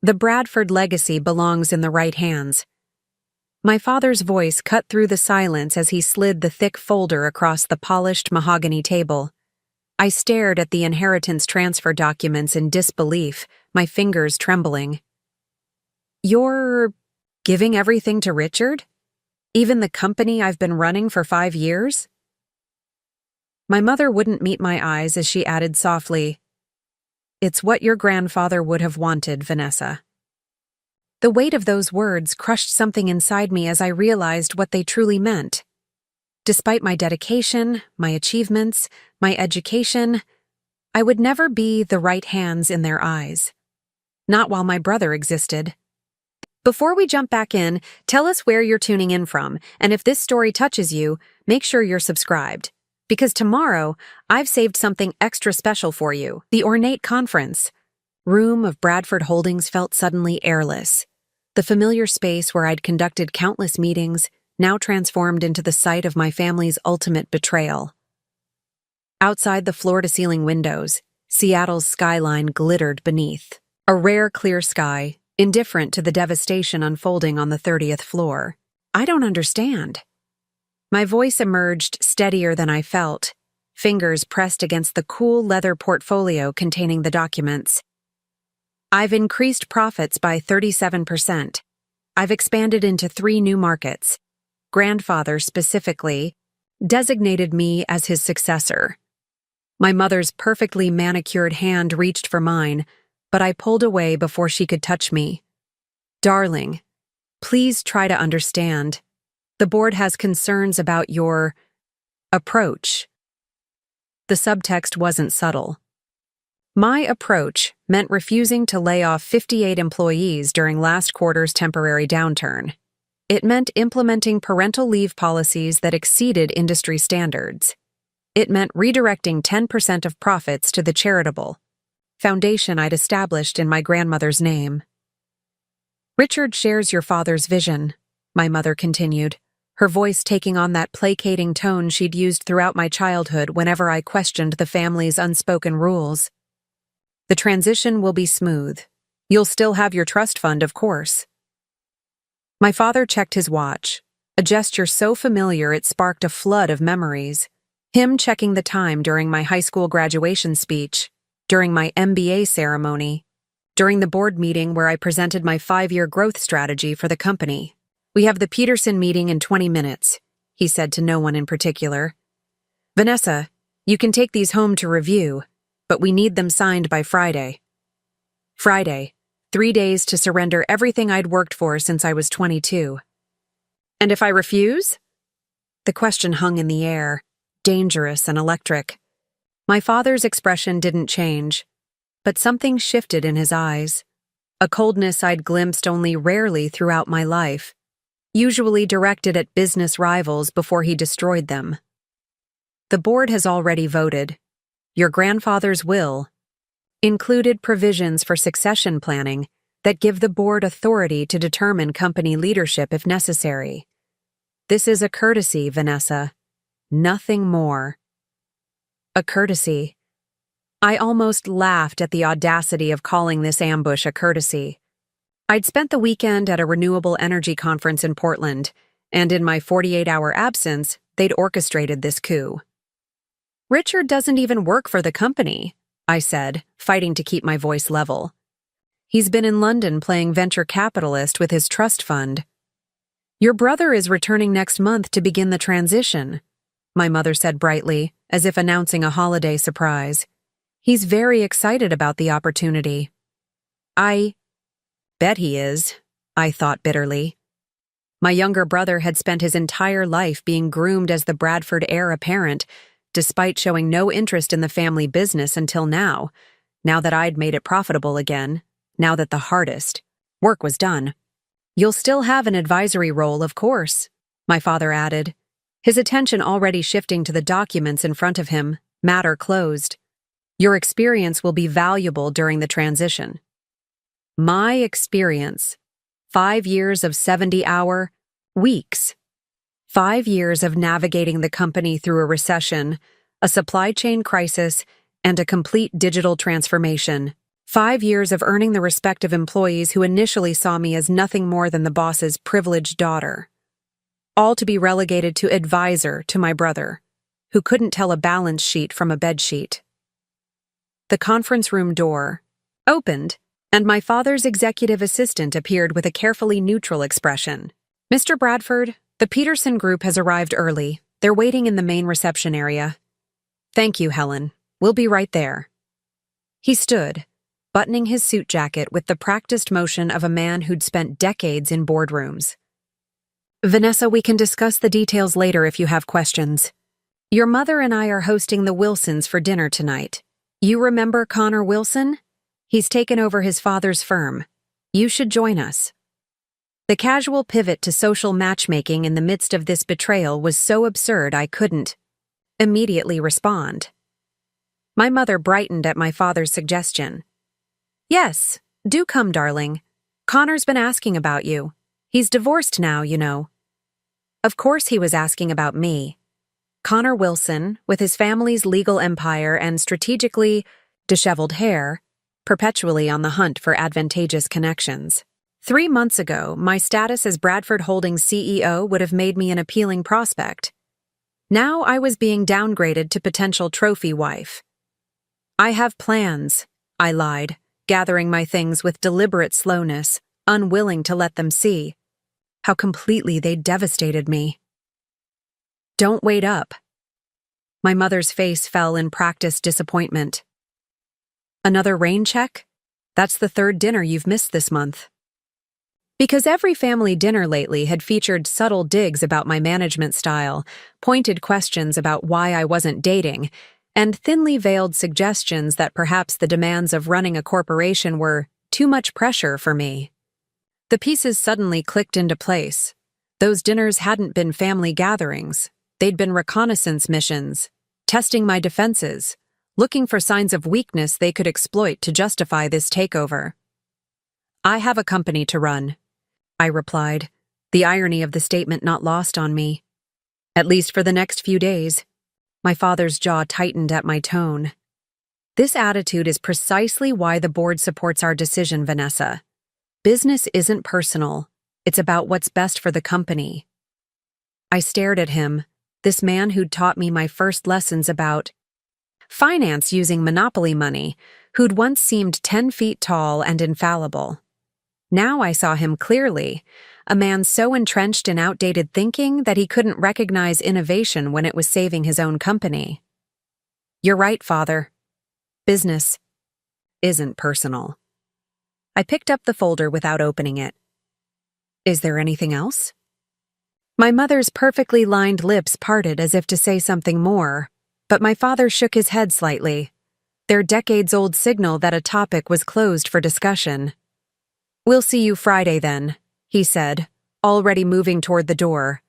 The Bradford legacy belongs in the right hands. My father's voice cut through the silence as he slid the thick folder across the polished mahogany table. I stared at the inheritance transfer documents in disbelief, my fingers trembling. "You're giving everything to Richard? Even the company I've been running for 5 years?" My mother wouldn't meet my eyes as she added softly, "It's what your grandfather would have wanted, Vanessa." The weight of those words crushed something inside me as I realized what they truly meant. Despite my dedication, my achievements, my education, I would never be the right hands in their eyes. Not while my brother existed. Before we jump back in, tell us where you're tuning in from, and if this story touches you, make sure you're subscribed. Because tomorrow, I've saved something extra special for you, the ornate conference room of Bradford Holdings felt suddenly airless. The familiar space where I'd conducted countless meetings, now transformed into the site of my family's ultimate betrayal. Outside the floor-to-ceiling windows, Seattle's skyline glittered beneath. A rare clear sky, indifferent to the devastation unfolding on the 30th floor. "I don't understand." My voice emerged steadier than I felt, fingers pressed against the cool leather portfolio containing the documents. "I've increased profits by 37%. I've expanded into 3 new markets. Grandfather, specifically, designated me as his successor." My mother's perfectly manicured hand reached for mine, but I pulled away before she could touch me. "Darling, please try to understand. The board has concerns about your approach." The subtext wasn't subtle. My approach meant refusing to lay off 58 employees during last quarter's temporary downturn. It meant implementing parental leave policies that exceeded industry standards. It meant redirecting 10% of profits to the charitable foundation I'd established in my grandmother's name. "Richard shares your father's vision," my mother continued, her voice taking on that placating tone she'd used throughout my childhood whenever I questioned the family's unspoken rules. "The transition will be smooth. You'll still have your trust fund, of course." My father checked his watch, a gesture so familiar it sparked a flood of memories. Him checking the time during my high school graduation speech, during my MBA ceremony, during the board meeting where I presented my 5-year growth strategy for the company. "We have the Peterson meeting in 20 minutes, he said to no one in particular. "Vanessa, you can take these home to review, but we need them signed by Friday." Friday, 3 days to surrender everything I'd worked for since I was 22. "And if I refuse?" The question hung in the air, dangerous and electric. My father's expression didn't change, but something shifted in his eyes, a coldness I'd glimpsed only rarely throughout my life, usually directed at business rivals before he destroyed them. "The board has already voted. Your grandfather's will included provisions for succession planning that give the board authority to determine company leadership if necessary. This is a courtesy, Vanessa. Nothing more." A courtesy. I almost laughed at the audacity of calling this ambush a courtesy. I'd spent the weekend at a renewable energy conference in Portland, and in my 48-hour absence, they'd orchestrated this coup. "Richard doesn't even work for the company," I said, fighting to keep my voice level. "He's been in London playing venture capitalist with his trust fund." "Your brother is returning next month to begin the transition," my mother said brightly, as if announcing a holiday surprise. "He's very excited about the opportunity." "I bet he is," I thought bitterly. My younger brother had spent his entire life being groomed as the Bradford heir apparent, despite showing no interest in the family business until now that I'd made it profitable again, now that the hardest work was done. "You'll still have an advisory role, of course," my father added, his attention already shifting to the documents in front of him, matter closed. "Your experience will be valuable during the transition." My experience. 5 years of 70-hour weeks. 5 years of navigating the company through a recession, a supply chain crisis, and a complete digital transformation. 5 years of earning the respect of employees who initially saw me as nothing more than the boss's privileged daughter. All to be relegated to advisor to my brother, who couldn't tell a balance sheet from a bedsheet. The conference room door opened, and my father's executive assistant appeared with a carefully neutral expression. "Mr. Bradford, the Peterson Group has arrived early. They're waiting in the main reception area." "Thank you, Helen. We'll be right there." He stood, buttoning his suit jacket with the practiced motion of a man who'd spent decades in boardrooms. "Vanessa, we can discuss the details later if you have questions. Your mother and I are hosting the Wilsons for dinner tonight. You remember Connor Wilson? He's taken over his father's firm. You should join us." The casual pivot to social matchmaking in the midst of this betrayal was so absurd I couldn't immediately respond. My mother brightened at my father's suggestion. "Yes, do come, darling. Connor's been asking about you. He's divorced now, you know." Of course he was asking about me. Connor Wilson, with his family's legal empire and strategically disheveled hair, perpetually on the hunt for advantageous connections. 3 months ago, my status as Bradford Holdings CEO would have made me an appealing prospect. Now I was being downgraded to potential trophy wife. "I have plans," I lied, gathering my things with deliberate slowness, unwilling to let them see how completely they'd devastated me. "Don't wait up." My mother's face fell in practiced disappointment. "Another rain check? That's the 3rd dinner you've missed this month." Because every family dinner lately had featured subtle digs about my management style, pointed questions about why I wasn't dating, and thinly veiled suggestions that perhaps the demands of running a corporation were too much pressure for me. The pieces suddenly clicked into place. Those dinners hadn't been family gatherings. They'd been reconnaissance missions, testing my defenses, looking for signs of weakness they could exploit to justify this takeover. "I have a company to run," I replied, the irony of the statement not lost on me. "At least for the next few days." My father's jaw tightened at my tone. "This attitude is precisely why the board supports our decision, Vanessa. Business isn't personal. It's about what's best for the company." I stared at him, this man who'd taught me my first lessons about finance using monopoly money, who'd once seemed 10 feet tall and infallible. Now I saw him clearly, a man so entrenched in outdated thinking that he couldn't recognize innovation when it was saving his own company. "You're right, Father. Business isn't personal." I picked up the folder without opening it. "Is there anything else?" My mother's perfectly lined lips parted as if to say something more, but my father shook his head slightly, their decades-old signal that a topic was closed for discussion. "We'll see you Friday then," he said, already moving toward the door,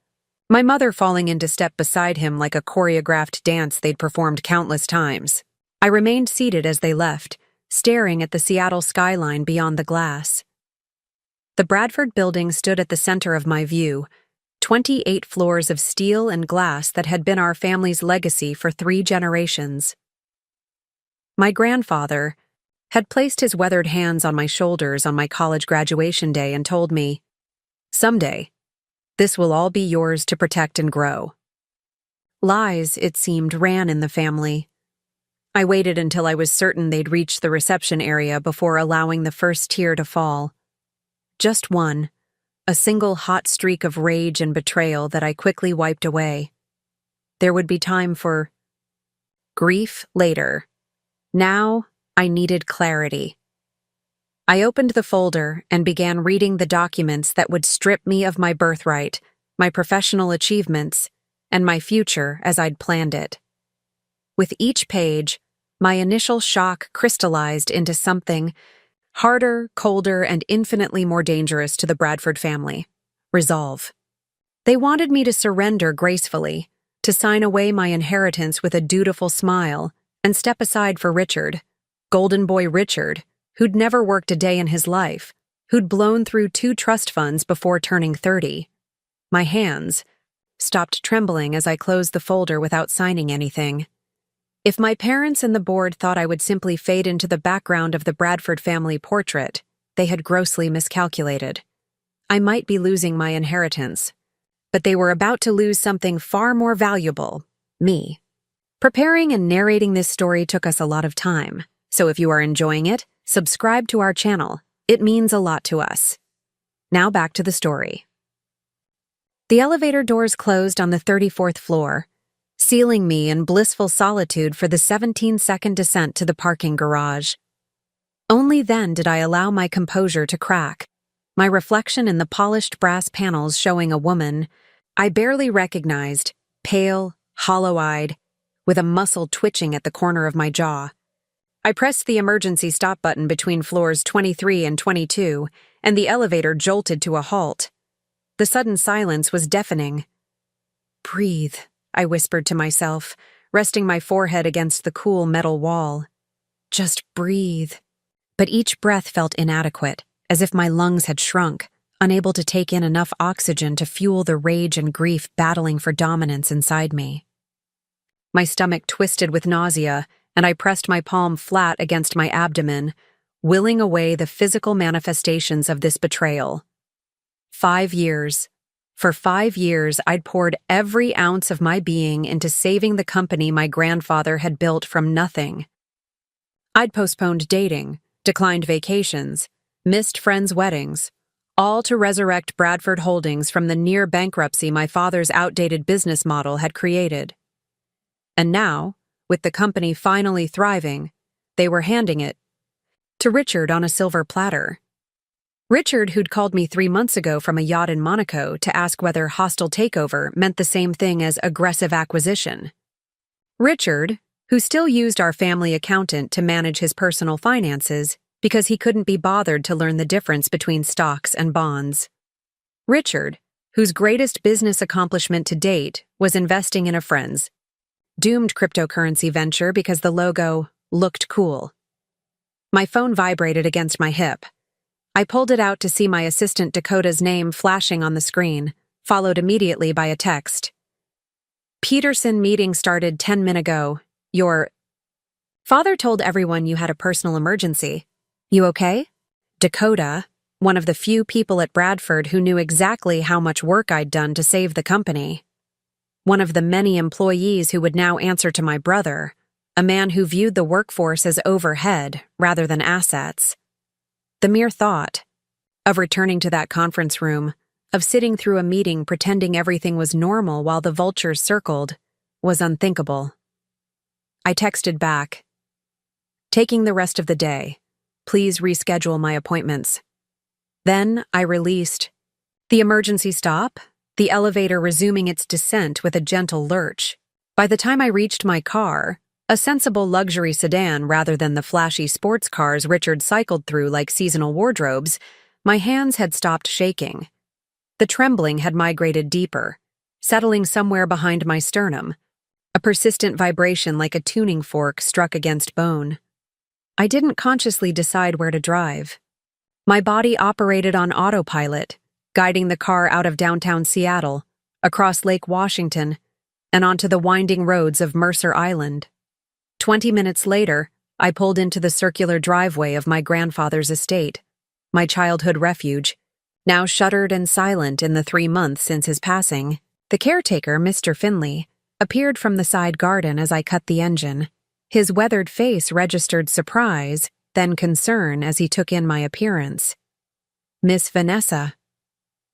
my mother falling into step beside him like a choreographed dance they'd performed countless times. I remained seated as they left, staring at the Seattle skyline beyond the glass. The Bradford building stood at the center of my view, 28 floors of steel and glass that had been our family's legacy for 3 generations. My grandfather had placed his weathered hands on my shoulders on my college graduation day and told me, "Someday, this will all be yours to protect and grow." Lies, it seemed, ran in the family. I waited until I was certain they'd reached the reception area before allowing the first tear to fall. Just one, a single hot streak of rage and betrayal that I quickly wiped away. There would be time for grief later. Now, I needed clarity. I opened the folder and began reading the documents that would strip me of my birthright, my professional achievements, and my future as I'd planned it. With each page, my initial shock crystallized into something harder, colder, and infinitely more dangerous to the Bradford family: resolve. They wanted me to surrender gracefully, to sign away my inheritance with a dutiful smile, and step aside for Richard, Golden Boy Richard, who'd never worked a day in his life, who'd blown through 2 trust funds before turning 30. My hands stopped trembling as I closed the folder without signing anything. If my parents and the board thought I would simply fade into the background of the Bradford family portrait, they had grossly miscalculated. I might be losing my inheritance, but they were about to lose something far more valuable: me. Preparing and narrating this story took us a lot of time, so if you are enjoying it, subscribe to our channel. It means a lot to us. Now back to the story. The elevator doors closed on the 34th floor, sealing me in blissful solitude for the 17-second descent to the parking garage. Only then did I allow my composure to crack, my reflection in the polished brass panels showing a woman I barely recognized, pale, hollow-eyed, with a muscle twitching at the corner of my jaw. I pressed the emergency stop button between floors 23 and 22, and the elevator jolted to a halt. The sudden silence was deafening. "Breathe," I whispered to myself, resting my forehead against the cool metal wall. "Just breathe." But each breath felt inadequate, as if my lungs had shrunk, unable to take in enough oxygen to fuel the rage and grief battling for dominance inside me. My stomach twisted with nausea, and I pressed my palm flat against my abdomen, willing away the physical manifestations of this betrayal. 5 years. For 5 years, I'd poured every ounce of my being into saving the company my grandfather had built from nothing. I'd postponed dating, declined vacations, missed friends' weddings, all to resurrect Bradford Holdings from the near bankruptcy my father's outdated business model had created. And now, with the company finally thriving, they were handing it to Richard on a silver platter. Richard, who'd called me 3 months ago from a yacht in Monaco to ask whether hostile takeover meant the same thing as aggressive acquisition. Richard, who still used our family accountant to manage his personal finances because he couldn't be bothered to learn the difference between stocks and bonds. Richard, whose greatest business accomplishment to date was investing in a friend's doomed cryptocurrency venture because the logo looked cool. My phone vibrated against my hip. I pulled it out to see my assistant Dakota's name flashing on the screen, followed immediately by a text. "Peterson meeting started 10 minutes ago. Your father told everyone you had a personal emergency. You okay?" Dakota, one of the few people at Bradford who knew exactly how much work I'd done to save the company. One of the many employees who would now answer to my brother, a man who viewed the workforce as overhead rather than assets. The mere thought of returning to that conference room, of sitting through a meeting pretending everything was normal while the vultures circled, was unthinkable. I texted back, "Taking the rest of the day. Please reschedule my appointments." Then I released the emergency stop, the elevator resuming its descent with a gentle lurch. By the time I reached my car, a sensible luxury sedan rather than the flashy sports cars Richard cycled through like seasonal wardrobes, my hands had stopped shaking. The trembling had migrated deeper, settling somewhere behind my sternum, a persistent vibration like a tuning fork struck against bone. I didn't consciously decide where to drive. My body operated on autopilot, guiding the car out of downtown Seattle, across Lake Washington, and onto the winding roads of Mercer Island. 20 minutes later, I pulled into the circular driveway of my grandfather's estate, my childhood refuge, now shuttered and silent in the 3 months since his passing. The caretaker, Mr. Finley, appeared from the side garden as I cut the engine. His weathered face registered surprise, then concern as he took in my appearance. "Miss Vanessa."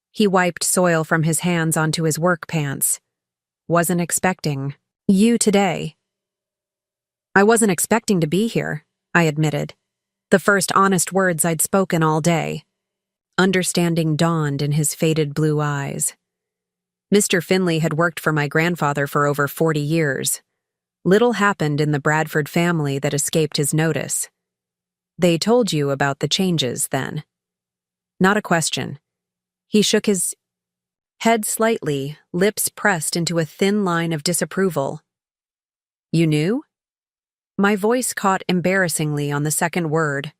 He wiped soil from his hands onto his work pants. "Wasn't expecting you today." "I wasn't expecting to be here," I admitted. The first honest words I'd spoken all day. Understanding dawned in his faded blue eyes. Mr. Finley had worked for my grandfather for over 40 years. Little happened in the Bradford family that escaped his notice. "They told you about the changes, then?" Not a question. He shook his head slightly, lips pressed into a thin line of disapproval. "You knew?" My voice caught embarrassingly on the second word.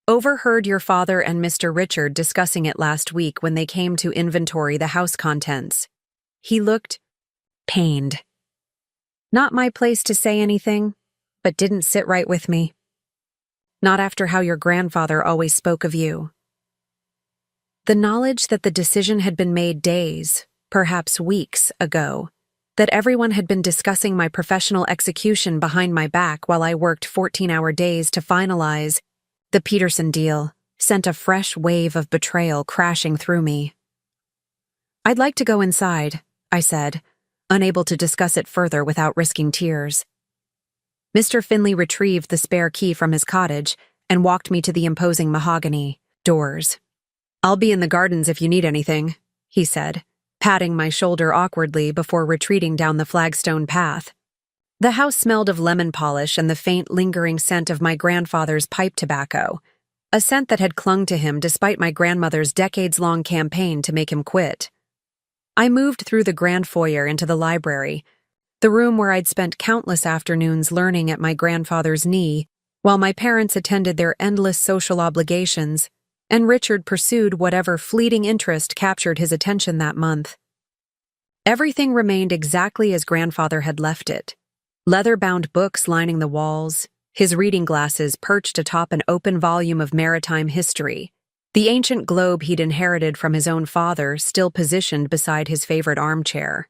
"Overheard your father and Mr. Richard discussing it last week when they came to inventory the house contents." He looked pained. Not my place to say anything, but didn't sit right with me. Not after how your grandfather always spoke of you. The knowledge that the decision had been made days, perhaps weeks, ago, that everyone had been discussing my professional execution behind my back while I worked 14-hour days to finalize the Peterson deal, sent a fresh wave of betrayal crashing through me. "I'd like to go inside," I said, unable to discuss it further without risking tears. Mr. Finley retrieved the spare key from his cottage and walked me to the imposing mahogany doors. "I'll be in the gardens if you need anything," he said, patting my shoulder awkwardly before retreating down the flagstone path. The house smelled of lemon polish and the faint, lingering scent of my grandfather's pipe tobacco, a scent that had clung to him despite my grandmother's decades-long campaign to make him quit. I moved through the grand foyer into the library, the room where I'd spent countless afternoons learning at my grandfather's knee, while my parents attended their endless social obligations, and Richard pursued whatever fleeting interest captured his attention that month. Everything remained exactly as grandfather had left it. Leather-bound books lining the walls, his reading glasses perched atop an open volume of maritime history, the ancient globe he'd inherited from his own father still positioned beside his favorite armchair.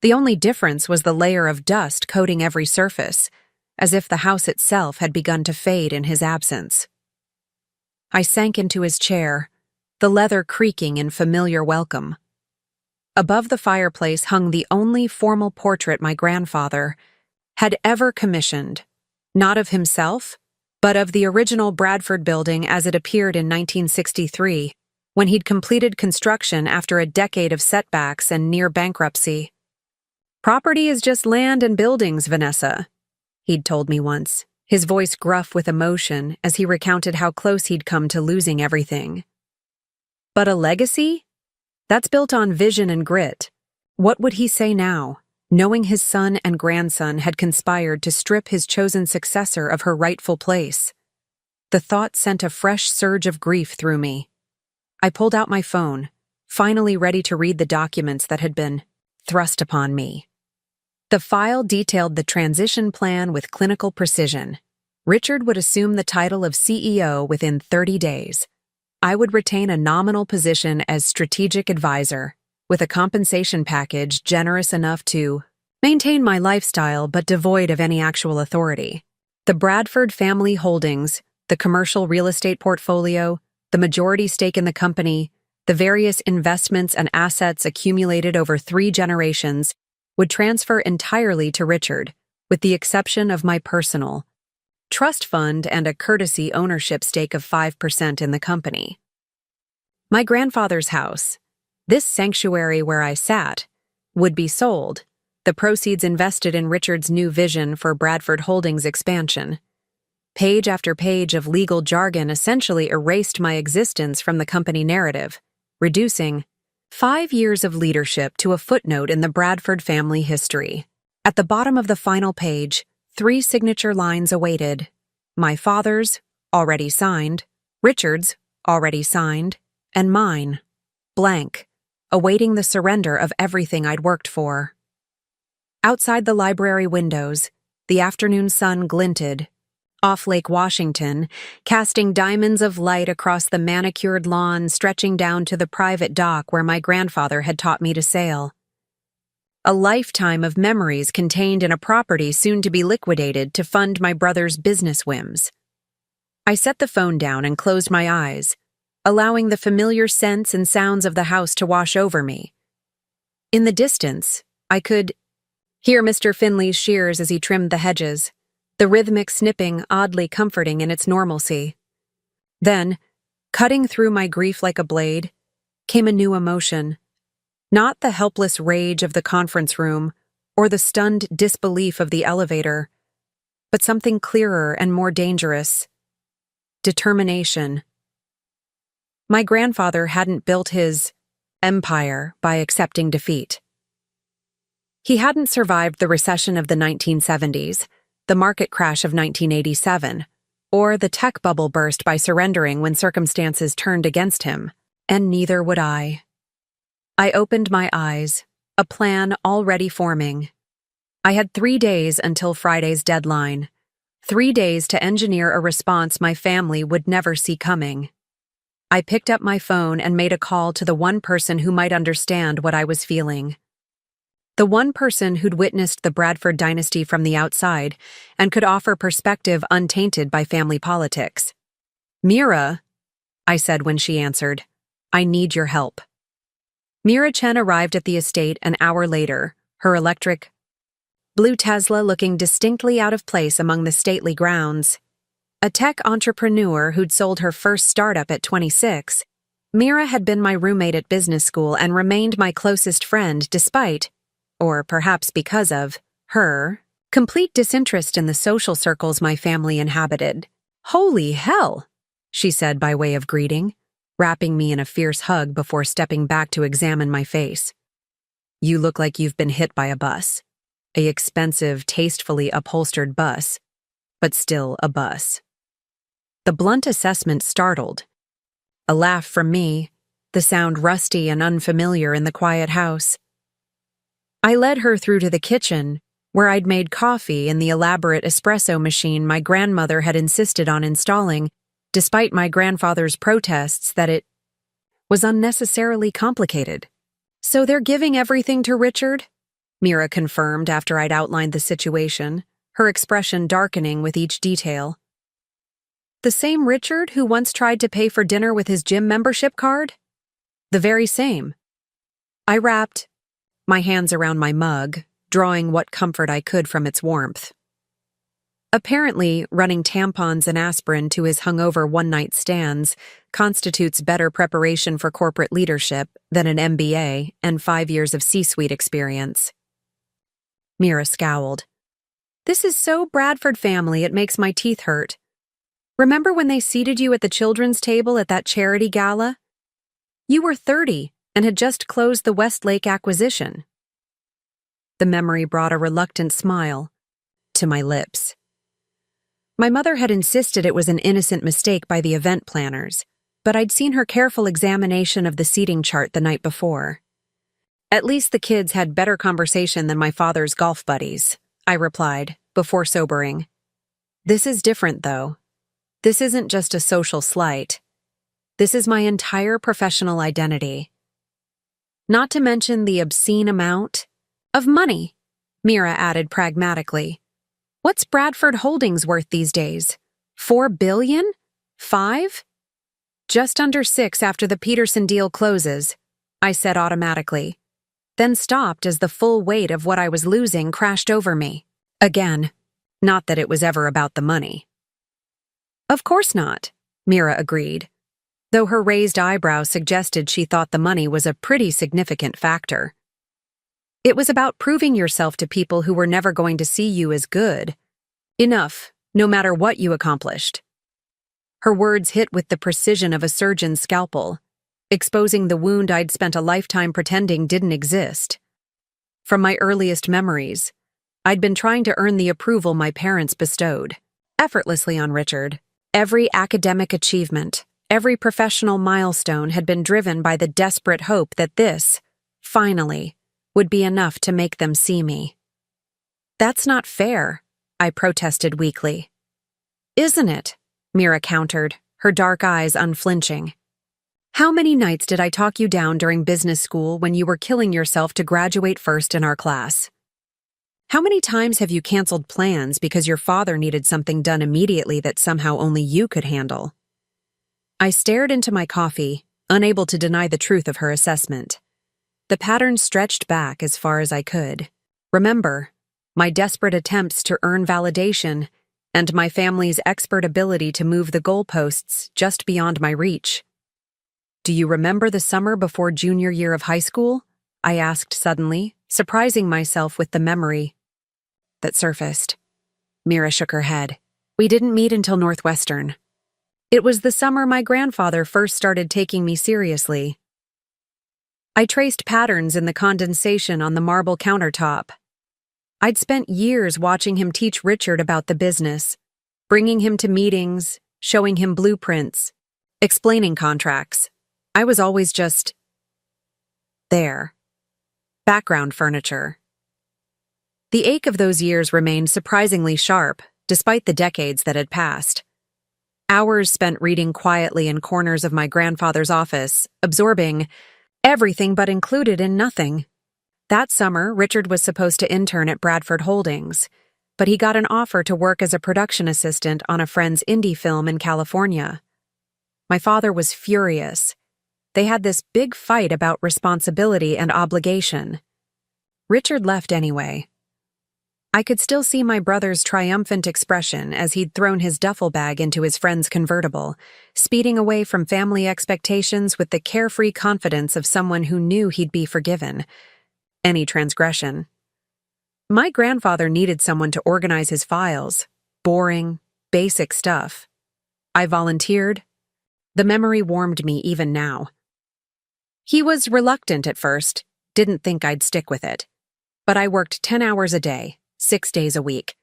The only difference was the layer of dust coating every surface, as if the house itself had begun to fade in his absence. I sank into his chair, the leather creaking in familiar welcome. Above the fireplace hung the only formal portrait my grandfather had ever commissioned, not of himself, but of the original Bradford building as it appeared in 1963, when he'd completed construction after a decade of setbacks and near bankruptcy. "Property is just land and buildings, Vanessa," he'd told me once, his voice gruff with emotion as he recounted how close he'd come to losing everything. "But a legacy? That's built on vision and grit." What would he say now, knowing his son and grandson had conspired to strip his chosen successor of her rightful place? The thought sent a fresh surge of grief through me. I pulled out my phone, finally ready to read the documents that had been thrust upon me. The file detailed the transition plan with clinical precision. Richard would assume the title of CEO within 30 days. I would retain a nominal position as strategic advisor, with a compensation package generous enough to maintain my lifestyle but devoid of any actual authority. The Bradford family holdings, the commercial real estate portfolio, the majority stake in the company, the various investments and assets accumulated over 3 generations would transfer entirely to Richard, with the exception of my personal trust fund and a courtesy ownership stake of 5% in the company. My grandfather's house, this sanctuary where I sat, would be sold, the proceeds invested in Richard's new vision for Bradford Holdings' expansion. Page after page of legal jargon essentially erased my existence from the company narrative, reducing 5 years of leadership to a footnote in the Bradford family history. At the bottom of the final page, 3 signature lines awaited: my father's, already signed, Richard's, already signed, and mine, blank, awaiting the surrender of everything I'd worked for. Outside the library windows, the afternoon sun glinted, off Lake Washington, casting diamonds of light across the manicured lawn stretching down to the private dock where my grandfather had taught me to sail. A lifetime of memories contained in a property soon to be liquidated to fund my brother's business whims. I set the phone down and closed my eyes, allowing the familiar scents and sounds of the house to wash over me. In the distance, I could hear Mr. Finley's shears as he trimmed the hedges, the rhythmic snipping oddly comforting in its normalcy. Then, cutting through my grief like a blade, came a new emotion. Not the helpless rage of the conference room or the stunned disbelief of the elevator, but something clearer and more dangerous: determination. My grandfather hadn't built his empire by accepting defeat. He hadn't survived the recession of the 1970s, the market crash of 1987, or the tech bubble burst by surrendering when circumstances turned against him, and neither would I. I opened my eyes, a plan already forming. I had 3 days until Friday's deadline. 3 days to engineer a response my family would never see coming. I picked up my phone and made a call to the one person who might understand what I was feeling. The one person who'd witnessed the Bradford dynasty from the outside and could offer perspective untainted by family politics. "Mira," I said when she answered, "I need your help." Mira Chen arrived at the estate an hour later, her electric blue Tesla looking distinctly out of place among the stately grounds. A tech entrepreneur who'd sold her first startup at 26, Mira had been my roommate at business school and remained my closest friend despite, or perhaps because of, her complete disinterest in the social circles my family inhabited. "Holy hell," she said by way of greeting, wrapping me in a fierce hug before stepping back to examine my face. "You look like you've been hit by a bus. A expensive, tastefully upholstered bus, but still a bus." The blunt assessment startled. A laugh from me, the sound rusty and unfamiliar in the quiet house. I led her through to the kitchen, where I'd made coffee in the elaborate espresso machine my grandmother had insisted on installing, despite my grandfather's protests that it was unnecessarily complicated. "So they're giving everything to Richard?" Mira confirmed after I'd outlined the situation, her expression darkening with each detail. "The same Richard who once tried to pay for dinner with his gym membership card?" "The very same." I wrapped my hands around my mug, drawing what comfort I could from its warmth. Apparently, running tampons and aspirin to his hungover one-night stands constitutes better preparation for corporate leadership than an MBA and 5 years of C-suite experience. Mira scowled. "This is so Bradford family it makes my teeth hurt. Remember when they seated you at the children's table at that charity gala? You were 30 and had just closed the Westlake acquisition." The memory brought a reluctant smile to my lips. My mother had insisted it was an innocent mistake by the event planners, but I'd seen her careful examination of the seating chart the night before. "At least the kids had better conversation than my father's golf buddies," I replied, before sobering. "This is different, though. This isn't just a social slight. This is my entire professional identity. Not to mention the obscene amount of money," Mira added pragmatically. "What's Bradford Holdings worth these days? 4 billion? 5? Just under 6 after the Peterson deal closes," I said automatically, then stopped as the full weight of what I was losing crashed over me. Again, not that it was ever about the money. "Of course not," Mira agreed, though her raised eyebrow suggested she thought the money was a pretty significant factor. "It was about proving yourself to people who were never going to see you as good enough, no matter what you accomplished." Her words hit with the precision of a surgeon's scalpel, exposing the wound I'd spent a lifetime pretending didn't exist. From my earliest memories, I'd been trying to earn the approval my parents bestowed effortlessly on Richard. Every academic achievement, every professional milestone had been driven by the desperate hope that this, finally, would be enough to make them see me. "That's not fair," I protested weakly. "Isn't it?" Mira countered, her dark eyes unflinching. "How many nights did I talk you down during business school when you were killing yourself to graduate first in our class? How many times have you canceled plans because your father needed something done immediately that somehow only you could handle?" I stared into my coffee, unable to deny the truth of her assessment. The pattern stretched back as far as I could. Remember, my desperate attempts to earn validation and my family's expert ability to move the goalposts just beyond my reach. "Do you remember the summer before junior year of high school?" I asked suddenly, surprising myself with the memory that surfaced. Mira shook her head. "We didn't meet until Northwestern. It was the summer my grandfather first started taking me seriously." I traced patterns in the condensation on the marble countertop. I'd spent years watching him teach Richard about the business, bringing him to meetings, showing him blueprints, explaining contracts. I was always just there. Background furniture. The ache of those years remained surprisingly sharp, despite the decades that had passed. Hours spent reading quietly in corners of my grandfather's office, absorbing everything but included in nothing. That summer, Richard was supposed to intern at Bradford Holdings, but he got an offer to work as a production assistant on a friend's indie film in California. My father was furious. They had this big fight about responsibility and obligation. Richard left anyway. I could still see my brother's triumphant expression as he'd thrown his duffel bag into his friend's convertible, speeding away from family expectations with the carefree confidence of someone who knew he'd be forgiven any transgression. My grandfather needed someone to organize his files. Boring, basic stuff. I volunteered. The memory warmed me even now. He was reluctant at first, didn't think I'd stick with it. But I worked 10 hours a day, 6 days a week.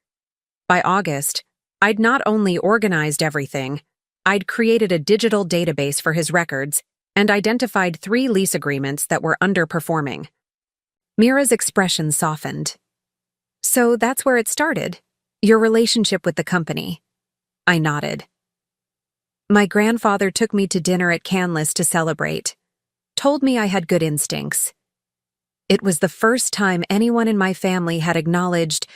By August, I'd not only organized everything, I'd created a digital database for his records and identified 3 lease agreements that were underperforming. Mira's expression softened. So that's where it started, your relationship with the company. I nodded. My grandfather took me to dinner at Canlis to celebrate, told me I had good instincts. It was the first time anyone in my family had acknowledged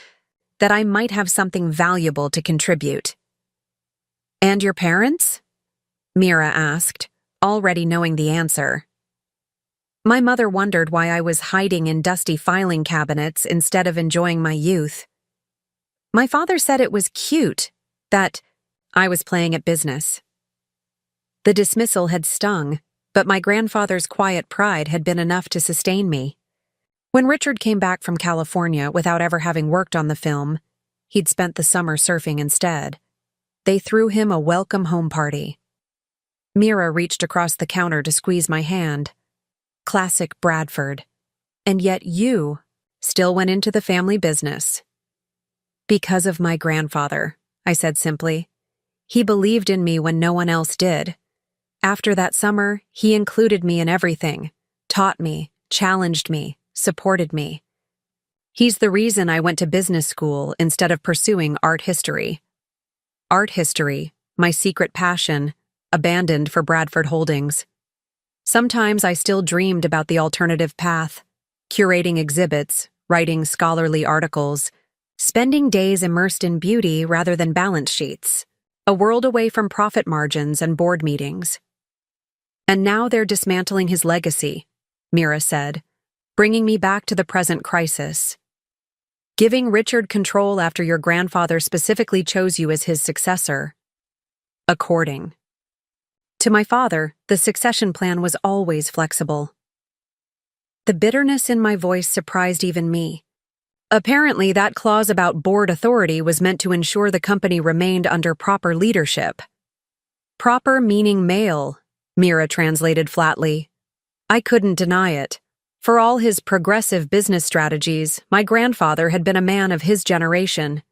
that I might have something valuable to contribute. And your parents? Mira asked, already knowing the answer. My mother wondered why I was hiding in dusty filing cabinets instead of enjoying my youth. My father said it was cute, that I was playing at business. The dismissal had stung, but my grandfather's quiet pride had been enough to sustain me. When Richard came back from California without ever having worked on the film, he'd spent the summer surfing instead. They threw him a welcome home party. Mira reached across the counter to squeeze my hand. Classic Bradford. And yet you still went into the family business. Because of my grandfather, I said simply. He believed in me when no one else did. After that summer, he included me in everything, taught me, challenged me, supported me. He's the reason I went to business school instead of pursuing art history. Art history, my secret passion, abandoned for Bradford Holdings. Sometimes I still dreamed about the alternative path, curating exhibits, writing scholarly articles, spending days immersed in beauty rather than balance sheets, a world away from profit margins and board meetings. And now they're dismantling his legacy, Mira said, bringing me back to the present crisis. Giving Richard control after your grandfather specifically chose you as his successor. According. To my father, the succession plan was always flexible. The bitterness in my voice surprised even me. Apparently, that clause about board authority was meant to ensure the company remained under proper leadership. Proper meaning male, Mira translated flatly. I couldn't deny it. For all his progressive business strategies, my grandfather had been a man of his generation.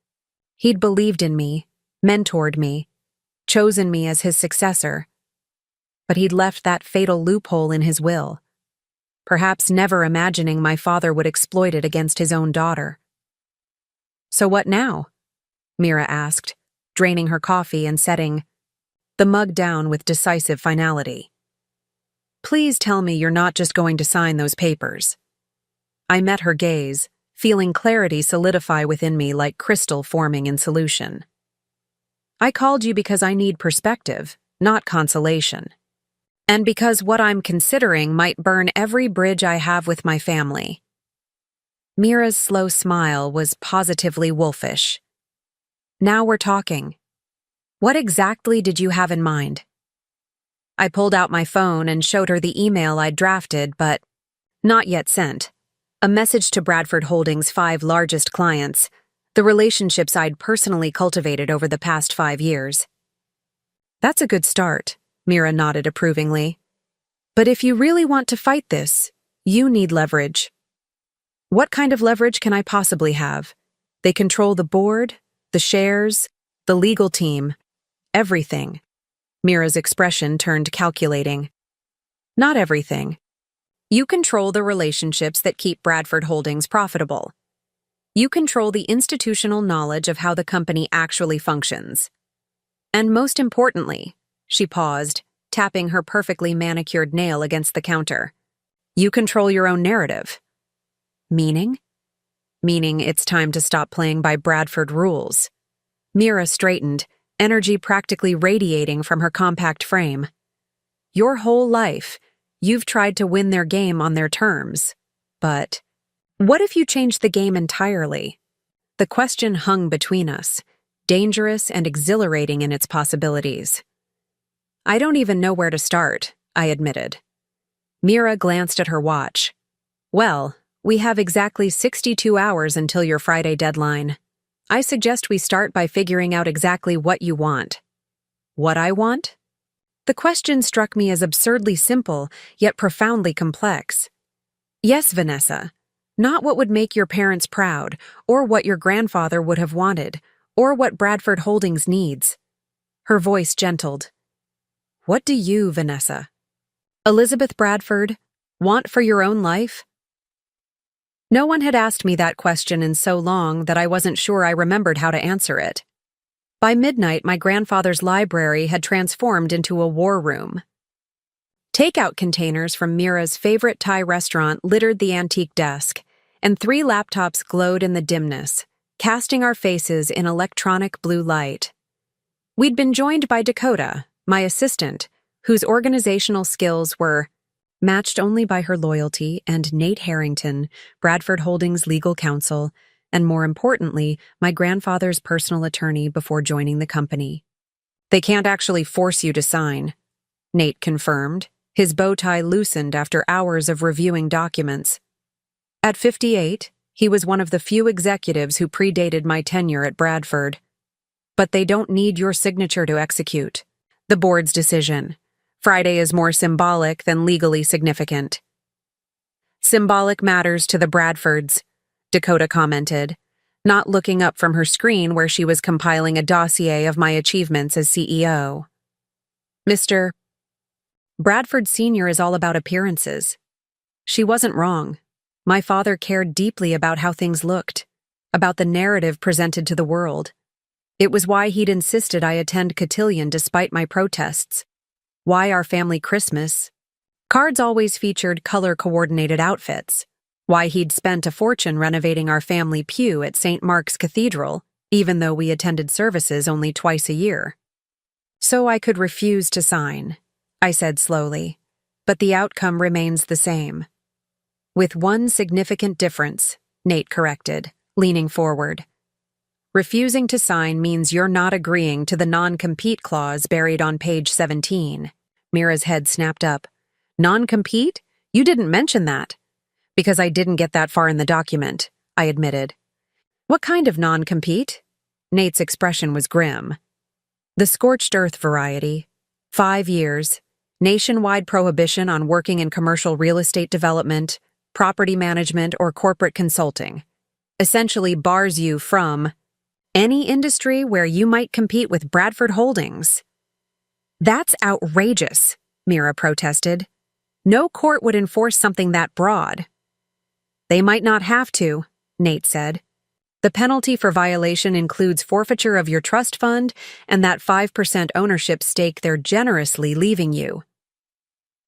He'd believed in me, mentored me, chosen me as his successor. But he'd left that fatal loophole in his will, perhaps never imagining my father would exploit it against his own daughter. So what now? Mira asked, draining her coffee and setting the mug down with decisive finality. Please tell me you're not just going to sign those papers. I met her gaze, feeling clarity solidify within me like crystal forming in solution. I called you because I need perspective, not consolation. And because what I'm considering might burn every bridge I have with my family. Mira's slow smile was positively wolfish. Now we're talking. What exactly did you have in mind? I pulled out my phone and showed her the email I'd drafted but not yet sent. A message to Bradford Holdings' 5 largest clients, the relationships I'd personally cultivated over the past 5 years. That's a good start, Mira nodded approvingly. But if you really want to fight this, you need leverage. What kind of leverage can I possibly have? They control the board, the shares, the legal team, everything. Mira's expression turned calculating. Not everything. You control the relationships that keep Bradford Holdings profitable. You control the institutional knowledge of how the company actually functions. And most importantly, she paused, tapping her perfectly manicured nail against the counter. You control your own narrative. Meaning? Meaning it's time to stop playing by Bradford rules. Mira straightened, energy practically radiating from her compact frame. Your whole life, you've tried to win their game on their terms. But what if you changed the game entirely? The question hung between us, dangerous and exhilarating in its possibilities. I don't even know where to start, I admitted. Mira glanced at her watch. Well, we have exactly 62 hours until your Friday deadline. I suggest we start by figuring out exactly what you want. What I want? The question struck me as absurdly simple, yet profoundly complex. Yes, Vanessa. Not what would make your parents proud, or what your grandfather would have wanted, or what Bradford Holdings needs. Her voice gentled. What do you, Vanessa, Elizabeth Bradford, want for your own life? No one had asked me that question in so long that I wasn't sure I remembered how to answer it. By midnight, my grandfather's library had transformed into a war room. Takeout containers from Mira's favorite Thai restaurant littered the antique desk, and 3 laptops glowed in the dimness, casting our faces in electronic blue light. We'd been joined by Dakota, my assistant, whose organizational skills were matched only by her loyalty, and Nate Harrington, Bradford Holdings legal counsel, and more importantly, my grandfather's personal attorney before joining the company. They can't actually force you to sign, Nate confirmed, his bow tie loosened after hours of reviewing documents. At 58, he was one of the few executives who predated my tenure at Bradford. But they don't need your signature to execute. The board's decision. Friday is more symbolic than legally significant. Symbolic matters to the Bradfords, Dakota commented, not looking up from her screen where she was compiling a dossier of my achievements as CEO. Mr. Bradford Sr. is all about appearances. She wasn't wrong. My father cared deeply about how things looked, about the narrative presented to the world. It was why he'd insisted I attend cotillion despite my protests. Why our family Christmas cards always featured color-coordinated outfits. Why he'd spent a fortune renovating our family pew at St. Mark's Cathedral, even though we attended services only twice a year. So I could refuse to sign, I said slowly, but the outcome remains the same. With one significant difference, Nate corrected, leaning forward. Refusing to sign means you're not agreeing to the non-compete clause buried on page 17. Mira's head snapped up. Non-compete? You didn't mention that. Because I didn't get that far in the document, I admitted. What kind of non-compete? Nate's expression was grim. The scorched earth variety. 5 years. Nationwide prohibition on working in commercial real estate development, property management, or corporate consulting. Essentially bars you from any industry where you might compete with Bradford Holdings. That's outrageous, Mira protested. No court would enforce something that broad. They might not have to, Nate said. The penalty for violation includes forfeiture of your trust fund and that 5% ownership stake they're generously leaving you.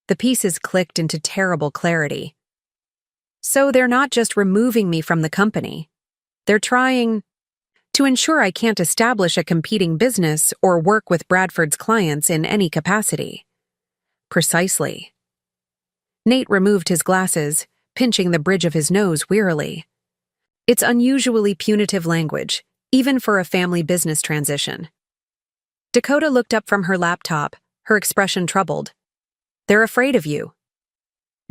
The pieces clicked into terrible clarity. So they're not just removing me from the company. They're trying to ensure I can't establish a competing business or work with Bradford's clients in any capacity. Precisely. Nate removed his glasses, pinching the bridge of his nose wearily. It's unusually punitive language, even for a family business transition. Dakota looked up from her laptop, her expression troubled. They're afraid of you.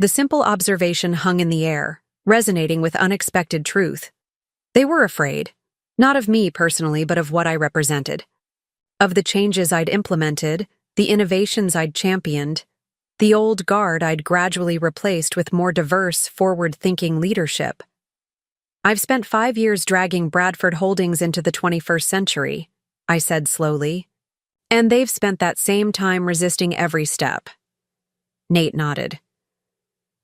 The simple observation hung in the air, resonating with unexpected truth. They were afraid. Not of me personally, but of what I represented. Of the changes I'd implemented, the innovations I'd championed, the old guard I'd gradually replaced with more diverse, forward-thinking leadership. I've spent 5 years dragging Bradford Holdings into the 21st century, I said slowly, and they've spent that same time resisting every step. Nate nodded.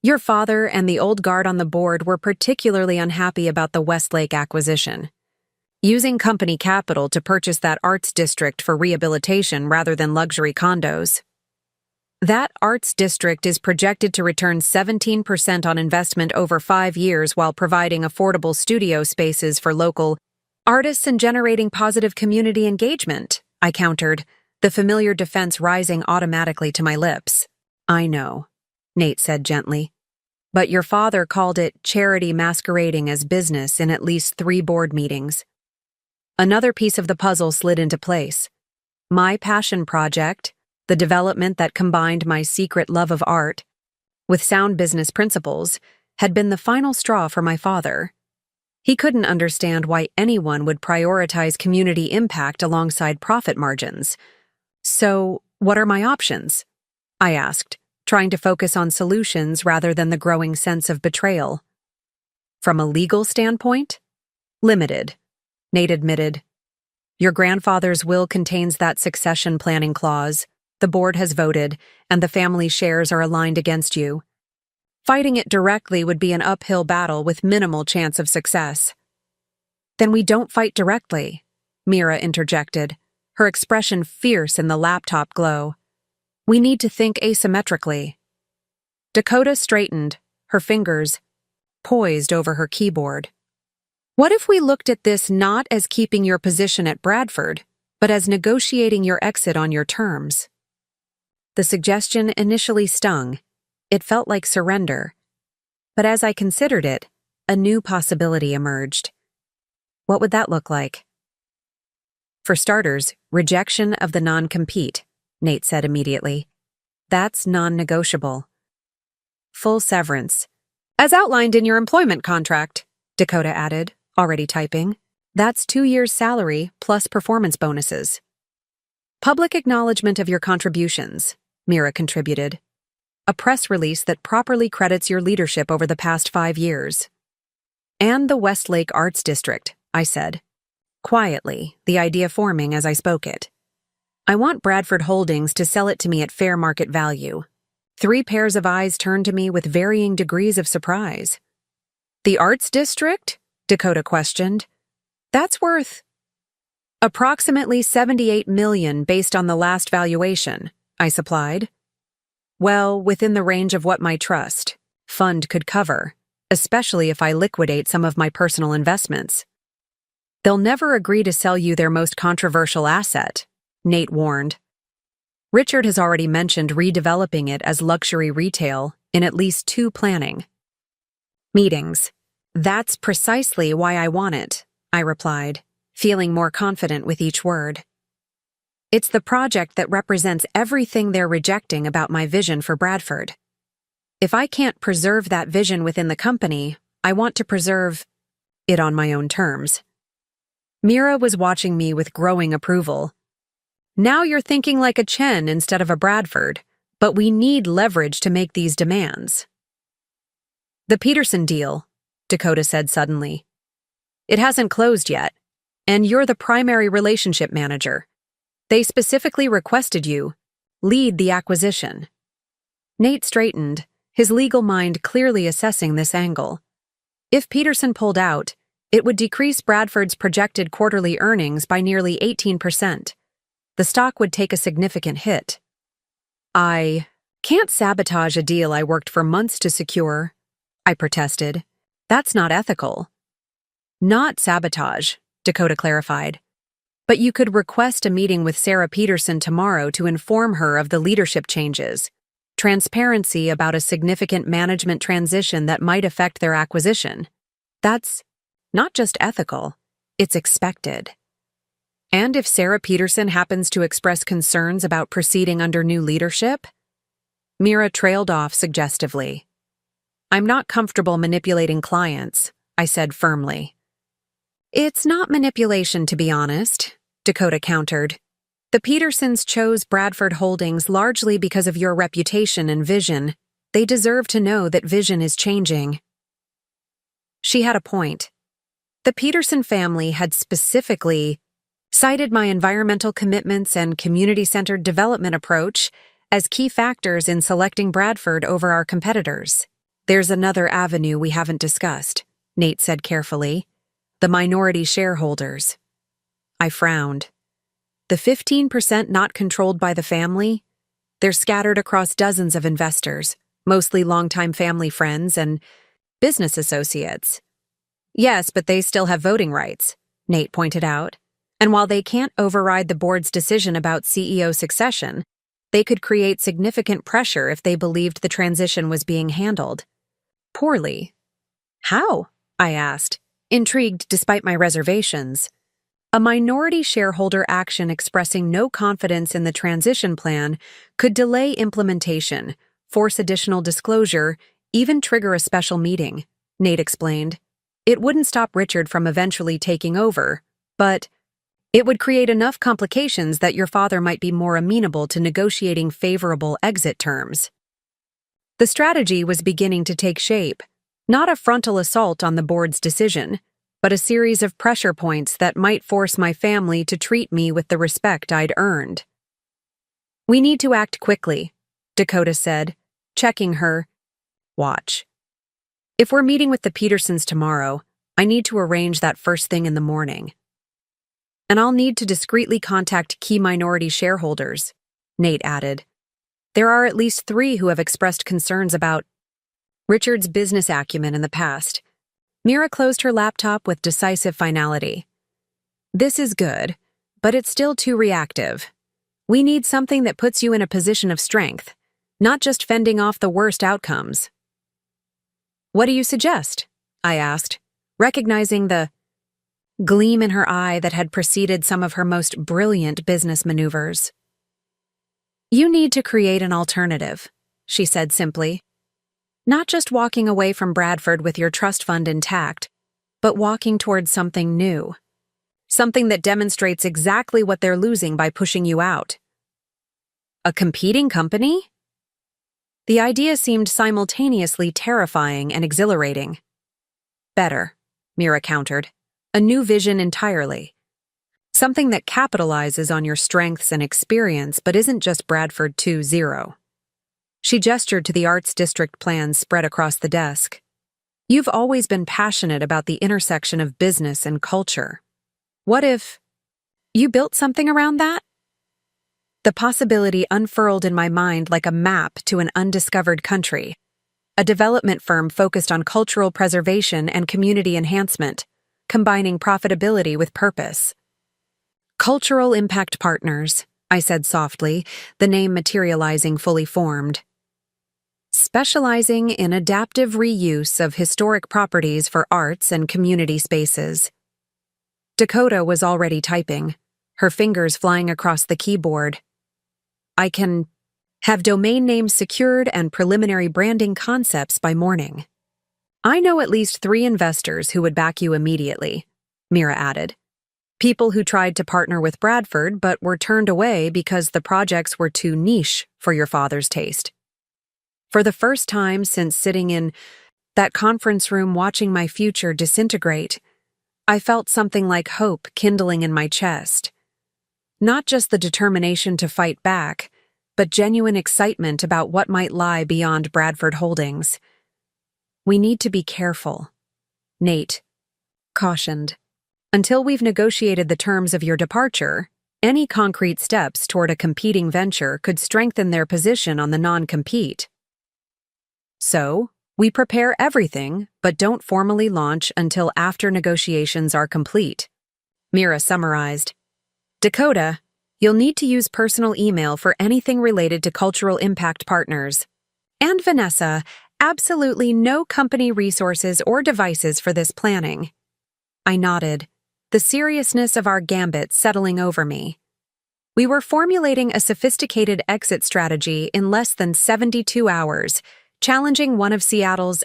Your father and the old guard on the board were particularly unhappy about the Westlake acquisition. Using company capital to purchase that arts district for rehabilitation rather than luxury condos. That arts district is projected to return 17% on investment over 5 years while providing affordable studio spaces for local artists and generating positive community engagement, I countered, the familiar defense rising automatically to my lips. I know, Nate said gently. But your father called it charity masquerading as business in at least 3 board meetings. Another piece of the puzzle slid into place. My passion project, the development that combined my secret love of art with sound business principles, had been the final straw for my father. He couldn't understand why anyone would prioritize community impact alongside profit margins. So, what are my options? I asked, trying to focus on solutions rather than the growing sense of betrayal. From a legal standpoint? Limited, Nate admitted. Your grandfather's will contains that succession planning clause. The board has voted, and the family shares are aligned against you. Fighting it directly would be an uphill battle with minimal chance of success. Then we don't fight directly, Mira interjected, her expression fierce in the laptop glow. We need to think asymmetrically. Dakota straightened, her fingers poised over her keyboard. What if we looked at this not as keeping your position at Bradford, but as negotiating your exit on your terms? The suggestion initially stung. It felt like surrender. But as I considered it, a new possibility emerged. What would that look like? For starters, rejection of the non-compete, Nate said immediately. That's non-negotiable. Full severance. As outlined in your employment contract, Dakota added, already typing. That's 2 years' salary plus performance bonuses. Public acknowledgement of your contributions, Mira contributed. A press release that properly credits your leadership over the past 5 years. And the Westlake Arts District, I said. Quietly, the idea forming as I spoke it. I want Bradford Holdings to sell it to me at fair market value. 3 pairs of eyes turned to me with varying degrees of surprise. The Arts District? Dakota questioned. That's worth approximately $78 million based on the last valuation, I supplied. Well, within the range of what my trust fund could cover, especially if I liquidate some of my personal investments. They'll never agree to sell you their most controversial asset, Nate warned. Richard has already mentioned redeveloping it as luxury retail in at least 2 planning meetings. That's precisely why I want it, I replied, feeling more confident with each word. It's the project that represents everything they're rejecting about my vision for Bradford. If I can't preserve that vision within the company, I want to preserve it on my own terms. Mira was watching me with growing approval. Now you're thinking like a Chen instead of a Bradford, but we need leverage to make these demands. The Peterson deal, Dakota said suddenly. It hasn't closed yet, and you're the primary relationship manager. They specifically requested you lead the acquisition. Nate straightened, his legal mind clearly assessing this angle. If Peterson pulled out, it would decrease Bradford's projected quarterly earnings by nearly 18%. The stock would take a significant hit. I can't sabotage a deal I worked for months to secure, I protested. That's not ethical. Not sabotage, Dakota clarified. But you could request a meeting with Sarah Peterson tomorrow to inform her of the leadership changes, transparency about a significant management transition that might affect their acquisition. That's not just ethical, it's expected. And if Sarah Peterson happens to express concerns about proceeding under new leadership? Mira trailed off suggestively. I'm not comfortable manipulating clients, I said firmly. It's not manipulation, to be honest, Dakota countered. The Petersons chose Bradford Holdings largely because of your reputation and vision. They deserve to know that vision is changing. She had a point. The Peterson family had specifically cited my environmental commitments and community-centered development approach as key factors in selecting Bradford over our competitors. There's another avenue we haven't discussed, Nate said carefully. The minority shareholders. I frowned. The 15% not controlled by the family? They're scattered across dozens of investors, mostly longtime family friends and business associates. Yes, but they still have voting rights, Nate pointed out. And while they can't override the board's decision about CEO succession, they could create significant pressure if they believed the transition was being handled poorly. How? I asked, intrigued despite my reservations. A minority shareholder action expressing no confidence in the transition plan could delay implementation, force additional disclosure, even trigger a special meeting, Nate explained. It wouldn't stop Richard from eventually taking over, but it would create enough complications that your father might be more amenable to negotiating favorable exit terms. The strategy was beginning to take shape, not a frontal assault on the board's decision, but a series of pressure points that might force my family to treat me with the respect I'd earned. We need to act quickly, Dakota said, checking her watch. If we're meeting with the Petersons tomorrow, I need to arrange that first thing in the morning. And I'll need to discreetly contact key minority shareholders, Nate added. There are at least 3 who have expressed concerns about Richard's business acumen in the past. Mira closed her laptop with decisive finality. This is good, but it's still too reactive. We need something that puts you in a position of strength, not just fending off the worst outcomes. What do you suggest? I asked, recognizing the gleam in her eye that had preceded some of her most brilliant business maneuvers. You need to create an alternative, she said simply. Not just walking away from Bradford with your trust fund intact, but walking towards something new. Something that demonstrates exactly what they're losing by pushing you out. A competing company? The idea seemed simultaneously terrifying and exhilarating. Better, Mira countered. A new vision entirely. Something that capitalizes on your strengths and experience but isn't just Bradford 2.0. She gestured to the Arts District plans spread across the desk. You've always been passionate about the intersection of business and culture. What if you built something around that? The possibility unfurled in my mind like a map to an undiscovered country. A development firm focused on cultural preservation and community enhancement, combining profitability with purpose. Cultural Impact Partners, I said softly, the name materializing fully formed. Specializing in adaptive reuse of historic properties for arts and community spaces. Dakota was already typing, her fingers flying across the keyboard. I can have domain names secured and preliminary branding concepts by morning. I know at least 3 investors who would back you immediately, Mira added. People who tried to partner with Bradford but were turned away because the projects were too niche for your father's taste. For the first time since sitting in that conference room watching my future disintegrate, I felt something like hope kindling in my chest. Not just the determination to fight back, but genuine excitement about what might lie beyond Bradford Holdings. We need to be careful, Nate cautioned. Until we've negotiated the terms of your departure, any concrete steps toward a competing venture could strengthen their position on the non-compete. So, we prepare everything, but don't formally launch until after negotiations are complete. Mira summarized. Dakota, you'll need to use personal email for anything related to Cultural Impact Partners. And Vanessa, absolutely no company resources or devices for this planning. I nodded, the seriousness of our gambit settling over me. We were formulating a sophisticated exit strategy in less than 72 hours, challenging one of Seattle's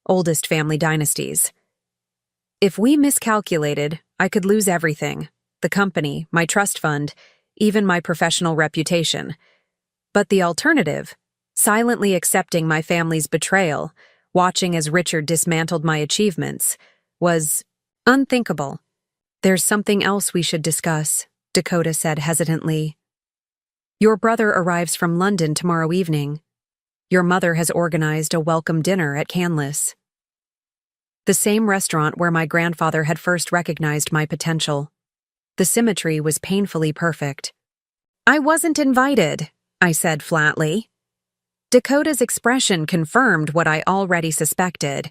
oldest family dynasties. If we miscalculated, I could lose everything, the company, my trust fund, even my professional reputation. But the alternative, silently accepting my family's betrayal, watching as Richard dismantled my achievements, was unthinkable. There's something else we should discuss, Dakota said hesitantly. Your brother arrives from London tomorrow evening. Your mother has organized a welcome dinner at Canlis, the same restaurant where my grandfather had first recognized my potential. The symmetry was painfully perfect. I wasn't invited, I said flatly. Dakota's expression confirmed what I already suspected.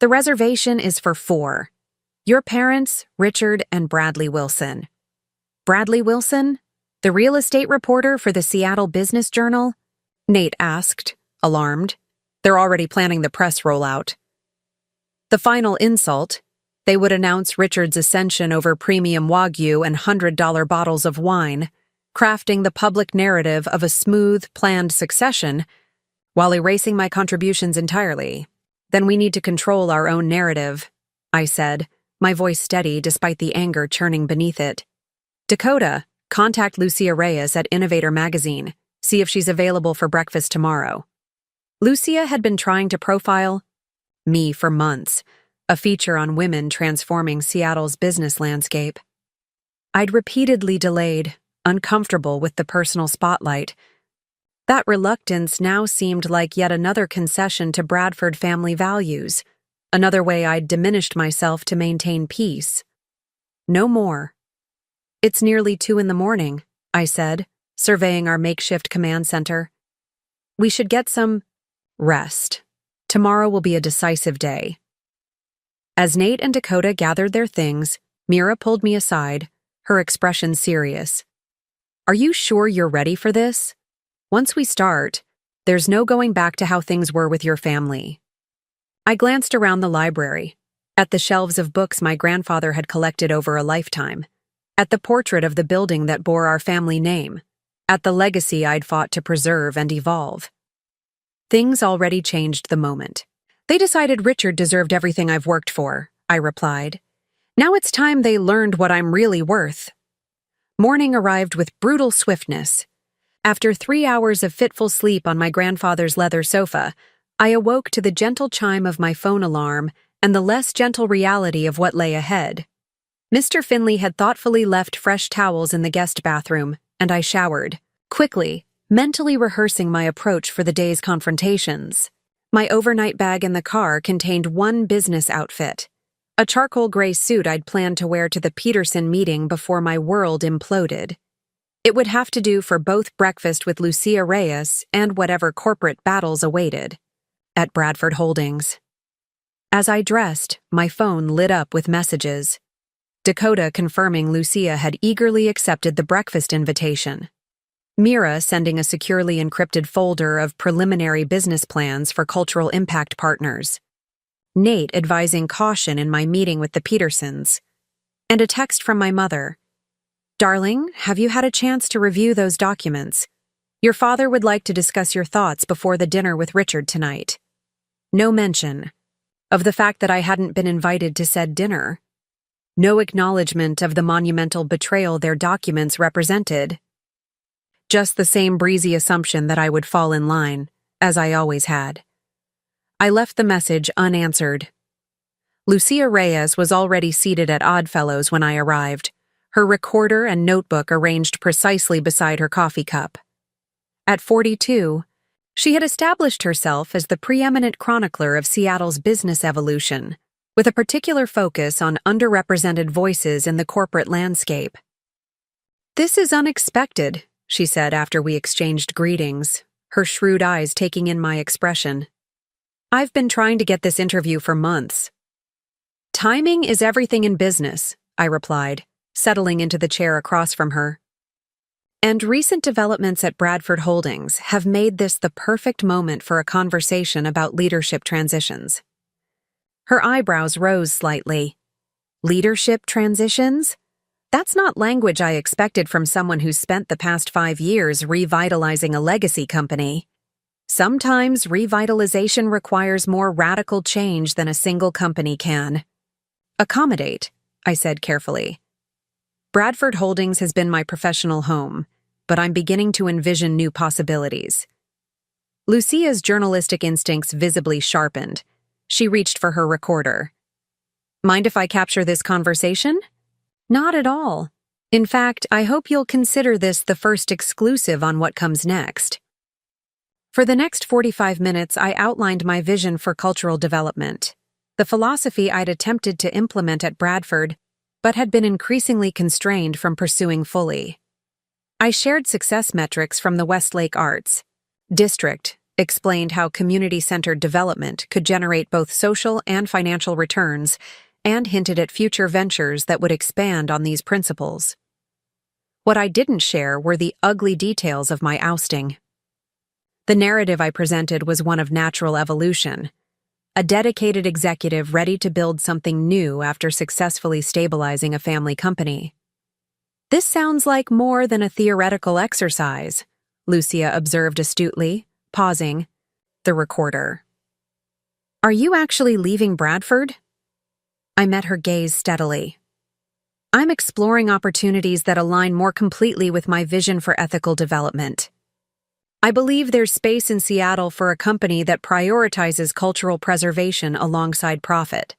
The reservation is for 4. Your parents, Richard and Bradley Wilson. Bradley Wilson? The real estate reporter for the Seattle Business Journal? Nate asked, alarmed. They're already planning the press rollout. The final insult, they would announce Richard's ascension over premium Wagyu and $100 bottles of wine, crafting the public narrative of a smooth, planned succession, while erasing my contributions entirely. Then we need to control our own narrative, I said, my voice steady despite the anger churning beneath it. Dakota, contact Lucia Reyes at Innovator Magazine. See if she's available for breakfast tomorrow. Lucia had been trying to profile me for months, a feature on women transforming Seattle's business landscape. I'd repeatedly delayed, uncomfortable with the personal spotlight. That reluctance now seemed like yet another concession to Bradford family values, another way I'd diminished myself to maintain peace. No more. It's nearly 2 a.m, I said, surveying our makeshift command center. We should get some rest. Tomorrow will be a decisive day. As Nate and Dakota gathered their things, Mira pulled me aside, her expression serious. Are you sure you're ready for this? Once we start, there's no going back to how things were with your family. I glanced around the library, at the shelves of books my grandfather had collected over a lifetime, at the portrait of the building that bore our family name, at the legacy I'd fought to preserve and evolve. Things already changed the moment. They decided Richard deserved everything I've worked for, I replied. Now it's time they learned what I'm really worth. Morning arrived with brutal swiftness. After 3 hours of fitful sleep on my grandfather's leather sofa, I awoke to the gentle chime of my phone alarm and the less gentle reality of what lay ahead. Mr. Finley had thoughtfully left fresh towels in the guest bathroom, and I showered, quickly, mentally rehearsing my approach for the day's confrontations. My overnight bag in the car contained one business outfit, a charcoal gray suit I'd planned to wear to the Peterson meeting before my world imploded. It would have to do for both breakfast with Lucia Reyes and whatever corporate battles awaited at Bradford Holdings. As I dressed, my phone lit up with messages. Dakota confirming Lucia had eagerly accepted the breakfast invitation. Mira sending a securely encrypted folder of preliminary business plans for cultural impact partners. Nate advising caution in my meeting with the Petersons. And a text from my mother. Darling, have you had a chance to review those documents? Your father would like to discuss your thoughts before the dinner with Richard tonight. No mention of the fact that I hadn't been invited to said dinner. No acknowledgement of the monumental betrayal their documents represented. Just the same breezy assumption that I would fall in line, as I always had. I left the message unanswered. Lucia Reyes was already seated at Oddfellows when I arrived, her recorder and notebook arranged precisely beside her coffee cup. At 42, she had established herself as the preeminent chronicler of Seattle's business evolution, with a particular focus on underrepresented voices in the corporate landscape. This is unexpected, she said after we exchanged greetings, her shrewd eyes taking in my expression. I've been trying to get this interview for months. Timing is everything in business, I replied, settling into the chair across from her. And recent developments at Bradford Holdings have made this the perfect moment for a conversation about leadership transitions. Her eyebrows rose slightly. Leadership transitions? That's not language I expected from someone who's spent the past 5 years revitalizing a legacy company. Sometimes revitalization requires more radical change than a single company can. Accommodate, I said carefully. Bradford Holdings has been my professional home, but I'm beginning to envision new possibilities. Lucia's journalistic instincts visibly sharpened. She reached for her recorder. Mind if I capture this conversation? Not at all. In fact, I hope you'll consider this the first exclusive on what comes next. For the next 45 minutes, I outlined my vision for cultural development, the philosophy I'd attempted to implement at Bradford, but had been increasingly constrained from pursuing fully. I shared success metrics from the Westlake Arts District, explained how community-centered development could generate both social and financial returns, and hinted at future ventures that would expand on these principles. What I didn't share were the ugly details of my ousting. The narrative I presented was one of natural evolution, a dedicated executive ready to build something new after successfully stabilizing a family company. "This sounds like more than a theoretical exercise," Lucia observed astutely, pausing. The recorder. "Are you actually leaving Bradford?" I met her gaze steadily. "I'm exploring opportunities that align more completely with my vision for ethical development. I believe there's space in Seattle for a company that prioritizes cultural preservation alongside profit.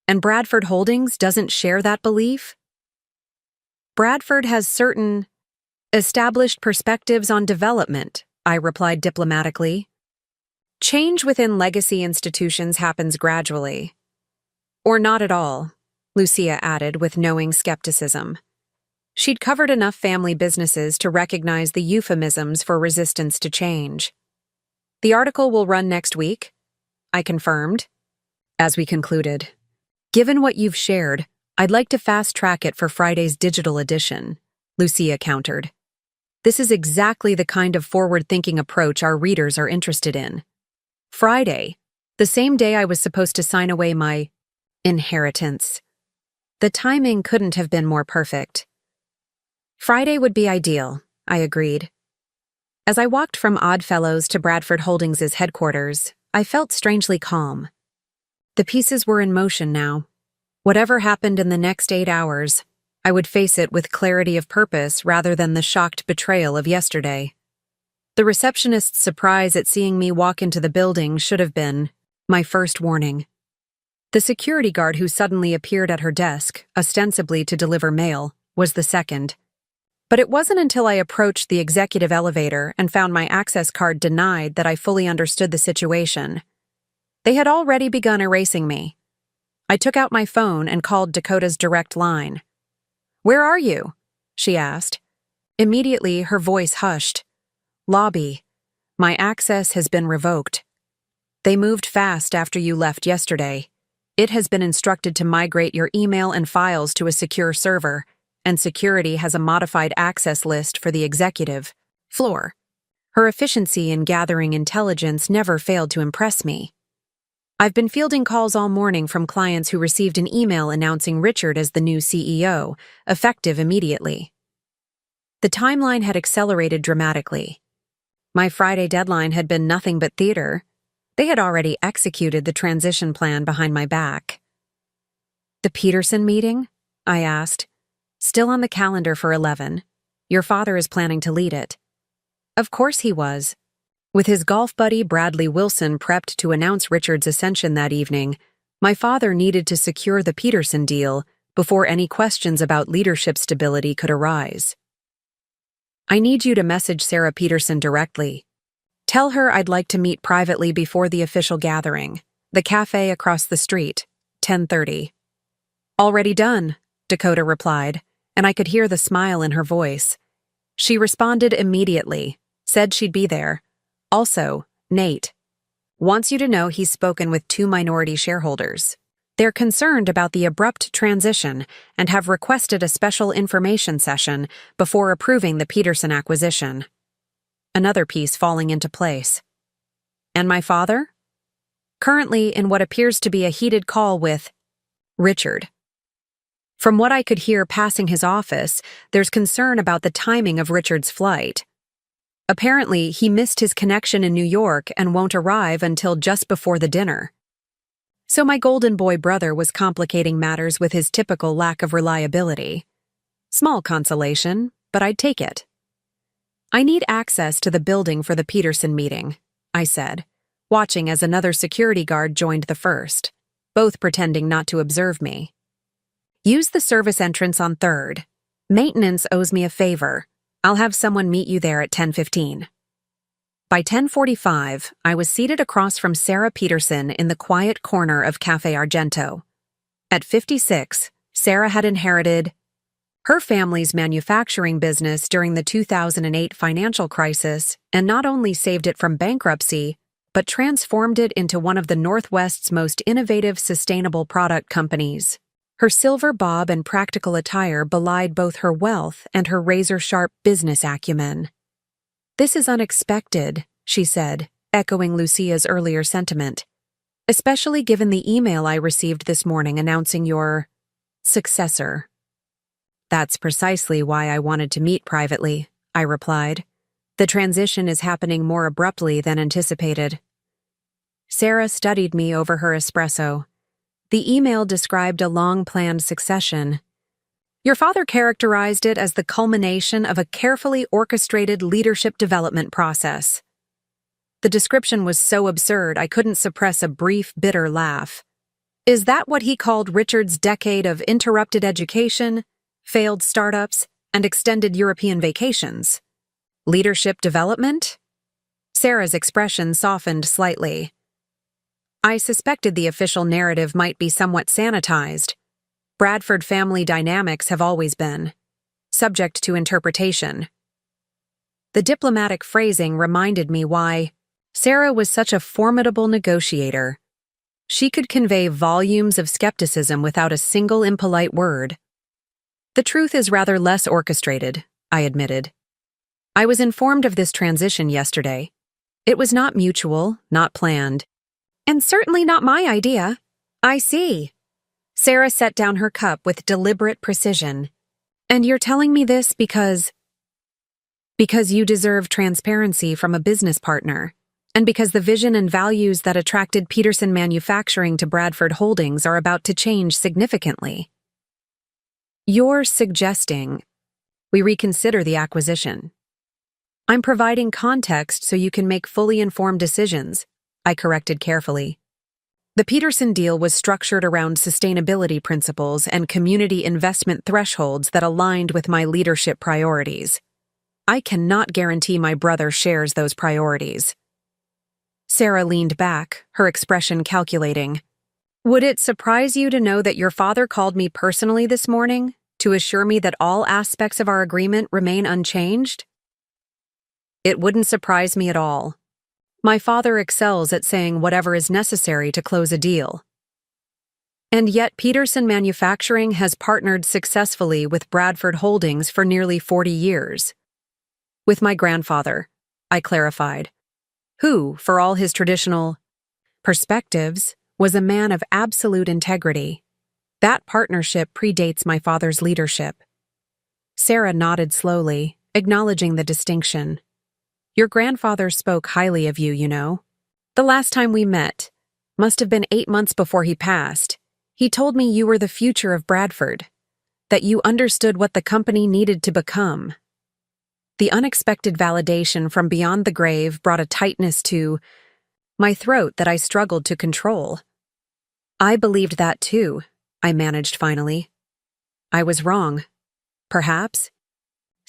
And Bradford Holdings doesn't share that belief?" "Bradford has certain established perspectives on development," I replied diplomatically. "Change within legacy institutions happens gradually." "Or not at all," Lucia added with knowing skepticism. She'd covered enough family businesses to recognize the euphemisms for resistance to change. "The article will run next week," I confirmed. As we concluded, "Given what you've shared, I'd like to fast-track it for Friday's digital edition," Lucia countered. "This is exactly the kind of forward-thinking approach our readers are interested in." Friday, the same day I was supposed to sign away my inheritance. The timing couldn't have been more perfect. Friday would be ideal, I agreed. As I walked from Oddfellows to Bradford Holdings' headquarters, I felt strangely calm. The pieces were in motion now. Whatever happened in the next 8 hours, I would face it with clarity of purpose rather than the shocked betrayal of yesterday. The receptionist's surprise at seeing me walk into the building should have been my first warning. The security guard who suddenly appeared at her desk, ostensibly to deliver mail, was the second. But it wasn't until I approached the executive elevator and found my access card denied that I fully understood the situation. They had already begun erasing me. I took out my phone and called Dakota's direct line. "Where are you?" she asked. Immediately, her voice hushed. "Lobby. My access has been revoked. They moved fast after you left yesterday. It has been instructed to migrate your email and files to a secure server, and security has a modified access list for the executive floor." Her efficiency in gathering intelligence never failed to impress me. I've been fielding calls all morning from clients who received an email announcing Richard as the new CEO, effective immediately. The timeline had accelerated dramatically. My Friday deadline had been nothing but theater. They had already executed the transition plan behind my back. "The Peterson meeting?" I asked. "Still on the calendar for 11. Your father is planning to lead it." Of course he was. With his golf buddy Bradley Wilson prepped to announce Richard's ascension that evening, my father needed to secure the Peterson deal before any questions about leadership stability could arise. "I need you to message Sarah Peterson directly. Tell her I'd like to meet privately before the official gathering. The cafe across the street, 10:30. "Already done," Dakota replied, and I could hear the smile in her voice. She responded immediately, said she'd be there. "Also, Nate wants you to know he's spoken with 2 minority shareholders. They're concerned about the abrupt transition and have requested a special information session before approving the Peterson acquisition." Another piece falling into place. "And my father?" "Currently in what appears to be a heated call with Richard. From what I could hear passing his office, there's concern about the timing of Richard's flight. Apparently, he missed his connection in New York and won't arrive until just before the dinner. So my golden boy brother was complicating matters with his typical lack of reliability. Small consolation, but I'd take it. "I need access to the building for the Peterson meeting," I said, watching as another security guard joined the first, both pretending not to observe me. "Use the service entrance on 3rd. Maintenance owes me a favor. I'll have someone meet you there at 10:15. By 10:45, I was seated across from Sarah Peterson in the quiet corner of Cafe Argento. At 56, Sarah had inherited her family's manufacturing business during the 2008 financial crisis and not only saved it from bankruptcy, but transformed it into one of the Northwest's most innovative sustainable product companies. Her silver bob and practical attire belied both her wealth and her razor-sharp business acumen. "This is unexpected," she said, echoing Lucia's earlier sentiment, "especially given the email I received this morning announcing your successor." "That's precisely why I wanted to meet privately," I replied. "The transition is happening more abruptly than anticipated." Sarah studied me over her espresso. The email described a long-planned succession. "Your father characterized it as the culmination of a carefully orchestrated leadership development process." The description was so absurd I couldn't suppress a brief, bitter laugh. Is that what he called Richard's decade of interrupted education, failed startups, and extended European vacations? Leadership development? Sarah's expression softened slightly. I suspected the official narrative might be somewhat sanitized. Bradford family dynamics have always been subject to interpretation. The diplomatic phrasing reminded me why Sarah was such a formidable negotiator. She could convey volumes of skepticism without a single impolite word. "The truth is rather less orchestrated," I admitted. "I was informed of this transition yesterday. It was not mutual, not planned. And certainly not my idea." "I see." Sarah set down her cup with deliberate precision. "And you're telling me this because you deserve transparency from a business partner, and because the vision and values that attracted Peterson Manufacturing to Bradford Holdings are about to change significantly. You're suggesting we reconsider the acquisition." "I'm providing context so you can make fully informed decisions," I corrected carefully. The Peterson deal was structured around sustainability principles and community investment thresholds that aligned with my leadership priorities. I cannot guarantee my brother shares those priorities. Sarah leaned back, her expression calculating. "Would it surprise you to know that your father called me personally this morning to assure me that all aspects of our agreement remain unchanged?" "It wouldn't surprise me at all. My father excels at saying whatever is necessary to close a deal." "And yet Peterson Manufacturing has partnered successfully with Bradford Holdings for nearly 40 years. With my grandfather," I clarified, who, for all his traditional perspectives, was a man of absolute integrity. That partnership predates my father's leadership. Sarah nodded slowly, acknowledging the distinction. "Your grandfather spoke highly of you, you know. The last time we met, must have been 8 months before he passed, he told me you were the future of Bradford, that you understood what the company needed to become." The unexpected validation from beyond the grave brought a tightness to my throat that I struggled to control. "I believed that too," I managed finally. "I was wrong. Perhaps."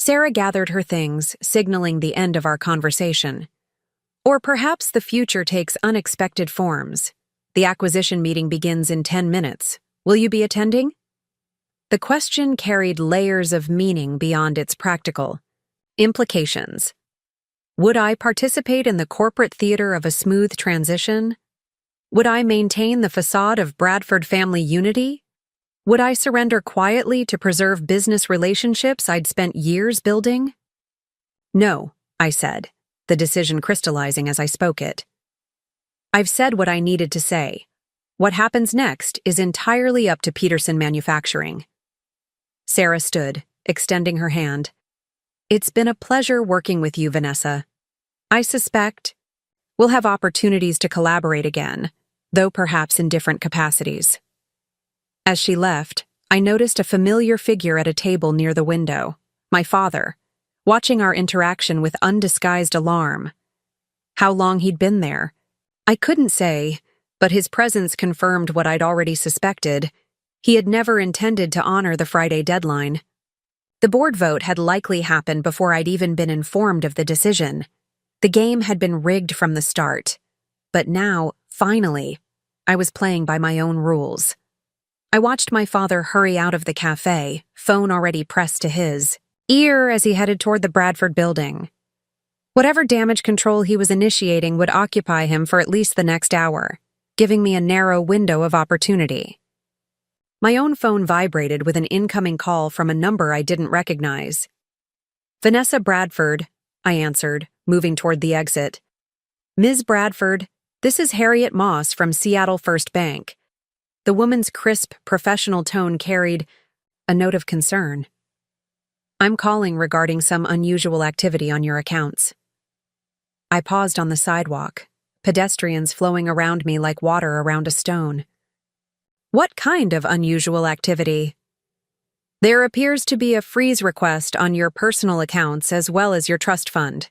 Sarah gathered her things, signaling the end of our conversation. "Or perhaps the future takes unexpected forms. The acquisition meeting begins in 10 minutes. Will you be attending?" The question carried layers of meaning beyond its practical implications. Would I participate in the corporate theater of a smooth transition? Would I maintain the facade of Bradford family unity? Would I surrender quietly to preserve business relationships I'd spent years building? "No," I said, the decision crystallizing as I spoke it. "I've said what I needed to say. What happens next is entirely up to Peterson Manufacturing." Sarah stood, extending her hand. "It's been a pleasure working with you, Vanessa. I suspect we'll have opportunities to collaborate again, though perhaps in different capacities." As she left, I noticed a familiar figure at a table near the window, my father, watching our interaction with undisguised alarm. How long he'd been there, I couldn't say, but his presence confirmed what I'd already suspected. He had never intended to honor the Friday deadline. The board vote had likely happened before I'd even been informed of the decision. The game had been rigged from the start, but now, finally, I was playing by my own rules. I watched my father hurry out of the cafe, phone already pressed to his ear as he headed toward the Bradford building. Whatever damage control he was initiating would occupy him for at least the next hour, giving me a narrow window of opportunity. My own phone vibrated with an incoming call from a number I didn't recognize. "Vanessa Bradford," I answered, moving toward the exit. "Ms. Bradford, this is Harriet Moss from Seattle First Bank." The woman's crisp, professional tone carried a note of concern. "I'm calling regarding some unusual activity on your accounts." I paused on the sidewalk, pedestrians flowing around me like water around a stone. "What kind of unusual activity?" "There appears to be a freeze request on your personal accounts as well as your trust fund.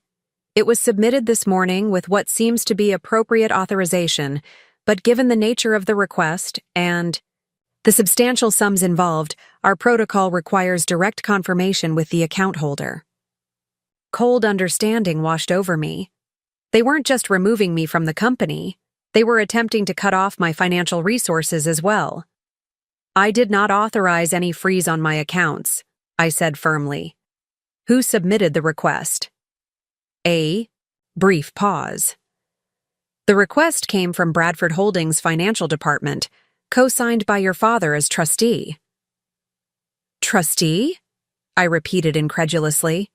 It was submitted this morning with what seems to be appropriate authorization, but given the nature of the request and the substantial sums involved, our protocol requires direct confirmation with the account holder." Cold understanding washed over me. They weren't just removing me from the company, they were attempting to cut off my financial resources as well. "I did not authorize any freeze on my accounts," I said firmly. "Who submitted the request?" A brief pause. "The request came from Bradford Holdings' financial department, co-signed by your father as trustee." "Trustee?" I repeated incredulously.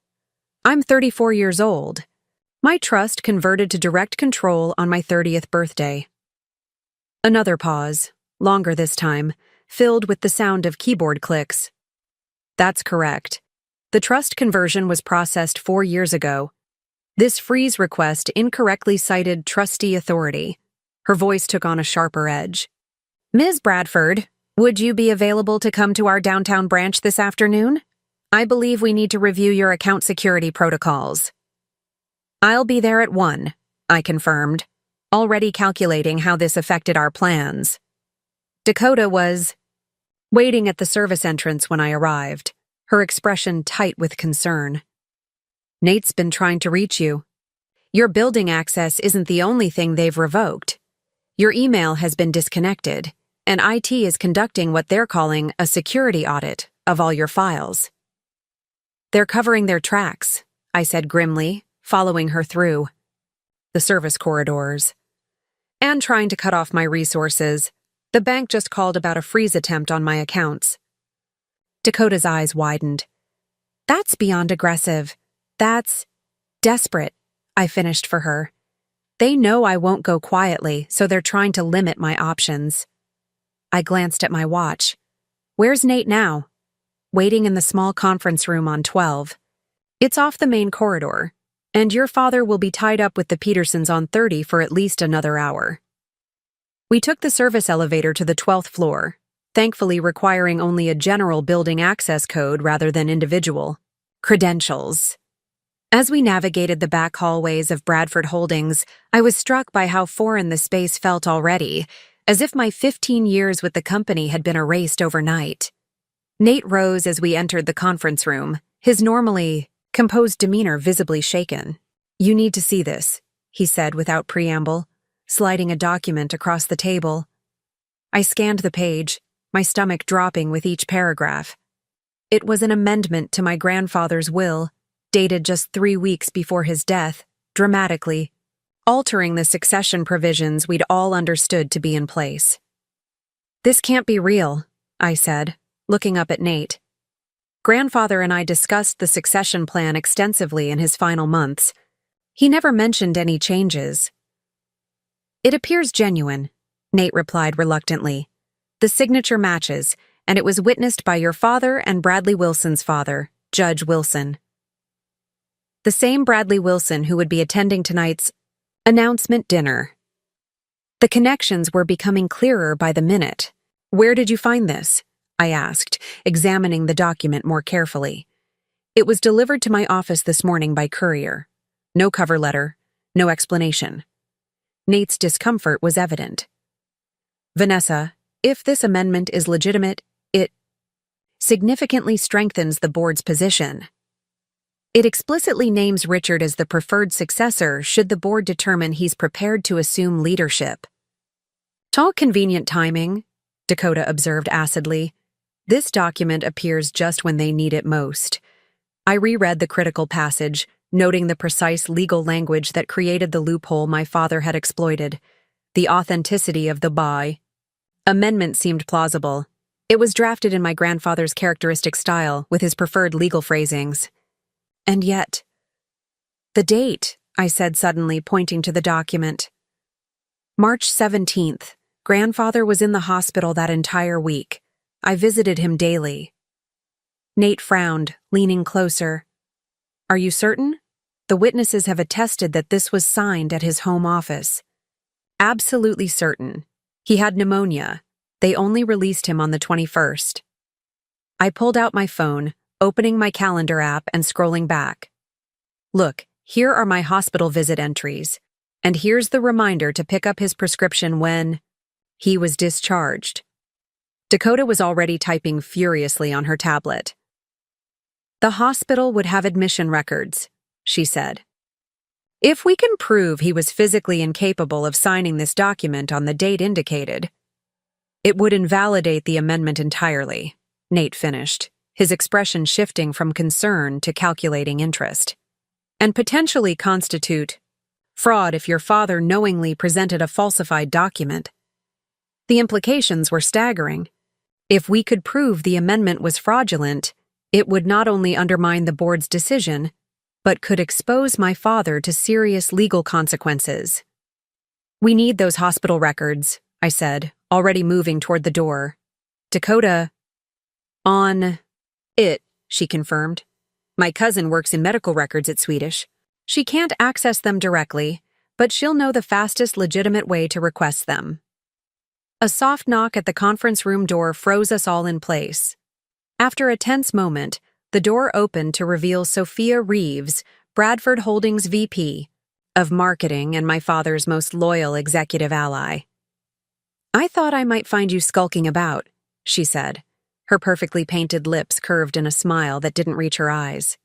"I'm 34 years old. My trust converted to direct control on my 30th birthday." Another pause, longer this time, filled with the sound of keyboard clicks. "That's correct. The trust conversion was processed 4 years ago. This freeze request incorrectly cited trustee authority." Her voice took on a sharper edge. "Ms. Bradford, would you be available to come to our downtown branch this afternoon? I believe we need to review your account security protocols." "I'll be there at 1, I confirmed, already calculating how this affected our plans. Dakota was waiting at the service entrance when I arrived, her expression tight with concern. "Nate's been trying to reach you. Your building access isn't the only thing they've revoked. Your email has been disconnected, and IT is conducting what they're calling a security audit of all your files." "They're covering their tracks," I said grimly, following her through the service corridors. "And trying to cut off my resources. The bank just called about a freeze attempt on my accounts." Dakota's eyes widened. "That's beyond aggressive. That's desperate," I finished for her. "They know I won't go quietly, so they're trying to limit my options." I glanced at my watch. "Where's Nate now?" "Waiting in the small conference room on 12. It's off the main corridor, and your father will be tied up with the Petersons on 30 for at least another hour." We took the service elevator to the 12th floor, thankfully requiring only a general building access code rather than individual credentials. As we navigated the back hallways of Bradford Holdings, I was struck by how foreign the space felt already, as if my 15 years with the company had been erased overnight. Nate rose as we entered the conference room, his normally composed demeanor visibly shaken. "You need to see this," he said without preamble, sliding a document across the table. I scanned the page, my stomach dropping with each paragraph. It was an amendment to my grandfather's will, dated just 3 weeks before his death, dramatically altering the succession provisions we'd all understood to be in place. "This can't be real," I said, looking up at Nate. "Grandfather and I discussed the succession plan extensively in his final months. He never mentioned any changes." "It appears genuine," Nate replied reluctantly. "The signature matches, and it was witnessed by your father and Bradley Wilson's father, Judge Wilson. The same Bradley Wilson who would be attending tonight's announcement dinner." The connections were becoming clearer by the minute. "Where did you find this?" I asked, examining the document more carefully. "It was delivered to my office this morning by courier. No cover letter, no explanation." Nate's discomfort was evident. "Vanessa, if this amendment is legitimate, it significantly strengthens the board's position." It explicitly names Richard as the preferred successor should the board determine he's prepared to assume leadership. "All convenient timing," Dakota observed acidly. "This document appears just when they need it most." I reread the critical passage, noting the precise legal language that created the loophole my father had exploited. The authenticity of the by amendment seemed plausible. It was drafted in my grandfather's characteristic style, with his preferred legal phrasings. And yet, the date, I said suddenly, pointing to the document. March 17th. Grandfather was in the hospital that entire week. I visited him daily. Nate frowned, leaning closer. "Are you certain? The witnesses have attested that this was signed at his home office." "Absolutely certain. He had pneumonia. They only released him on the 21st. I pulled out my phone, opening my calendar app and scrolling back. "Look, here are my hospital visit entries. And here's the reminder to pick up his prescription when he was discharged." Dakota was already typing furiously on her tablet. "The hospital would have admission records," she said. "If we can prove he was physically incapable of signing this document on the date indicated, it would invalidate the amendment entirely," Nate finished, his expression shifting from concern to calculating interest, "and potentially constitute fraud if your father knowingly presented a falsified document." The implications were staggering. If we could prove the amendment was fraudulent, it would not only undermine the board's decision, but could expose my father to serious legal consequences. "We need those hospital records," I said, already moving toward the door. Dakota, "On it," she confirmed. "My cousin works in medical records at Swedish. She can't access them directly, but she'll know the fastest legitimate way to request them." A soft knock at the conference room door froze us all in place. After a tense moment, the door opened to reveal Sophia Reeves, Bradford Holdings VP of Marketing and my father's most loyal executive ally. "I thought I might find you skulking about," she said, her perfectly painted lips curved in a smile that didn't reach her eyes.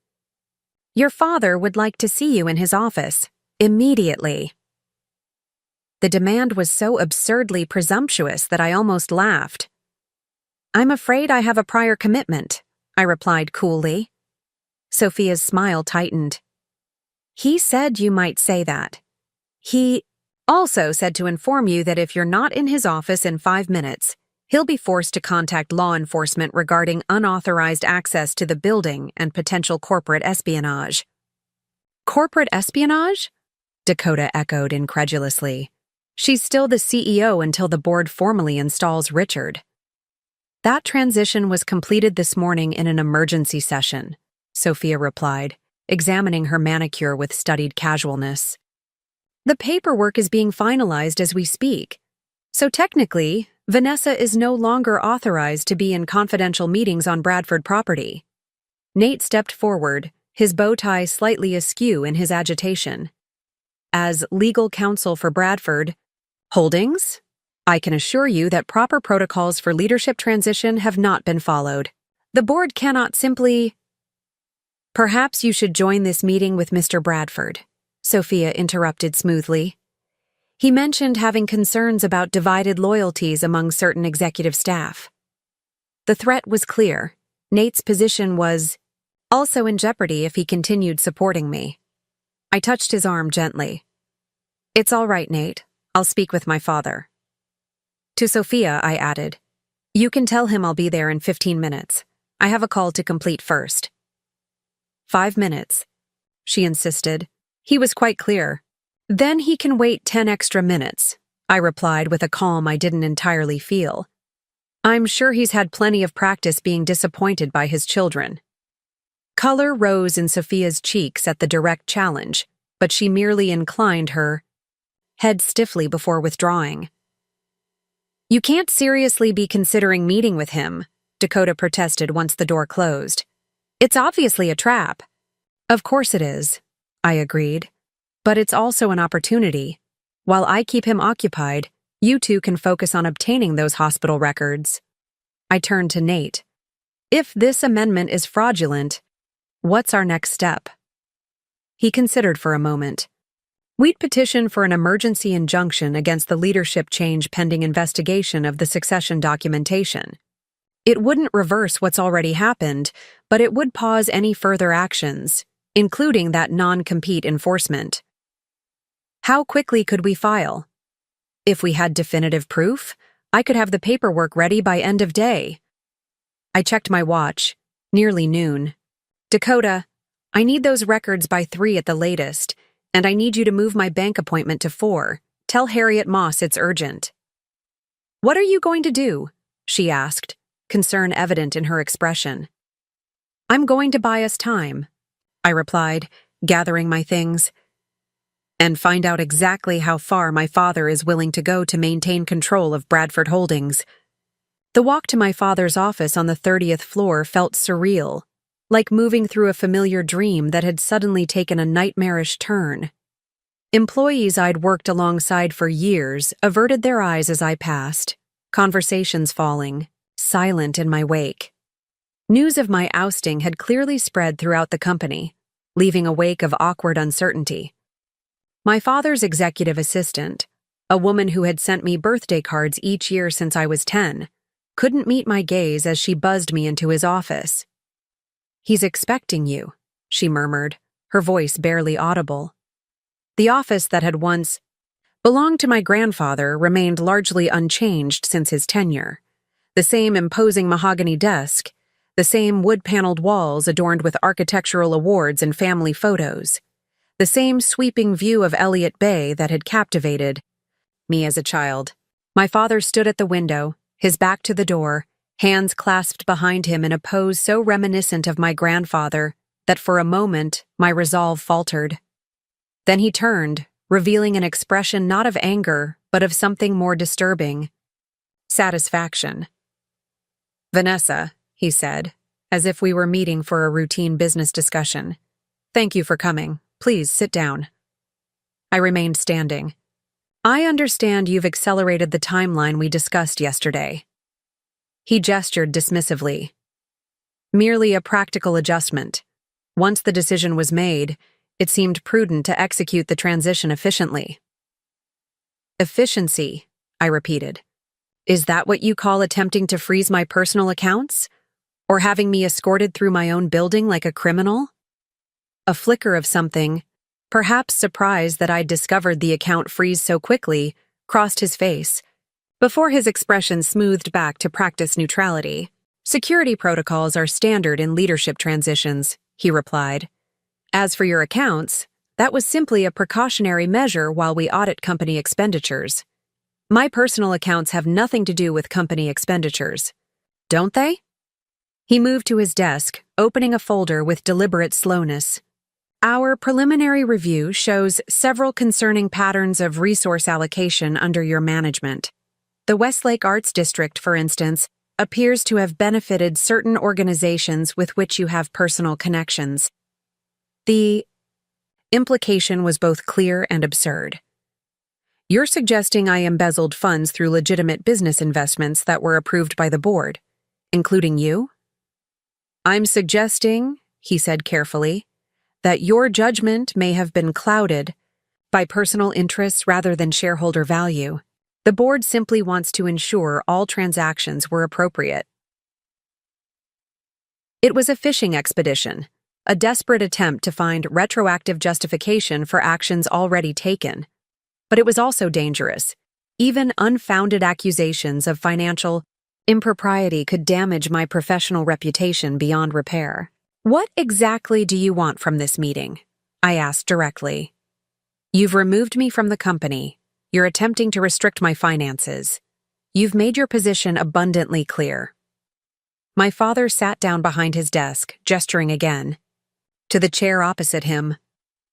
"Your father would like to see you in his office, immediately." The demand was so absurdly presumptuous that I almost laughed. "I'm afraid I have a prior commitment," I replied coolly. Sophia's smile tightened. "He said you might say that. He also said to inform you that if you're not in his office in 5 minutes, he'll be forced to contact law enforcement regarding unauthorized access to the building and potential corporate espionage." "Corporate espionage?" Dakota echoed incredulously. "She's still the CEO until the board formally installs Richard." "That transition was completed this morning in an emergency session," Sophia replied, examining her manicure with studied casualness. "The paperwork is being finalized as we speak. So technically, Vanessa is no longer authorized to be in confidential meetings on Bradford property." Nate stepped forward, his bow tie slightly askew in his agitation. "As legal counsel for Bradford Holdings, I can assure you that proper protocols for leadership transition have not been followed. The board cannot simply—" "Perhaps you should join this meeting with Mr. Bradford," Sophia interrupted smoothly. "He mentioned having concerns about divided loyalties among certain executive staff." The threat was clear. Nate's position was also in jeopardy if he continued supporting me. I touched his arm gently. "It's all right, Nate. I'll speak with my father." To Sophia, I added, "You can tell him I'll be there in 15 minutes. I have a call to complete first." 5 minutes, she insisted. He was quite clear. "Then he can wait 10 extra minutes," I replied with a calm I didn't entirely feel. "I'm sure he's had plenty of practice being disappointed by his children." Color rose in Sophia's cheeks at the direct challenge, but she merely inclined her head stiffly before withdrawing. "You can't seriously be considering meeting with him," Dakota protested once the door closed. "It's obviously a trap." "Of course it is," I agreed. "But it's also an opportunity. While I keep him occupied, you two can focus on obtaining those hospital records." I turned to Nate. "If this amendment is fraudulent, what's our next step?" He considered for a moment. We'd petition for an emergency injunction against the leadership change pending investigation of the succession documentation. It wouldn't reverse what's already happened, but it would pause any further actions, including that non-compete enforcement. How quickly could we file? If we had definitive proof, I could have the paperwork ready by end of day. I checked my watch. Nearly noon. Dakota, I need those records by 3 at the latest, and I need you to move my bank appointment to 4. Tell Harriet Moss it's urgent. What are you going to do? She asked, concern evident in her expression. I'm going to buy us time, I replied, gathering my things, and find out exactly how far my father is willing to go to maintain control of Bradford Holdings. The walk to my father's office on the 30th floor felt surreal, like moving through a familiar dream that had suddenly taken a nightmarish turn. Employees I'd worked alongside for years averted their eyes as I passed, conversations falling, silent in my wake. News of my ousting had clearly spread throughout the company, leaving a wake of awkward uncertainty. My father's executive assistant, a woman who had sent me birthday cards each year since I was 10, couldn't meet my gaze as she buzzed me into his office. He's expecting you, she murmured, her voice barely audible. The office that had once belonged to my grandfather remained largely unchanged since his tenure. The same imposing mahogany desk, the same wood-paneled walls adorned with architectural awards and family photos, the same sweeping view of Elliott Bay that had captivated me as a child. My father stood at the window, his back to the door, hands clasped behind him in a pose so reminiscent of my grandfather that for a moment my resolve faltered. Then he turned, revealing an expression not of anger, but of something more disturbing. Satisfaction. Vanessa, he said, as if we were meeting for a routine business discussion. Thank you for coming. Please sit down. I remained standing. I understand you've accelerated the timeline we discussed yesterday. He gestured dismissively. Merely a practical adjustment. Once the decision was made, it seemed prudent to execute the transition efficiently. Efficiency, I repeated. Is that what you call attempting to freeze my personal accounts? Or having me escorted through my own building like a criminal? A flicker of something, perhaps surprise that I'd discovered the account freeze so quickly, crossed his face, before his expression smoothed back to practice neutrality. Security protocols are standard in leadership transitions, he replied. As for your accounts, that was simply a precautionary measure while we audit company expenditures. My personal accounts have nothing to do with company expenditures. Don't they? He moved to his desk, opening a folder with deliberate slowness. Our preliminary review shows several concerning patterns of resource allocation under your management. The Westlake Arts District, for instance, appears to have benefited certain organizations with which you have personal connections. The implication was both clear and absurd. You're suggesting I embezzled funds through legitimate business investments that were approved by the board, including you? I'm suggesting, he said carefully, that your judgment may have been clouded by personal interests rather than shareholder value. The board simply wants to ensure all transactions were appropriate. It was a fishing expedition, a desperate attempt to find retroactive justification for actions already taken. But it was also dangerous. Even unfounded accusations of financial impropriety could damage my professional reputation beyond repair. What exactly do you want from this meeting? I asked directly. You've removed me from the company. You're attempting to restrict my finances. You've made your position abundantly clear. My father sat down behind his desk, gesturing again. To the chair opposite him.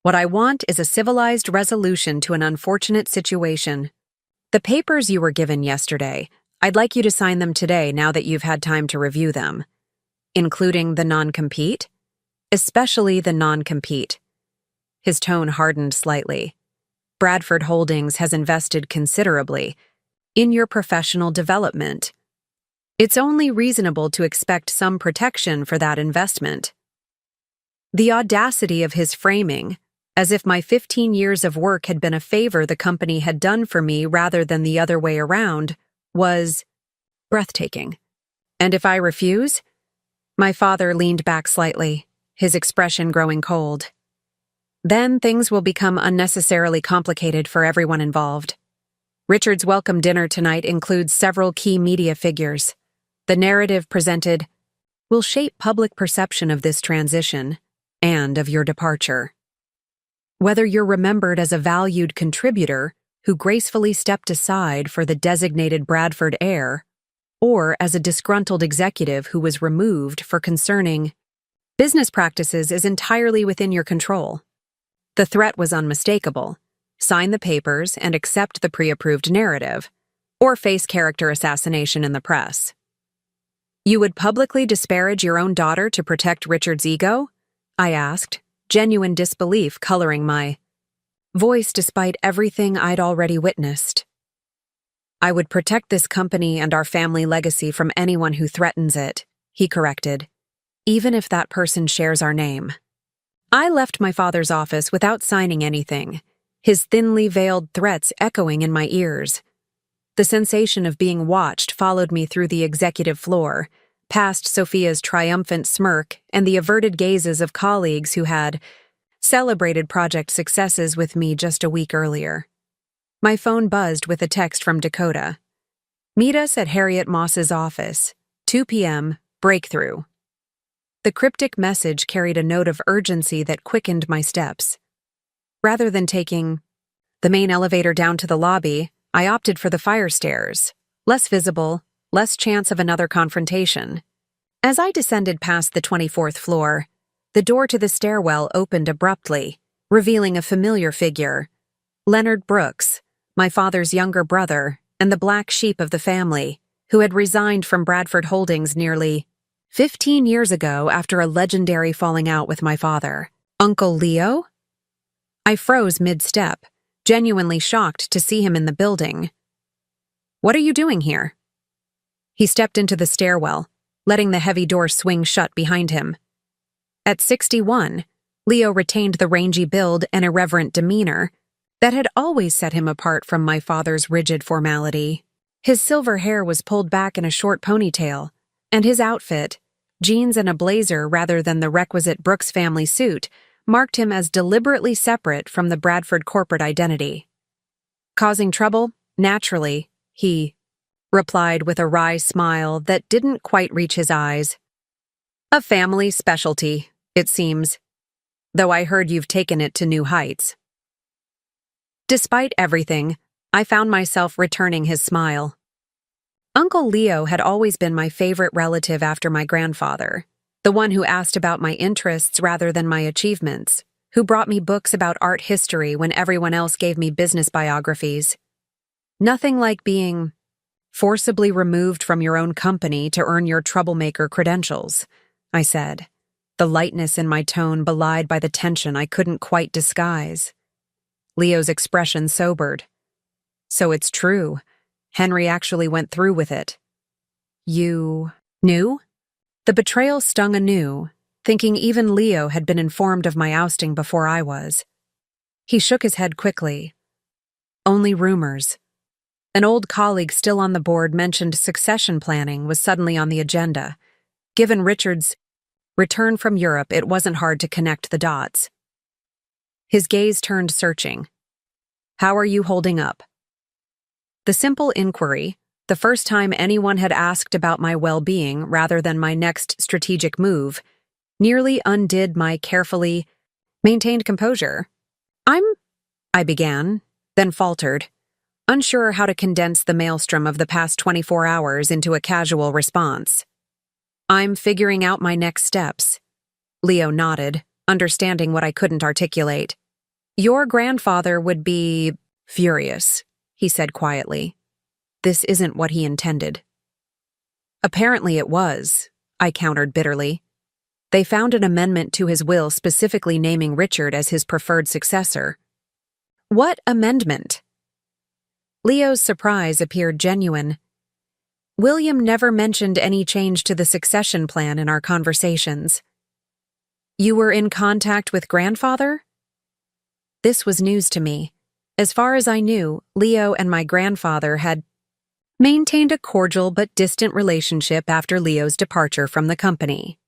What I want is a civilized resolution to an unfortunate situation. The papers you were given yesterday, I'd like you to sign them today now that you've had time to review them. Including the non-compete? Especially the non-compete. His tone hardened slightly. Bradford Holdings has invested considerably in your professional development. It's only reasonable to expect some protection for that investment. The audacity of his framing, as if my 15 years of work had been a favor the company had done for me rather than the other way around, was breathtaking. And if I refuse? My father leaned back slightly, his expression growing cold. Then things will become unnecessarily complicated for everyone involved. Richard's welcome dinner tonight includes several key media figures. The narrative presented will shape public perception of this transition and of your departure. Whether you're remembered as a valued contributor who gracefully stepped aside for the designated Bradford heir, or as a disgruntled executive who was removed for concerning business practices is entirely within your control. The threat was unmistakable. Sign the papers and accept the pre-approved narrative, or face character assassination in the press. You would publicly disparage your own daughter to protect Richard's ego? I asked, genuine disbelief coloring my voice despite everything I'd already witnessed. I would protect this company and our family legacy from anyone who threatens it, he corrected, even if that person shares our name. I left my father's office without signing anything, his thinly veiled threats echoing in my ears. The sensation of being watched followed me through the executive floor, past Sophia's triumphant smirk and the averted gazes of colleagues who had celebrated project successes with me just a week earlier. My phone buzzed with a text from Dakota. Meet us at Harriet Moss's office, 2 p.m., breakthrough. The cryptic message carried a note of urgency that quickened my steps. Rather than taking the main elevator down to the lobby, I opted for the fire stairs, less visible, less chance of another confrontation. As I descended past the 24th floor, the door to the stairwell opened abruptly, revealing a familiar figure. Leonard Brooks, my father's younger brother, and the black sheep of the family, who had resigned from Bradford Holdings nearly 15 years ago after a legendary falling out with my father. Uncle Leo? I froze mid-step, genuinely shocked to see him in the building. What are you doing here? He stepped into the stairwell, letting the heavy door swing shut behind him. At 61, Leo retained the rangy build and irreverent demeanor that had always set him apart from my father's rigid formality. His silver hair was pulled back in a short ponytail, and his outfit, jeans and a blazer rather than the requisite Brooks family suit, marked him as deliberately separate from the Bradford corporate identity. Causing trouble? Naturally, he replied with a wry smile that didn't quite reach his eyes. A family specialty, it seems, though I heard you've taken it to new heights. Despite everything, I found myself returning his smile. Uncle Leo had always been my favorite relative after my grandfather, the one who asked about my interests rather than my achievements, who brought me books about art history when everyone else gave me business biographies. Nothing like being forcibly removed from your own company to earn your troublemaker credentials, I said, the lightness in my tone belied by the tension I couldn't quite disguise. Leo's expression sobered. So it's true. Henry actually went through with it. You knew? The betrayal stung anew, thinking even Leo had been informed of my ousting before I was. He shook his head quickly. Only rumors. An old colleague still on the board mentioned succession planning was suddenly on the agenda. Given Richard's return from Europe, it wasn't hard to connect the dots. His gaze turned searching. How are you holding up? The simple inquiry, the first time anyone had asked about my well-being rather than my next strategic move, nearly undid my carefully maintained composure. I began, then faltered, unsure how to condense the maelstrom of the past 24 hours into a casual response. I'm figuring out my next steps. Leo nodded, understanding what I couldn't articulate. Your grandfather would be furious, he said quietly. This isn't what he intended. Apparently it was, I countered bitterly. They found an amendment to his will specifically naming Richard as his preferred successor. What amendment? Leo's surprise appeared genuine. William never mentioned any change to the succession plan in our conversations. You were in contact with grandfather? This was news to me. As far as I knew, Leo and my grandfather had maintained a cordial but distant relationship after Leo's departure from the company.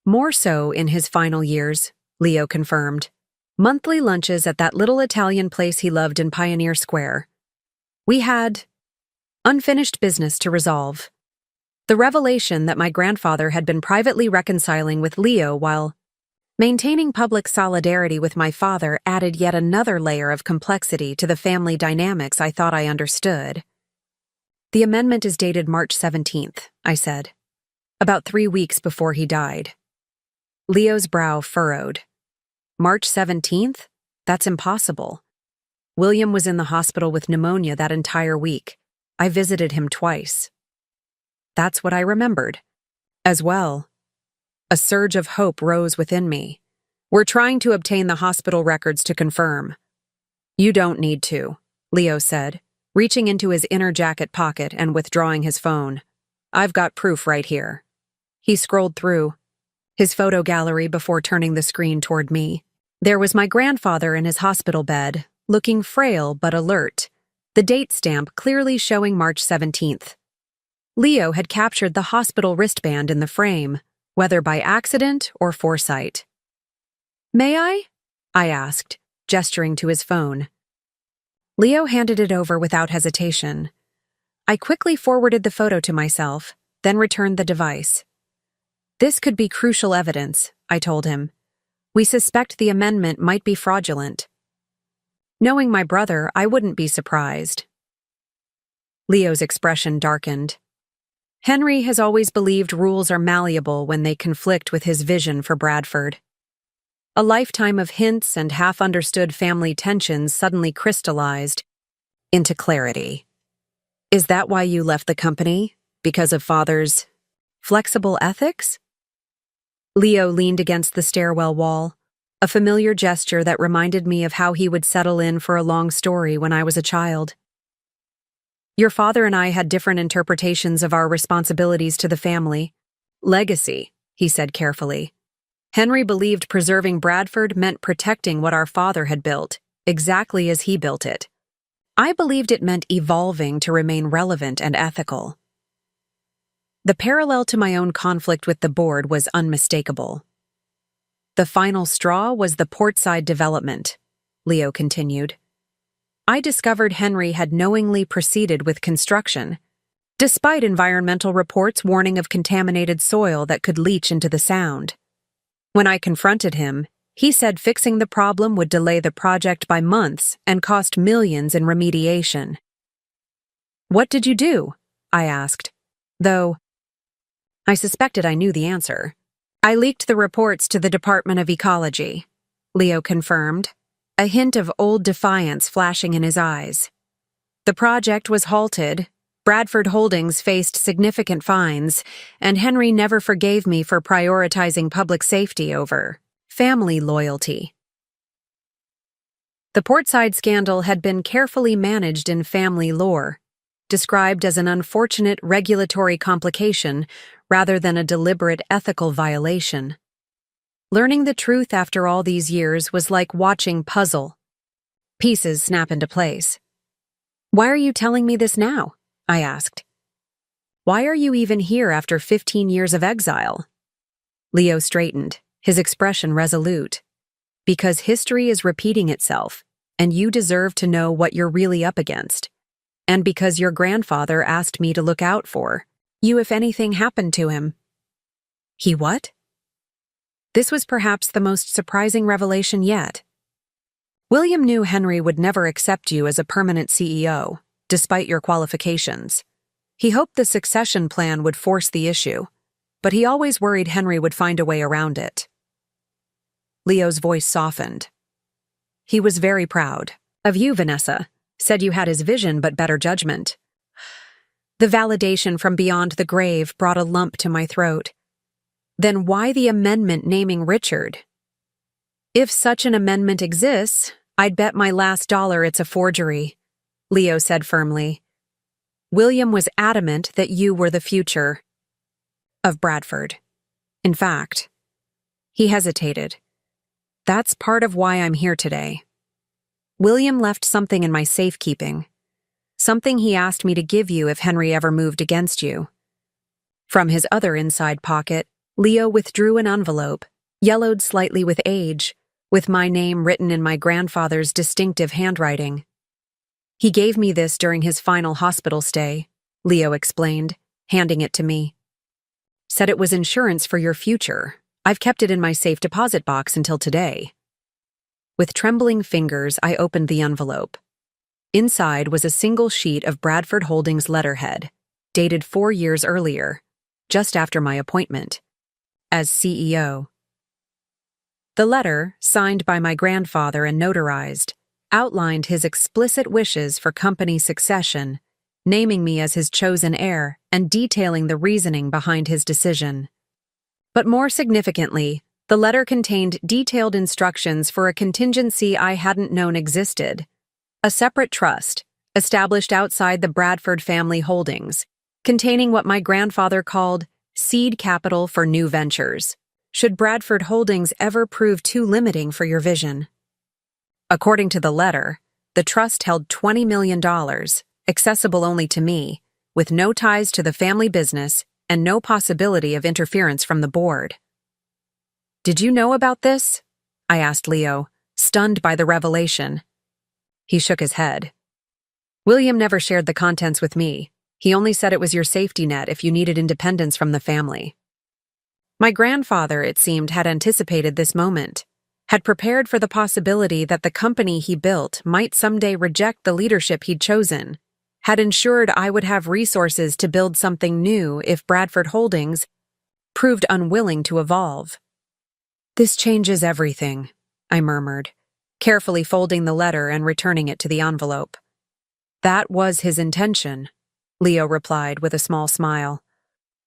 More so in his final years, Leo confirmed. Monthly lunches at that little Italian place he loved in Pioneer Square. We had unfinished business to resolve. The revelation that my grandfather had been privately reconciling with Leo while maintaining public solidarity with my father added yet another layer of complexity to the family dynamics I thought I understood. The amendment is dated March 17th, I said, about 3 weeks before he died. Leo's brow furrowed. March 17th? That's impossible. William was in the hospital with pneumonia that entire week. I visited him twice. That's what I remembered. As well, a surge of hope rose within me. We're trying to obtain the hospital records to confirm. You don't need to, Leo said, reaching into his inner jacket pocket and withdrawing his phone. I've got proof right here. He scrolled through his photo gallery before turning the screen toward me. There was my grandfather in his hospital bed, looking frail but alert, the date stamp clearly showing March 17th. Leo had captured the hospital wristband in the frame, whether by accident or foresight. May I asked, gesturing to his phone. Leo handed it over without hesitation. I quickly forwarded the photo to myself, then returned the device. This could be crucial evidence, I told him. We suspect the amendment might be fraudulent. Knowing my brother, I wouldn't be surprised. Leo's expression darkened. Henry has always believed rules are malleable when they conflict with his vision for Bradford. A lifetime of hints and half-understood family tensions suddenly crystallized into clarity. Is that why you left the company? Because of Father's flexible ethics? Leo leaned against the stairwell wall, a familiar gesture that reminded me of how he would settle in for a long story when I was a child. Your father and I had different interpretations of our responsibilities to the family. Legacy, he said carefully. Henry believed preserving Bradford meant protecting what our father had built, exactly as he built it. I believed it meant evolving to remain relevant and ethical. The parallel to my own conflict with the board was unmistakable. The final straw was the portside development, Leo continued. I discovered Henry had knowingly proceeded with construction, despite environmental reports warning of contaminated soil that could leach into the Sound. When I confronted him, he said fixing the problem would delay the project by months and cost millions in remediation. What did you do? I asked, though I suspected I knew the answer. I leaked the reports to the Department of Ecology, Leo confirmed, a hint of old defiance flashing in his eyes. The project was halted, Bradford Holdings faced significant fines, and Henry never forgave me for prioritizing public safety over family loyalty. The Portside scandal had been carefully managed in family lore, described as an unfortunate regulatory complication rather than a deliberate ethical violation. Learning the truth after all these years was like watching puzzle pieces snap into place. Why are you telling me this now? I asked. Why are you even here after 15 years of exile? Leo straightened, his expression resolute. Because history is repeating itself, and you deserve to know what you're really up against. And because your grandfather asked me to look out for you if anything happened to him. He what? This was perhaps the most surprising revelation yet. William knew Henry would never accept you as a permanent CEO, despite your qualifications. He hoped the succession plan would force the issue, but he always worried Henry would find a way around it. Leo's voice softened. He was very proud of you, Vanessa, said you had his vision but better judgment. The validation from beyond the grave brought a lump to my throat. Then why the amendment naming Richard? If such an amendment exists, I'd bet my last dollar it's a forgery, Leo said firmly. William was adamant that you were the future of Bradford. In fact, he hesitated. That's part of why I'm here today. William left something in my safekeeping. Something he asked me to give you if Henry ever moved against you. From his other inside pocket, Leo withdrew an envelope, yellowed slightly with age, with my name written in my grandfather's distinctive handwriting. He gave me this during his final hospital stay, Leo explained, handing it to me. Said it was insurance for your future. I've kept it in my safe deposit box until today. With trembling fingers, I opened the envelope. Inside was a single sheet of Bradford Holdings letterhead, dated 4 years earlier, just after my appointment as CEO. The letter, signed by my grandfather and notarized, outlined his explicit wishes for company succession, naming me as his chosen heir and detailing the reasoning behind his decision. But more significantly, the letter contained detailed instructions for a contingency I hadn't known existed, a separate trust, established outside the Bradford family holdings, containing what my grandfather called seed capital for new ventures, should Bradford Holdings ever prove too limiting for your vision. According to the letter, the trust held $20 million, accessible only to me, with no ties to the family business and no possibility of interference from the board. Did you know about this? I asked Leo, stunned by the revelation. He shook his head. William never shared the contents with me. He only said it was your safety net if you needed independence from the family. My grandfather, it seemed, had anticipated this moment, had prepared for the possibility that the company he built might someday reject the leadership he'd chosen, had ensured I would have resources to build something new if Bradford Holdings proved unwilling to evolve. This changes everything, I murmured, carefully folding the letter and returning it to the envelope. That was his intention, Leo replied with a small smile.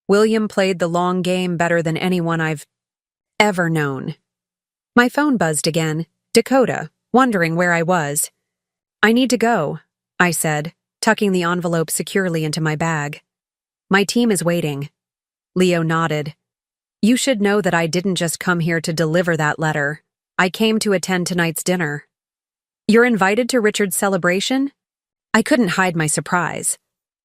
William played the long game better than anyone I've ever known. My phone buzzed again, Dakota, wondering where I was. I need to go, I said, tucking the envelope securely into my bag. My team is waiting. Leo nodded. You should know that I didn't just come here to deliver that letter. I came to attend tonight's dinner. You're invited to Richard's celebration? I couldn't hide my surprise.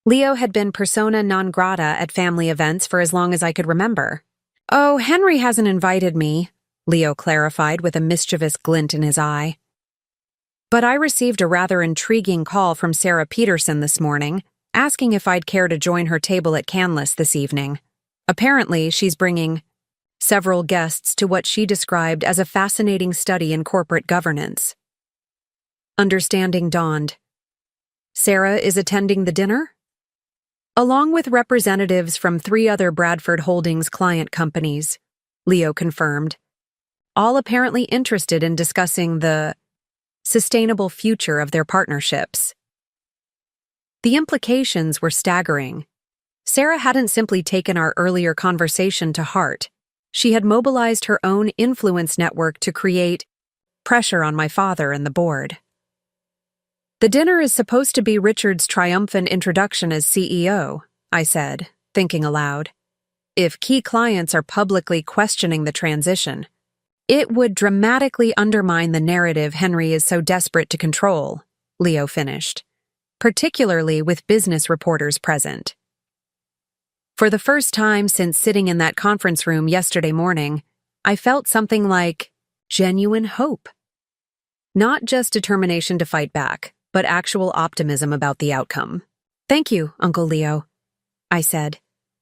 Leo had been persona non grata at family events for as long as I could remember. Oh, Henry hasn't invited me, Leo clarified with a mischievous glint in his eye. But I received a rather intriguing call from Sarah Peterson this morning, asking if I'd care to join her table at Canlis this evening. Apparently, she's bringing several guests to what she described as a fascinating study in corporate governance. Understanding dawned. Sarah is attending the dinner? Along with representatives from 3 other Bradford Holdings client companies, Leo confirmed, all apparently interested in discussing the sustainable future of their partnerships. The implications were staggering. Sarah hadn't simply taken our earlier conversation to heart. She had mobilized her own influence network to create pressure on my father and the board. The dinner is supposed to be Richard's triumphant introduction as CEO, I said, thinking aloud. If key clients are publicly questioning the transition, it would dramatically undermine the narrative Henry is so desperate to control, Leo finished, particularly with business reporters present. For the first time since sitting in that conference room yesterday morning, I felt something like genuine hope. Not just determination to fight back, but actual optimism about the outcome. Thank you, Uncle Leo, I said,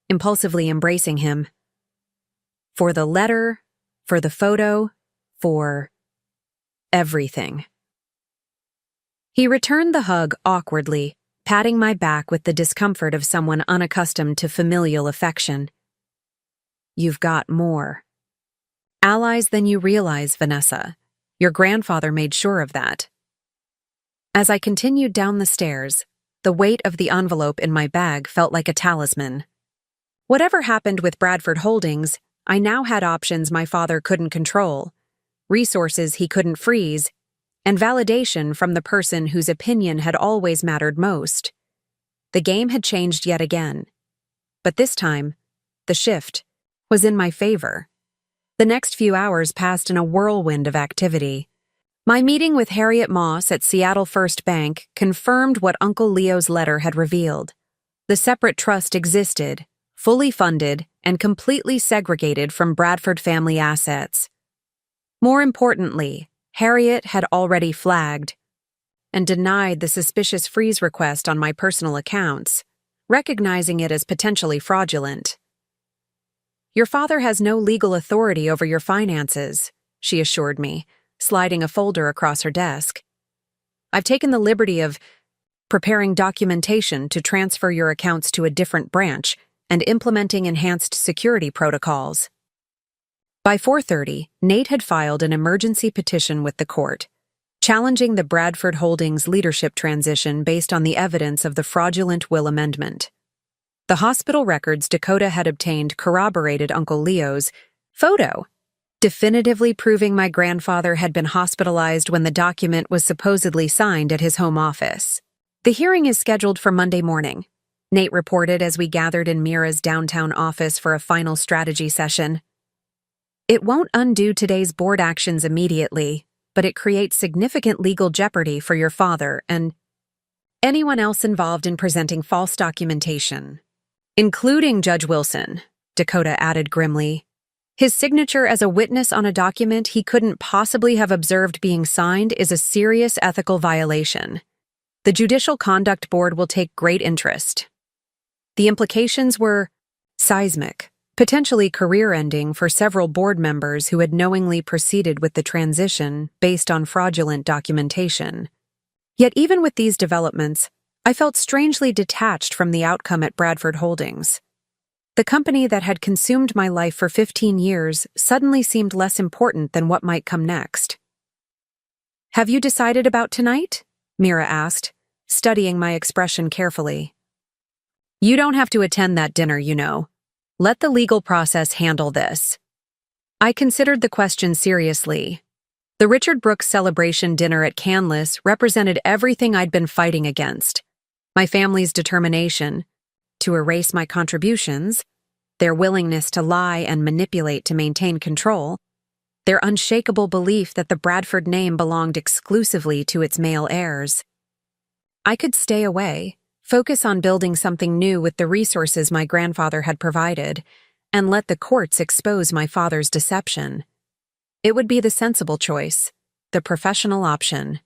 impulsively embracing him. For the letter, for the photo, for everything. He returned the hug awkwardly, patting my back with the discomfort of someone unaccustomed to familial affection. You've got more allies than you realize, Vanessa. Your grandfather made sure of that. As I continued down the stairs, the weight of the envelope in my bag felt like a talisman. Whatever happened with Bradford Holdings, I now had options my father couldn't control, resources he couldn't freeze, and validation from the person whose opinion had always mattered most. The game had changed yet again. But this time, the shift was in my favor. The next few hours passed in a whirlwind of activity. My meeting with Harriet Moss at Seattle First Bank confirmed what Uncle Leo's letter had revealed. The separate trust existed, fully funded, and completely segregated from Bradford family assets. More importantly, Harriet had already flagged and denied the suspicious freeze request on my personal accounts, recognizing it as potentially fraudulent. "Your father has no legal authority over your finances," she assured me, sliding a folder across her desk. "I've taken the liberty of preparing documentation to transfer your accounts to a different branch and implementing enhanced security protocols." By 4:30, Nate had filed an emergency petition with the court, challenging the Bradford Holdings leadership transition based on the evidence of the fraudulent will amendment. The hospital records Dakota had obtained corroborated Uncle Leo's photo, definitively proving my grandfather had been hospitalized when the document was supposedly signed at his home office. "The hearing is scheduled for Monday morning," Nate reported as we gathered in Mira's downtown office for a final strategy session. "It won't undo today's board actions immediately, but it creates significant legal jeopardy for your father and anyone else involved in presenting false documentation, including Judge Wilson," Dakota added grimly. "His signature as a witness on a document he couldn't possibly have observed being signed is a serious ethical violation. The Judicial Conduct Board will take great interest." The implications were seismic, potentially career-ending for several board members who had knowingly proceeded with the transition based on fraudulent documentation. Yet even with these developments, I felt strangely detached from the outcome at Bradford Holdings. The company that had consumed my life for 15 years suddenly seemed less important than what might come next. "Have you decided about tonight?" Mira asked, studying my expression carefully. "You don't have to attend that dinner, you know. Let the legal process handle this." I considered the question seriously. The Richard Brooks celebration dinner at Canlis represented everything I'd been fighting against. My family's determination to erase my contributions, their willingness to lie and manipulate to maintain control, their unshakable belief that the Bradford name belonged exclusively to its male heirs. I could stay away, focus on building something new with the resources my grandfather had provided, and let the courts expose my father's deception. It would be the sensible choice, the professional option.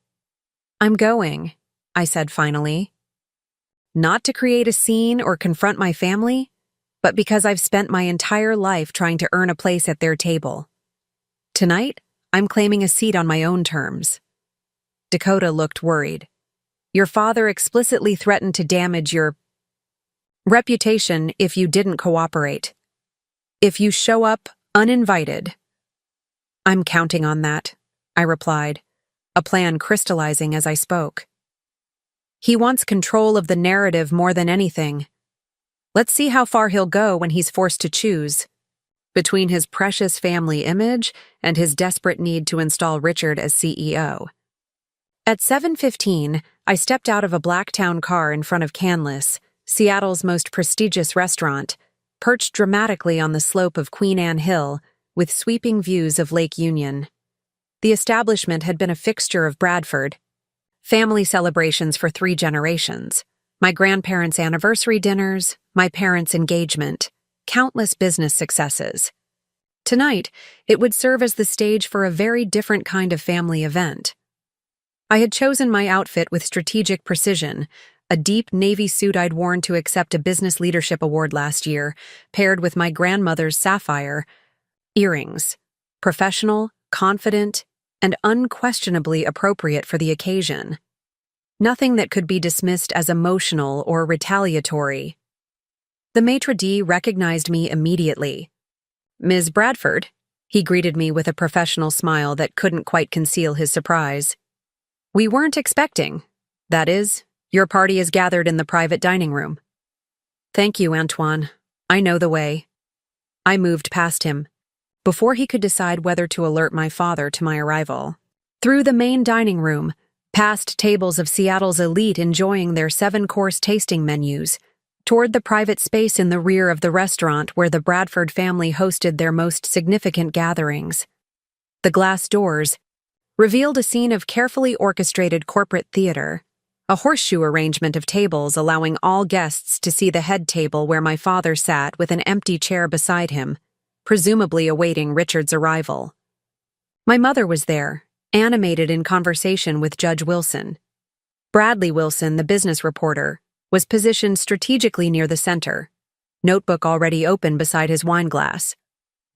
"I'm going," I said finally. Not to create a scene or confront my family, but because I've spent my entire life trying to earn a place at their table. Tonight, I'm claiming a seat on my own terms. Dakota looked worried. "Your father explicitly threatened to damage your reputation if you didn't cooperate. If you show up uninvited." "I'm counting on that," I replied, a plan crystallizing as I spoke. "He wants control of the narrative more than anything. Let's see how far he'll go when he's forced to choose between his precious family image and his desperate need to install Richard as CEO. At 7:15, I stepped out of a Blacktown car in front of Canlis, Seattle's most prestigious restaurant, perched dramatically on the slope of Queen Anne Hill, with sweeping views of Lake Union. The establishment had been a fixture of Bradford. Family celebrations for 3 generations, my grandparents' anniversary dinners, my parents' engagement, countless business successes. Tonight, it would serve as the stage for a very different kind of family event. I had chosen my outfit with strategic precision, a deep navy suit I'd worn to accept a business leadership award last year, paired with my grandmother's sapphire earrings, professional, confident, and unquestionably appropriate for the occasion. Nothing that could be dismissed as emotional or retaliatory. The maitre d' recognized me immediately. "Ms. Bradford," he greeted me with a professional smile that couldn't quite conceal his surprise. "We weren't expecting. That is, your party is gathered in the private dining room." "Thank you, Antoine. I know the way." I moved past him, before he could decide whether to alert my father to my arrival. Through the main dining room, past tables of Seattle's elite enjoying their 7-course tasting menus, toward the private space in the rear of the restaurant where the Bradford family hosted their most significant gatherings. The glass doors, revealed a scene of carefully orchestrated corporate theater, a horseshoe arrangement of tables allowing all guests to see the head table where my father sat with an empty chair beside him, presumably awaiting Richard's arrival. My mother was there, animated in conversation with Judge Wilson. Bradley Wilson, the business reporter, was positioned strategically near the center, notebook already open beside his wine glass.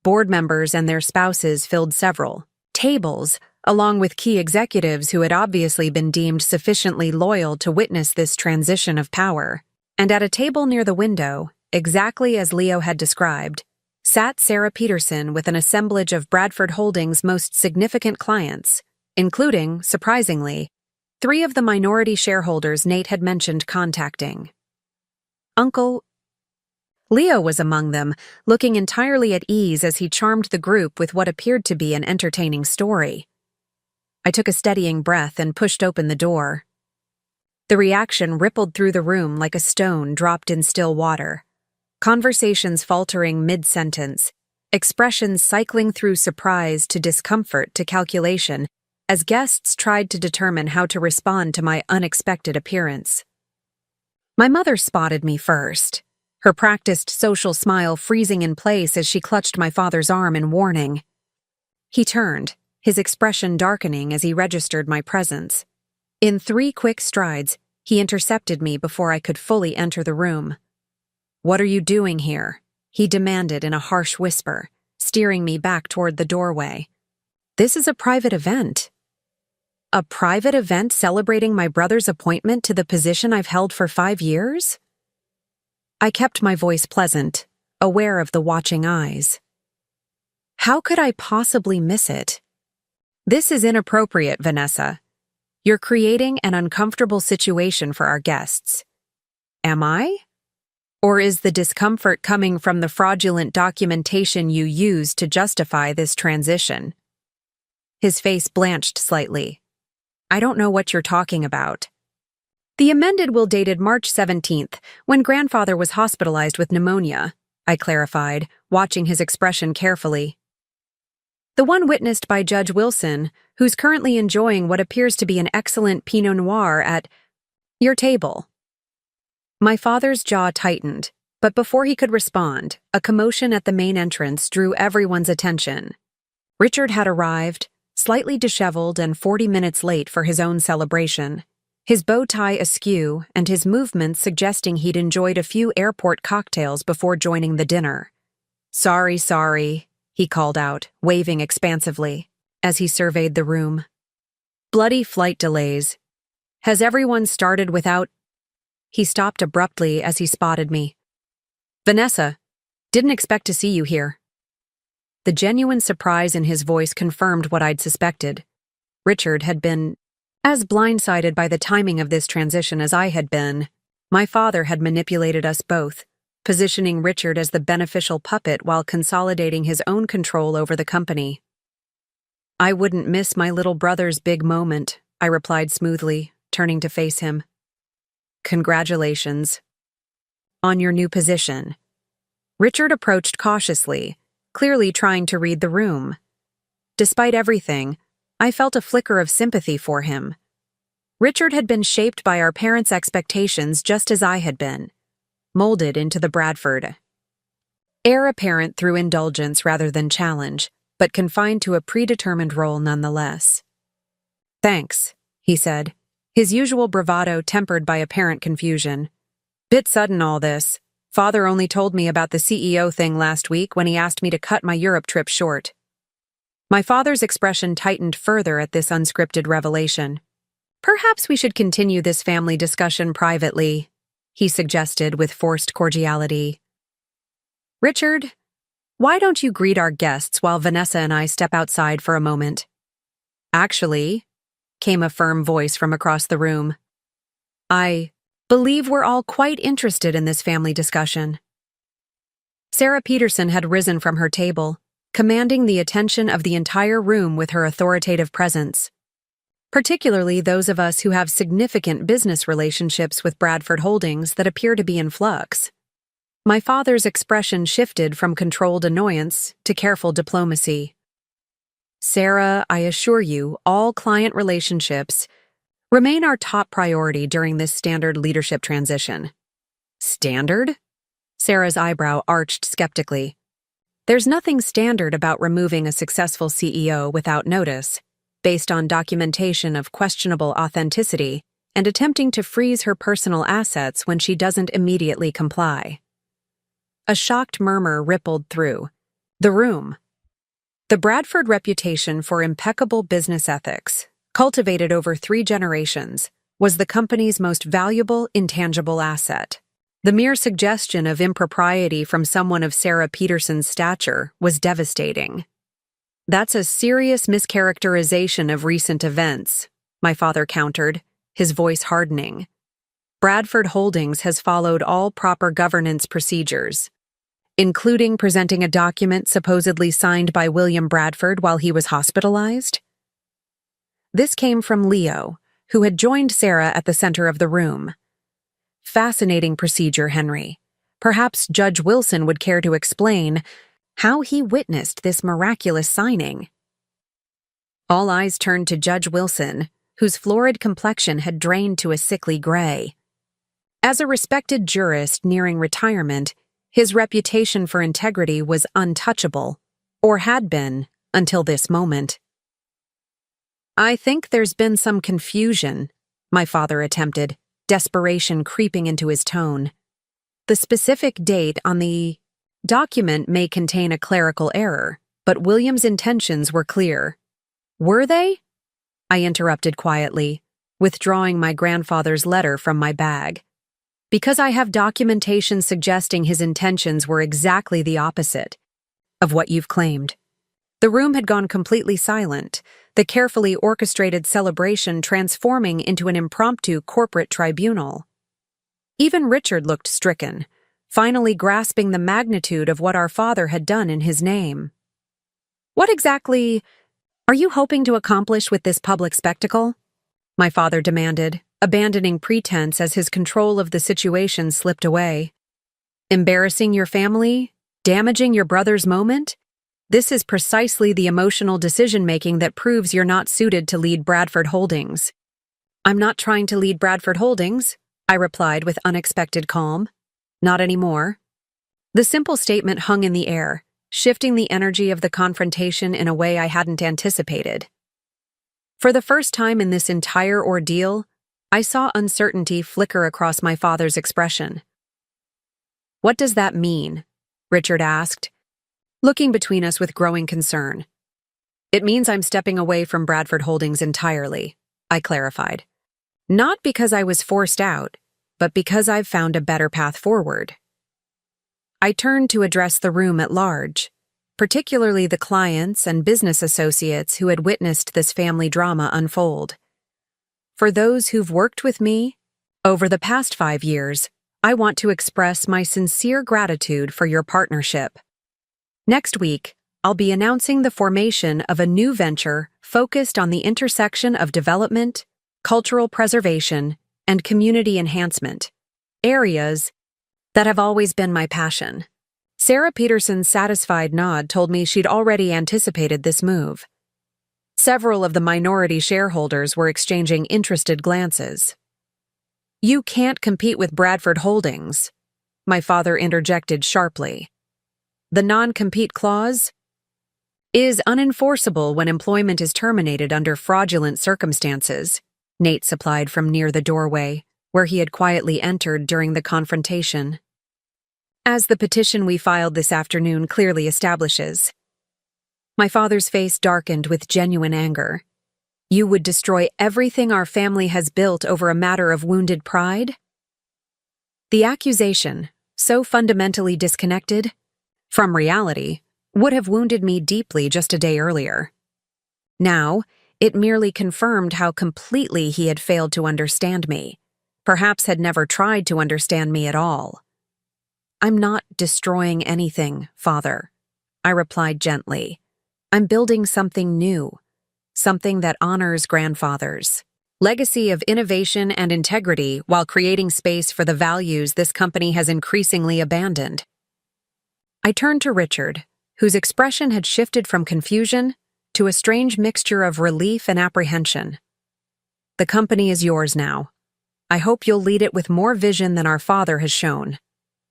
Board members and their spouses filled several tables, along with key executives who had obviously been deemed sufficiently loyal to witness this transition of power. And at a table near the window, exactly as Leo had described, sat Sarah Peterson with an assemblage of Bradford Holdings' most significant clients, including, surprisingly, 3 of the minority shareholders Nate had mentioned contacting. Uncle Leo was among them, looking entirely at ease as he charmed the group with what appeared to be an entertaining story. I took a steadying breath and pushed open the door. The reaction rippled through the room like a stone dropped in still water. Conversations faltering mid-sentence, expressions cycling through surprise to discomfort to calculation as guests tried to determine how to respond to my unexpected appearance. My mother spotted me first, her practiced social smile freezing in place as she clutched my father's arm in warning. He turned, his expression darkening as he registered my presence. In 3 quick strides, he intercepted me before I could fully enter the room. "What are you doing here?" he demanded in a harsh whisper, steering me back toward the doorway. "This is a private event." "A private event celebrating my brother's appointment to the position I've held for 5 years?" I kept my voice pleasant, aware of the watching eyes. How could I possibly miss it? "This is inappropriate, Vanessa. You're creating an uncomfortable situation for our guests." "Am I? Or is the discomfort coming from the fraudulent documentation you used to justify this transition?" His face blanched slightly. "I don't know what you're talking about." "The amended will dated March 17th, when grandfather was hospitalized with pneumonia," I clarified, watching his expression carefully. "The one witnessed by Judge Wilson, who's currently enjoying what appears to be an excellent Pinot Noir at your table." My father's jaw tightened, but before he could respond, a commotion at the main entrance drew everyone's attention. Richard had arrived, slightly disheveled and 40 minutes late for his own celebration, his bow tie askew and his movements suggesting he'd enjoyed a few airport cocktails before joining the dinner. Sorry, he called out, waving expansively, as he surveyed the room. "Bloody flight delays. Has everyone started without—" He stopped abruptly as he spotted me. "Vanessa, didn't expect to see you here." The genuine surprise in his voice confirmed what I'd suspected. Richard had been as blindsided by the timing of this transition as I had been. My father had manipulated us both, positioning Richard as the beneficial puppet while consolidating his own control over the company. "I wouldn't miss my little brother's big moment," I replied smoothly, turning to face him. "Congratulations on your new position." Richard approached cautiously, clearly trying to read the room. Despite everything, I felt a flicker of sympathy for him. Richard had been shaped by our parents' expectations just as I had been, molded into the Bradford heir apparent through indulgence rather than challenge, but confined to a predetermined role nonetheless. "Thanks," he said, his usual bravado tempered by apparent confusion. "Bit sudden all this. Father only told me about the CEO thing last week when he asked me to cut my Europe trip short." My father's expression tightened further at this unscripted revelation. "Perhaps we should continue this family discussion privately," he suggested with forced cordiality. "Richard, why don't you greet our guests while Vanessa and I step outside for a moment?" "Actually," came a firm voice from across the room, "I believe we're all quite interested in this family discussion." Sarah Peterson had risen from her table, commanding the attention of the entire room with her authoritative presence. Particularly those of us who have significant business relationships with Bradford Holdings that appear to be in flux. My father's expression shifted from controlled annoyance to careful diplomacy. Sarah, I assure you, all client relationships remain our top priority during this standard leadership transition. Standard? Sarah's eyebrow arched skeptically. There's nothing standard about removing a successful CEO without notice, based on documentation of questionable authenticity and attempting to freeze her personal assets when she doesn't immediately comply. A shocked murmur rippled through the room. The Bradford reputation for impeccable business ethics, cultivated over 3 generations, was the company's most valuable intangible asset. The mere suggestion of impropriety from someone of Sarah Peterson's stature was devastating. That's a serious mischaracterization of recent events, my father countered, his voice hardening. Bradford Holdings has followed all proper governance procedures, including presenting a document supposedly signed by William Bradford while he was hospitalized. This came from Leo, who had joined Sarah at the center of the room. Fascinating procedure, Henry. Perhaps Judge Wilson would care to explain how he witnessed this miraculous signing. All eyes turned to Judge Wilson, whose florid complexion had drained to a sickly gray. As a respected jurist nearing retirement, his reputation for integrity was untouchable, or had been, until this moment. I think there's been some confusion, my father attempted, desperation creeping into his tone. The specific date on the document may contain a clerical error, but William's intentions were clear. Were they? I interrupted quietly, withdrawing my grandfather's letter from my bag. Because I have documentation suggesting his intentions were exactly the opposite of what you've claimed. The room had gone completely silent, the carefully orchestrated celebration transforming into an impromptu corporate tribunal. Even Richard looked stricken, finally grasping the magnitude of what our father had done in his name. What exactly are you hoping to accomplish with this public spectacle? My father demanded, abandoning pretense as his control of the situation slipped away. Embarrassing your family? Damaging your brother's moment? This is precisely the emotional decision-making that proves you're not suited to lead Bradford Holdings. I'm not trying to lead Bradford Holdings, I replied with unexpected calm. Not anymore. The simple statement hung in the air, shifting the energy of the confrontation in a way I hadn't anticipated. For the first time in this entire ordeal, I saw uncertainty flicker across my father's expression. What does that mean? Richard asked, looking between us with growing concern. It means I'm stepping away from Bradford Holdings entirely, I clarified. Not because I was forced out, but because I've found a better path forward. I turned to address the room at large, particularly the clients and business associates who had witnessed this family drama unfold. For those who've worked with me over the past 5 years, I want to express my sincere gratitude for your partnership. Next week, I'll be announcing the formation of a new venture focused on the intersection of development, cultural preservation, and community enhancement, areas that have always been my passion. Sarah Peterson's satisfied nod told me she'd already anticipated this move. Several of the minority shareholders were exchanging interested glances. You can't compete with Bradford Holdings, my father interjected sharply. The non-compete clause is unenforceable when employment is terminated under fraudulent circumstances, Nate supplied from near the doorway, where he had quietly entered during the confrontation. As the petition we filed this afternoon clearly establishes. My father's face darkened with genuine anger. You would destroy everything our family has built over a matter of wounded pride? The accusation, so fundamentally disconnected from reality, would have wounded me deeply just a day earlier. Now, it merely confirmed how completely he had failed to understand me, perhaps had never tried to understand me at all. I'm not destroying anything, Father, I replied gently. I'm building something new, something that honors grandfathers. Legacy of innovation and integrity while creating space for the values this company has increasingly abandoned. I turned to Richard, whose expression had shifted from confusion to a strange mixture of relief and apprehension. The company is yours now. I hope you'll lead it with more vision than our father has shown,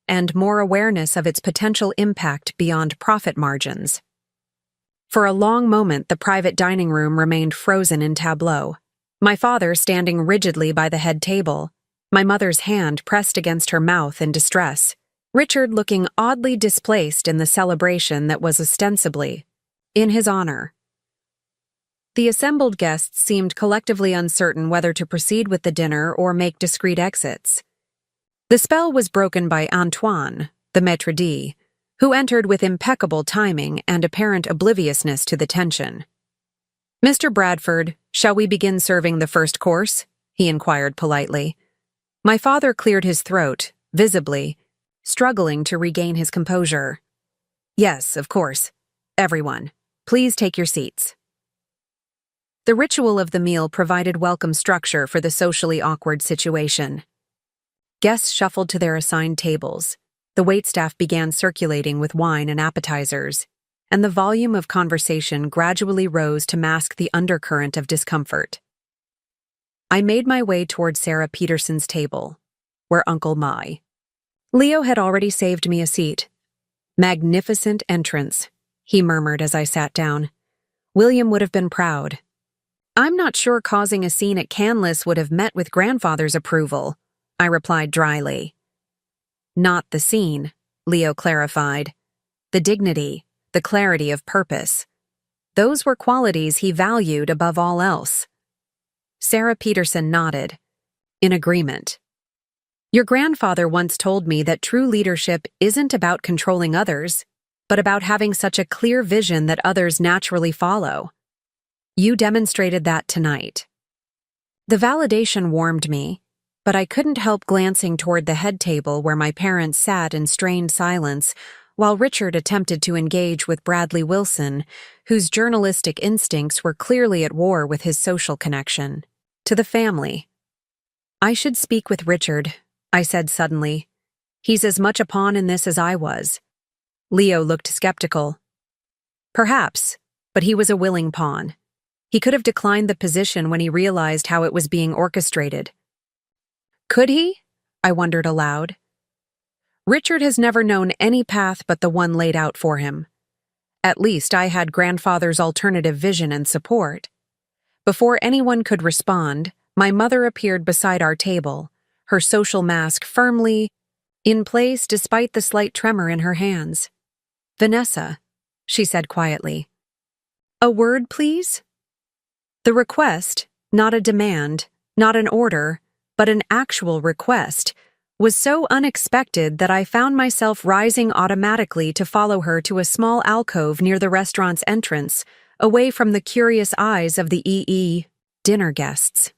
and more awareness of its potential impact beyond profit margins. For a long moment, the private dining room remained frozen in tableau. My father standing rigidly by the head table, my mother's hand pressed against her mouth in distress, Richard looking oddly displaced in the celebration that was ostensibly in his honor. The assembled guests seemed collectively uncertain whether to proceed with the dinner or make discreet exits. The spell was broken by Antoine, the maître d', who entered with impeccable timing and apparent obliviousness to the tension. "Mr. Bradford, shall we begin serving the first course?" he inquired politely. My father cleared his throat, visibly, struggling to regain his composure. "Yes, of course. Everyone, please take your seats." The ritual of the meal provided welcome structure for the socially awkward situation. Guests shuffled to their assigned tables. The waitstaff began circulating with wine and appetizers, and the volume of conversation gradually rose to mask the undercurrent of discomfort. I made my way toward Sarah Peterson's table, where Uncle Mai. Leo had already saved me a seat. "Magnificent entrance," he murmured as I sat down. "William would have been proud." "I'm not sure causing a scene at Canlis would have met with grandfather's approval," I replied dryly. "Not the scene," Leo clarified. "The dignity, the clarity of purpose. Those were qualities he valued above all else." Sarah Peterson nodded, in agreement. "Your grandfather once told me that true leadership isn't about controlling others, but about having such a clear vision that others naturally follow. You demonstrated that tonight." The validation warmed me, but I couldn't help glancing toward the head table where my parents sat in strained silence while Richard attempted to engage with Bradley Wilson, whose journalistic instincts were clearly at war with his social connection to the family. "I should speak with Richard," I said suddenly. "He's as much a pawn in this as I was." Leo looked skeptical. "Perhaps, but he was a willing pawn. He could have declined the position when he realized how it was being orchestrated." "Could he?" I wondered aloud. "Richard has never known any path but the one laid out for him. At least I had grandfather's alternative vision and support." Before anyone could respond, my mother appeared beside our table, her social mask firmly in place despite the slight tremor in her hands. "Vanessa," she said quietly. "A word, please?" The request, not a demand, not an order, but an actual request, was so unexpected that I found myself rising automatically to follow her to a small alcove near the restaurant's entrance, away from the curious eyes of the dinner guests.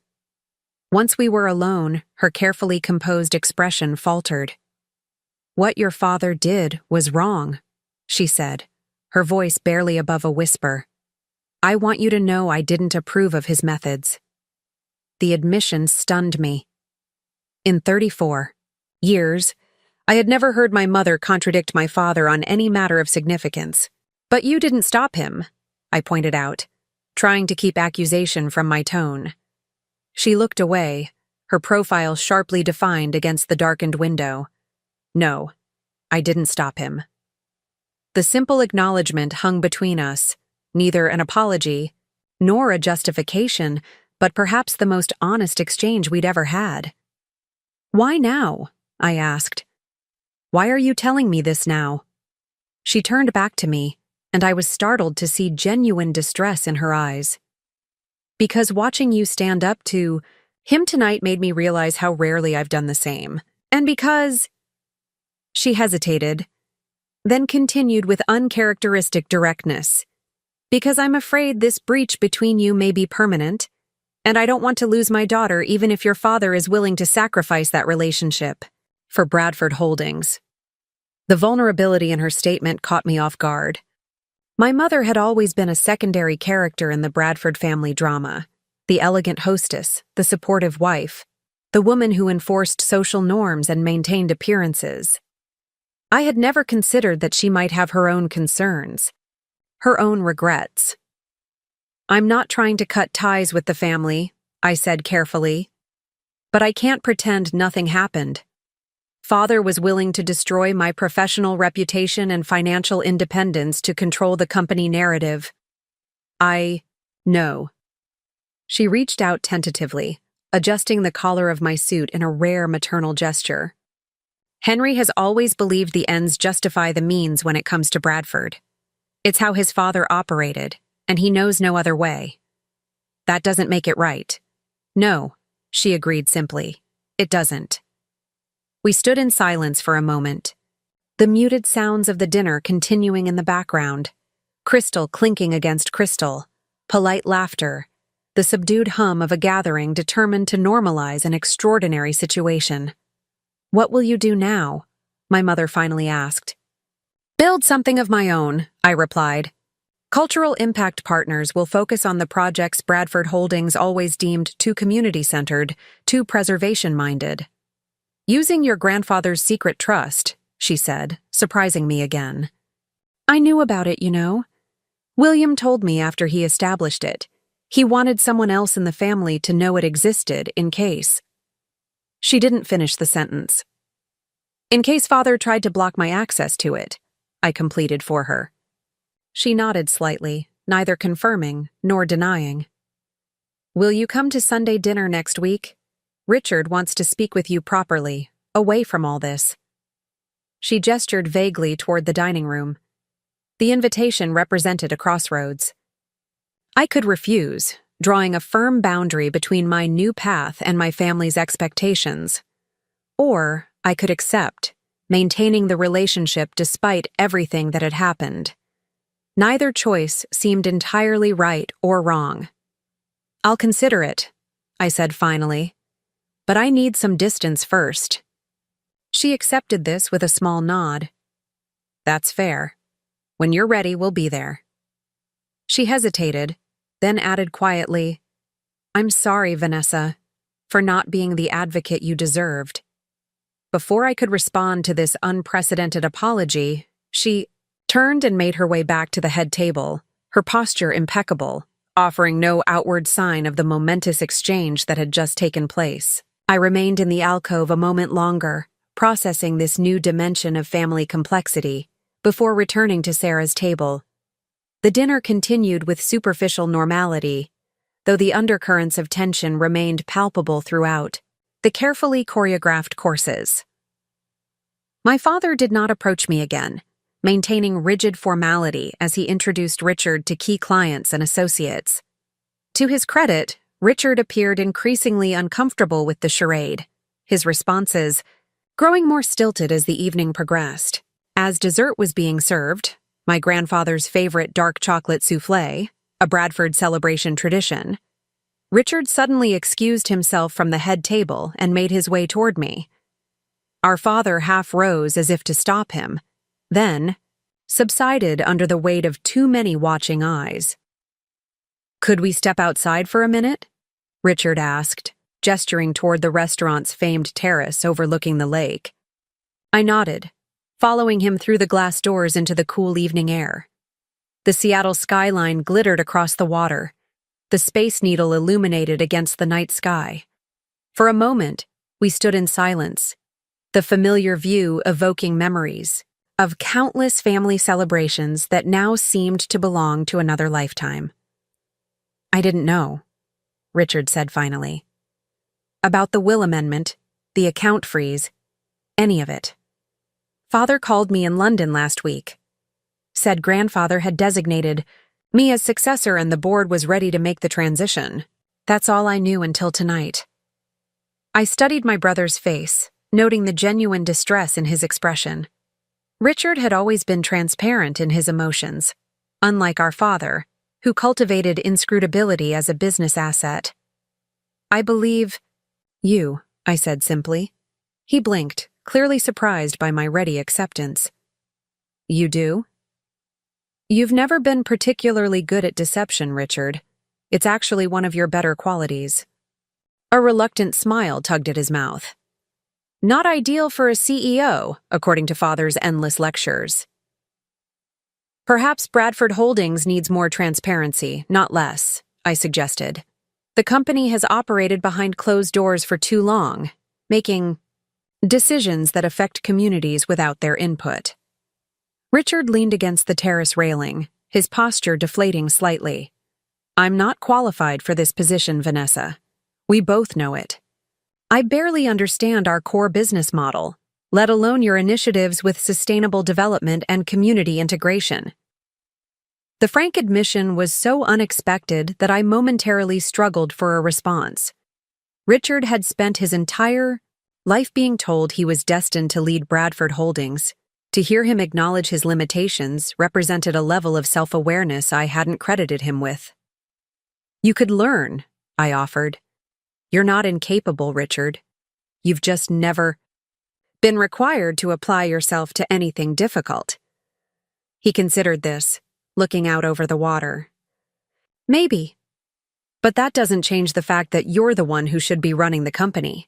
Once we were alone, her carefully composed expression faltered. "What your father did was wrong," she said, her voice barely above a whisper. "I want you to know I didn't approve of his methods." The admission stunned me. In 34 years, I had never heard my mother contradict my father on any matter of significance. "But you didn't stop him," I pointed out, trying to keep accusation from my tone. She looked away, her profile sharply defined against the darkened window. "No, I didn't stop him." The simple acknowledgement hung between us, neither an apology nor a justification, but perhaps the most honest exchange we'd ever had. "Why now?" I asked. "Why are you telling me this now?" She turned back to me, and I was startled to see genuine distress in her eyes. "Because watching you stand up to him tonight made me realize how rarely I've done the same. And because—" She hesitated, then continued with uncharacteristic directness. "Because I'm afraid this breach between you may be permanent, and I don't want to lose my daughter even if your father is willing to sacrifice that relationship for Bradford Holdings." The vulnerability in her statement caught me off guard. My mother had always been a secondary character in the Bradford family drama, the elegant hostess, the supportive wife, the woman who enforced social norms and maintained appearances. I had never considered that she might have her own concerns, her own regrets. I'm not trying to cut ties with the family, I said carefully. But I can't pretend nothing happened. Father was willing to destroy my professional reputation and financial independence to control the company narrative. I know. She reached out tentatively, adjusting the collar of my suit in a rare maternal gesture. Henry has always believed the ends justify the means when it comes to Bradford. It's how his father operated, and he knows no other way. That doesn't make it right. No, she agreed simply. It doesn't. We stood in silence for a moment, the muted sounds of the dinner continuing in the background, crystal clinking against crystal, polite laughter, the subdued hum of a gathering determined to normalize an extraordinary situation. "What will you do now?" my mother finally asked. "Build something of my own," I replied. "Cultural impact partners will focus on the projects Bradford Holdings always deemed too community-centered, too preservation-minded." "Using your grandfather's secret trust," she said, surprising me again. "I knew about it, you know. William told me after he established it. He wanted someone else in the family to know it existed in case." She didn't finish the sentence. "In case Father tried to block my access to it," I completed for her. She nodded slightly, neither confirming nor denying. "Will you come to Sunday dinner next week? Richard wants to speak with you properly, away from all this." She gestured vaguely toward the dining room. The invitation represented a crossroads. I could refuse, drawing a firm boundary between my new path and my family's expectations. Or I could accept, maintaining the relationship despite everything that had happened. Neither choice seemed entirely right or wrong. "I'll consider it," I said finally. "But I need some distance first." She accepted this with a small nod. "That's fair. When you're ready, we'll be there." She hesitated, then added quietly, "I'm sorry, Vanessa, for not being the advocate you deserved." Before I could respond to this unprecedented apology, she turned and made her way back to the head table, her posture impeccable, offering no outward sign of the momentous exchange that had just taken place. I remained in the alcove a moment longer, processing this new dimension of family complexity, before returning to Sarah's table. The dinner continued with superficial normality, though the undercurrents of tension remained palpable throughout. The carefully choreographed courses. My father did not approach me again, maintaining rigid formality as he introduced Richard to key clients and associates. To his credit, Richard appeared increasingly uncomfortable with the charade, his responses growing more stilted as the evening progressed. As dessert was being served, my grandfather's favorite dark chocolate soufflé, a Bradford celebration tradition, Richard suddenly excused himself from the head table and made his way toward me. Our father half rose as if to stop him, then subsided under the weight of too many watching eyes. "Could we step outside for a minute?" Richard asked, gesturing toward the restaurant's famed terrace overlooking the lake. I nodded, following him through the glass doors into the cool evening air. The Seattle skyline glittered across the water, the Space Needle illuminated against the night sky. For a moment, we stood in silence, the familiar view evoking memories of countless family celebrations that now seemed to belong to another lifetime. "I didn't know," Richard said finally. "About the will amendment, the account freeze, any of it. Father called me in London last week. Said grandfather had designated me as successor and the board was ready to make the transition. That's all I knew until tonight." I studied my brother's face, noting the genuine distress in his expression. Richard had always been transparent in his emotions, unlike our father, who cultivated inscrutability as a business asset. "I believe you," I said simply. He blinked, clearly surprised by my ready acceptance. "You do?" "You've never been particularly good at deception, Richard. It's actually one of your better qualities." A reluctant smile tugged at his mouth. "Not ideal for a CEO, according to Father's endless lectures." Perhaps Bradford Holdings needs more transparency, not less, I suggested. The company has operated behind closed doors for too long, making decisions that affect communities without their input. Richard leaned against the terrace railing, his posture deflating slightly. I'm not qualified for this position, Vanessa. We both know it. I barely understand our core business model, let alone your initiatives with sustainable development and community integration. The frank admission was so unexpected that I momentarily struggled for a response. Richard had spent his entire life being told he was destined to lead Bradford Holdings. To hear him acknowledge his limitations represented a level of self-awareness I hadn't credited him with. You could learn, I offered. You're not incapable, Richard. You've just never been required to apply yourself to anything difficult. He considered this, looking out over the water. Maybe. But that doesn't change the fact that you're the one who should be running the company.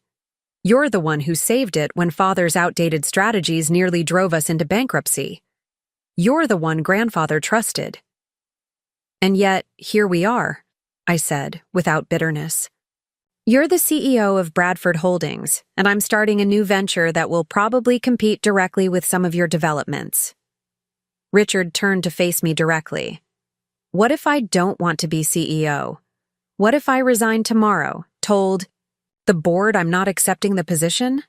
You're the one who saved it when Father's outdated strategies nearly drove us into bankruptcy. You're the one Grandfather trusted. And yet, here we are, I said, without bitterness. You're the CEO of Bradford Holdings, and I'm starting a new venture that will probably compete directly with some of your developments. Richard turned to face me directly. What if I don't want to be CEO? What if I resign tomorrow, told the board I'm not accepting the position?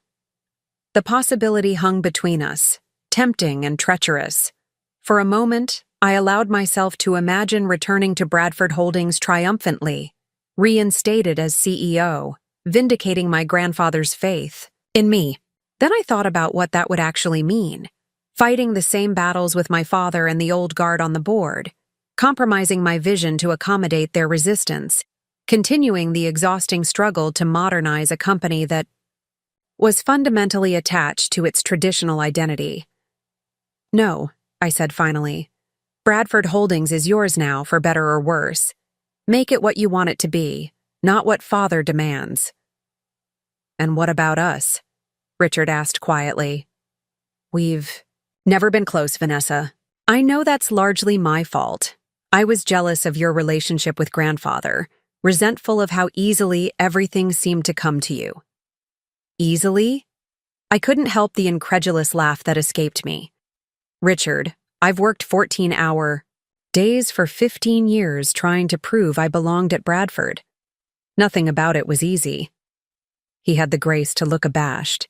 The possibility hung between us, tempting and treacherous. For a moment, I allowed myself to imagine returning to Bradford Holdings triumphantly, reinstated as CEO, vindicating my grandfather's faith in me. Then I thought about what that would actually mean. Fighting the same battles with my father and the old guard on the board, compromising my vision to accommodate their resistance, continuing the exhausting struggle to modernize a company that was fundamentally attached to its traditional identity. No, I said finally. Bradford Holdings is yours now, for better or worse. Make it what you want it to be, not what Father demands. And what about us? Richard asked quietly. We've never been close, Vanessa. I know that's largely my fault. I was jealous of your relationship with Grandfather, resentful of how easily everything seemed to come to you. Easily? I couldn't help the incredulous laugh that escaped me. Richard, I've worked 14-hour days for 15 years trying to prove I belonged at Bradford. Nothing about it was easy. He had the grace to look abashed.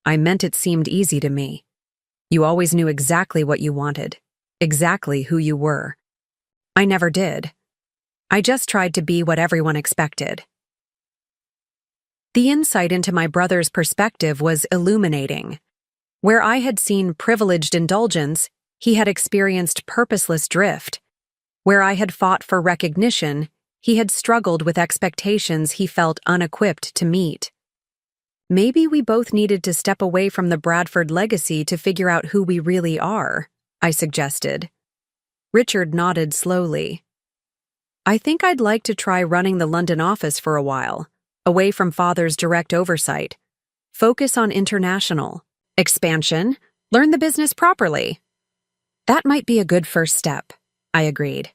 I meant it seemed easy to me. You always knew exactly what you wanted, exactly who you were. I never did. I just tried to be what everyone expected. The insight into my brother's perspective was illuminating. Where I had seen privileged indulgence, he had experienced purposeless drift. Where I had fought for recognition, he had struggled with expectations he felt unequipped to meet. Maybe we both needed to step away from the Bradford legacy to figure out who we really are, I suggested. Richard nodded slowly. I think I'd like to try running the London office for a while, away from Father's direct oversight. Focus on international expansion, learn the business properly. That might be a good first step, I agreed.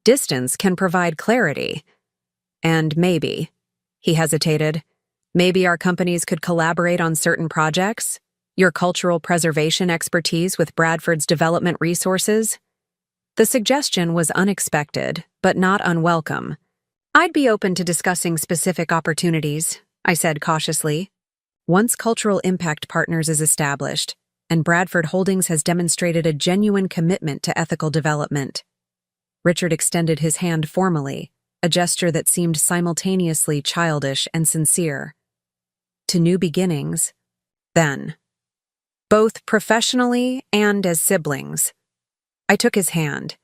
Distance can provide clarity. And maybe, he hesitated, maybe our companies could collaborate on certain projects, your cultural preservation expertise with Bradford's development resources. The suggestion was unexpected, but not unwelcome. I'd be open to discussing specific opportunities, I said cautiously. Once Cultural Impact Partners is established, and Bradford Holdings has demonstrated a genuine commitment to ethical development. Richard extended his hand formally, a gesture that seemed simultaneously childish and sincere. To new beginnings, then. Both professionally and as siblings. I took his hand,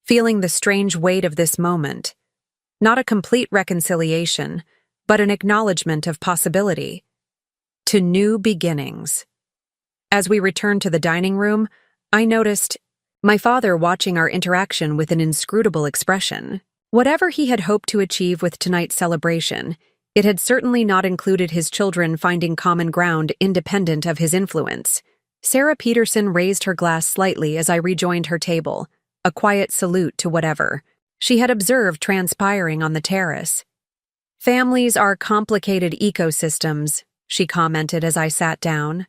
feeling the strange weight of this moment. Not a complete reconciliation, but an acknowledgement of possibility. To new beginnings. As we returned to the dining room, I noticed my father watching our interaction with an inscrutable expression. Whatever he had hoped to achieve with tonight's celebration, it had certainly not included his children finding common ground independent of his influence. Sarah Peterson raised her glass slightly as I rejoined her table, a quiet salute to whatever she had observed transpiring on the terrace. Families are complicated ecosystems, she commented as I sat down.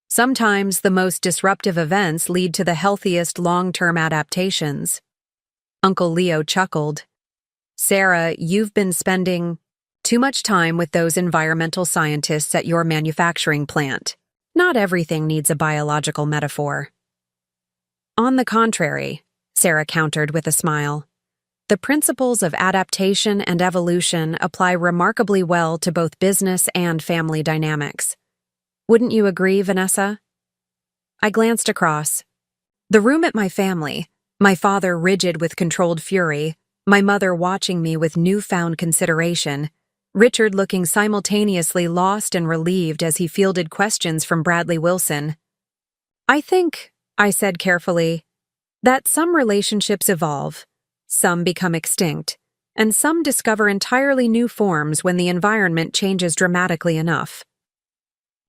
Sometimes the most disruptive events lead to the healthiest long-term adaptations. Uncle Leo chuckled. Sarah, you've been spending too much time with those environmental scientists at your manufacturing plant. Not everything needs a biological metaphor. On the contrary, Sarah countered with a smile. The principles of adaptation and evolution apply remarkably well to both business and family dynamics. Wouldn't you agree, Vanessa? I glanced across. The room at my family, my father rigid with controlled fury, my mother watching me with newfound consideration, Richard looking simultaneously lost and relieved as he fielded questions from Bradley Wilson. I think, I said carefully, that some relationships evolve, some become extinct, and some discover entirely new forms when the environment changes dramatically enough.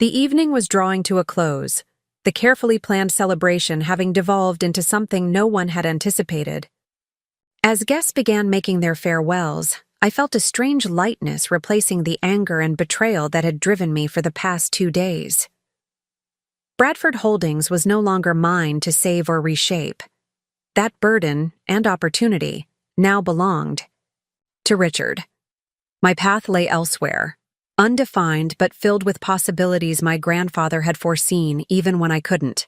The evening was drawing to a close, the carefully planned celebration having devolved into something no one had anticipated. As guests began making their farewells, I felt a strange lightness replacing the anger and betrayal that had driven me for the past 2 days. Bradford Holdings was no longer mine to save or reshape. That burden and opportunity now belonged to Richard. My path lay elsewhere, undefined but filled with possibilities my grandfather had foreseen even when I couldn't.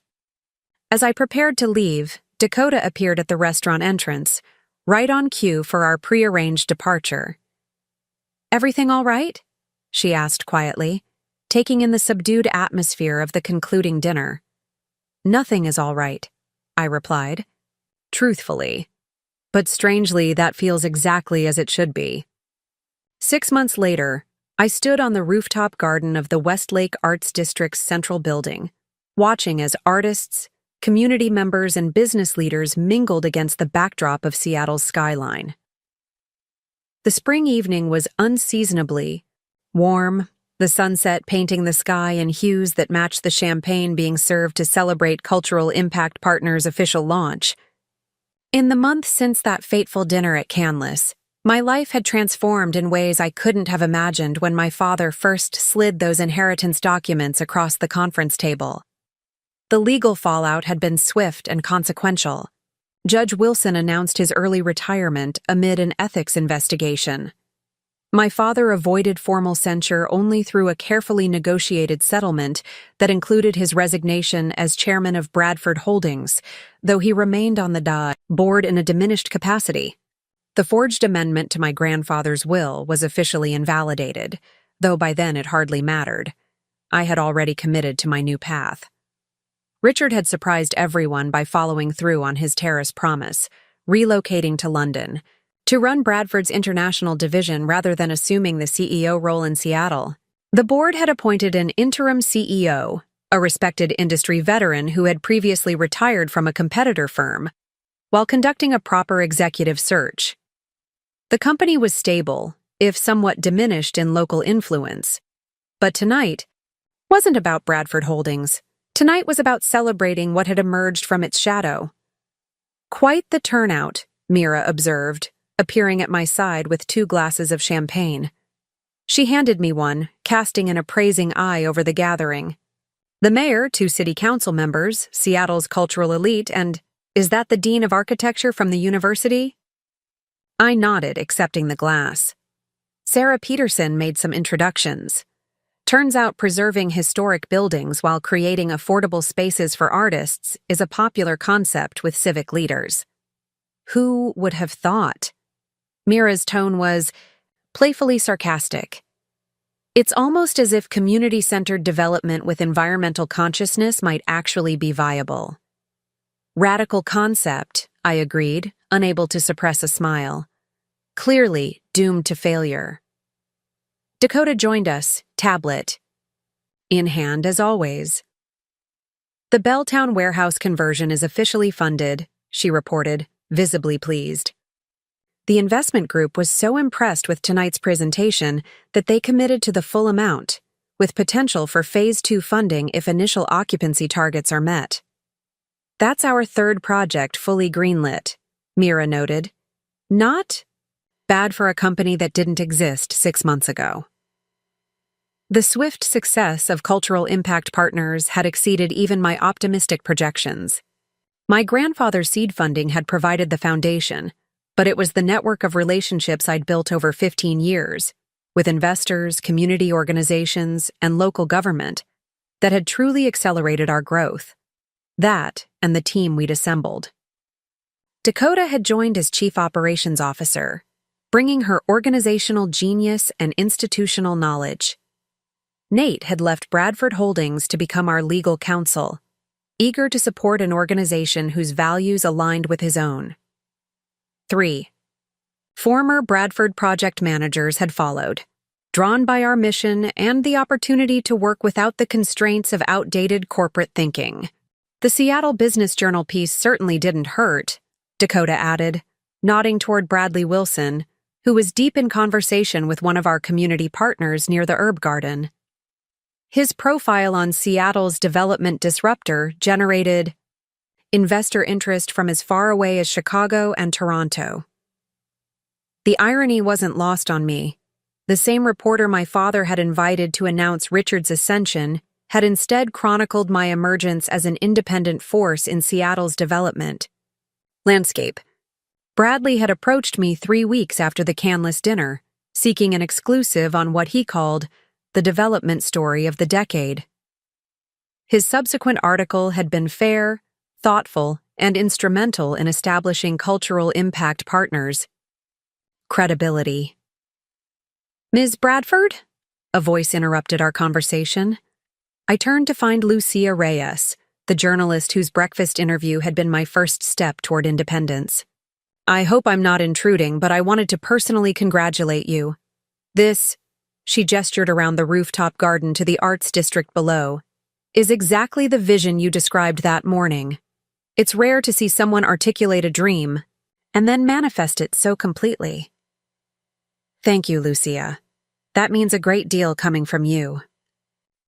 As I prepared to leave, Dakota appeared at the restaurant entrance, right on cue for our prearranged departure. Everything all right? She asked quietly, taking in the subdued atmosphere of the concluding dinner. Nothing is all right, I replied, truthfully. But strangely, that feels exactly as it should be. 6 months later, I stood on the rooftop garden of the Westlake Arts District's central building, watching as artists, community members, and business leaders mingled against the backdrop of Seattle's skyline. The spring evening was unseasonably warm, the sunset painting the sky in hues that matched the champagne being served to celebrate Cultural Impact Partners' official launch. In the month since that fateful dinner at Canlis, my life had transformed in ways I couldn't have imagined when my father first slid those inheritance documents across the conference table. The legal fallout had been swift and consequential. Judge Wilson announced his early retirement amid an ethics investigation. My father avoided formal censure only through a carefully negotiated settlement that included his resignation as chairman of Bradford Holdings, though he remained on the board in a diminished capacity. The forged amendment to my grandfather's will was officially invalidated, though by then it hardly mattered. I had already committed to my new path. Richard had surprised everyone by following through on his terrace promise, relocating to London, to run Bradford's international division rather than assuming the CEO role in Seattle. The board had appointed an interim CEO, a respected industry veteran who had previously retired from a competitor firm, while conducting a proper executive search. The company was stable, if somewhat diminished in local influence. But tonight wasn't about Bradford Holdings. Tonight was about celebrating what had emerged from its shadow. Quite the turnout, Mira observed, appearing at my side with 2 glasses of champagne. She handed me one, casting an appraising eye over the gathering. The mayor, 2 city council members, Seattle's cultural elite, and, is that the dean of architecture from the university? I nodded, accepting the glass. Sarah Peterson made some introductions. Turns out preserving historic buildings while creating affordable spaces for artists is a popular concept with civic leaders. Who would have thought? Mira's tone was playfully sarcastic. It's almost as if community-centered development with environmental consciousness might actually be viable. Radical concept, I agreed, unable to suppress a smile. Clearly doomed to failure. Dakota joined us, tablet in hand as always. The Belltown warehouse conversion is officially funded, she reported, visibly pleased. The investment group was so impressed with tonight's presentation that they committed to the full amount, with potential for Phase 2 funding if initial occupancy targets are met. That's our third project fully greenlit, Mira noted. Not bad for a company that didn't exist 6 months ago. The swift success of Cultural Impact Partners had exceeded even my optimistic projections. My grandfather's seed funding had provided the foundation, but it was the network of relationships I'd built over 15 years, with investors, community organizations, and local government, that had truly accelerated our growth. That and the team we'd assembled. Dakota had joined as Chief Operations Officer, bringing her organizational genius and institutional knowledge. Nate had left Bradford Holdings to become our legal counsel, eager to support an organization whose values aligned with his own. 3. Former Bradford project managers had followed, drawn by our mission and the opportunity to work without the constraints of outdated corporate thinking. The Seattle Business Journal piece certainly didn't hurt, Dakota added, nodding toward Bradley Wilson, who was deep in conversation with one of our community partners near the herb garden. His profile on Seattle's development disruptor generated investor interest from as far away as Chicago and Toronto. The irony wasn't lost on me. The same reporter my father had invited to announce Richard's ascension had instead chronicled my emergence as an independent force in Seattle's development landscape. Bradley had approached me 3 weeks after the canless dinner, seeking an exclusive on what he called the development story of the decade. His subsequent article had been fair, thoughtful, and instrumental in establishing Cultural Impact Partners. Credibility. Ms. Bradford? A voice interrupted our conversation. I turned to find Lucia Reyes, the journalist whose breakfast interview had been my first step toward independence. I hope I'm not intruding, but I wanted to personally congratulate you. This, she gestured around the rooftop garden to the arts district below, is exactly the vision you described that morning. It's rare to see someone articulate a dream and then manifest it so completely. Thank you, Lucia. That means a great deal coming from you.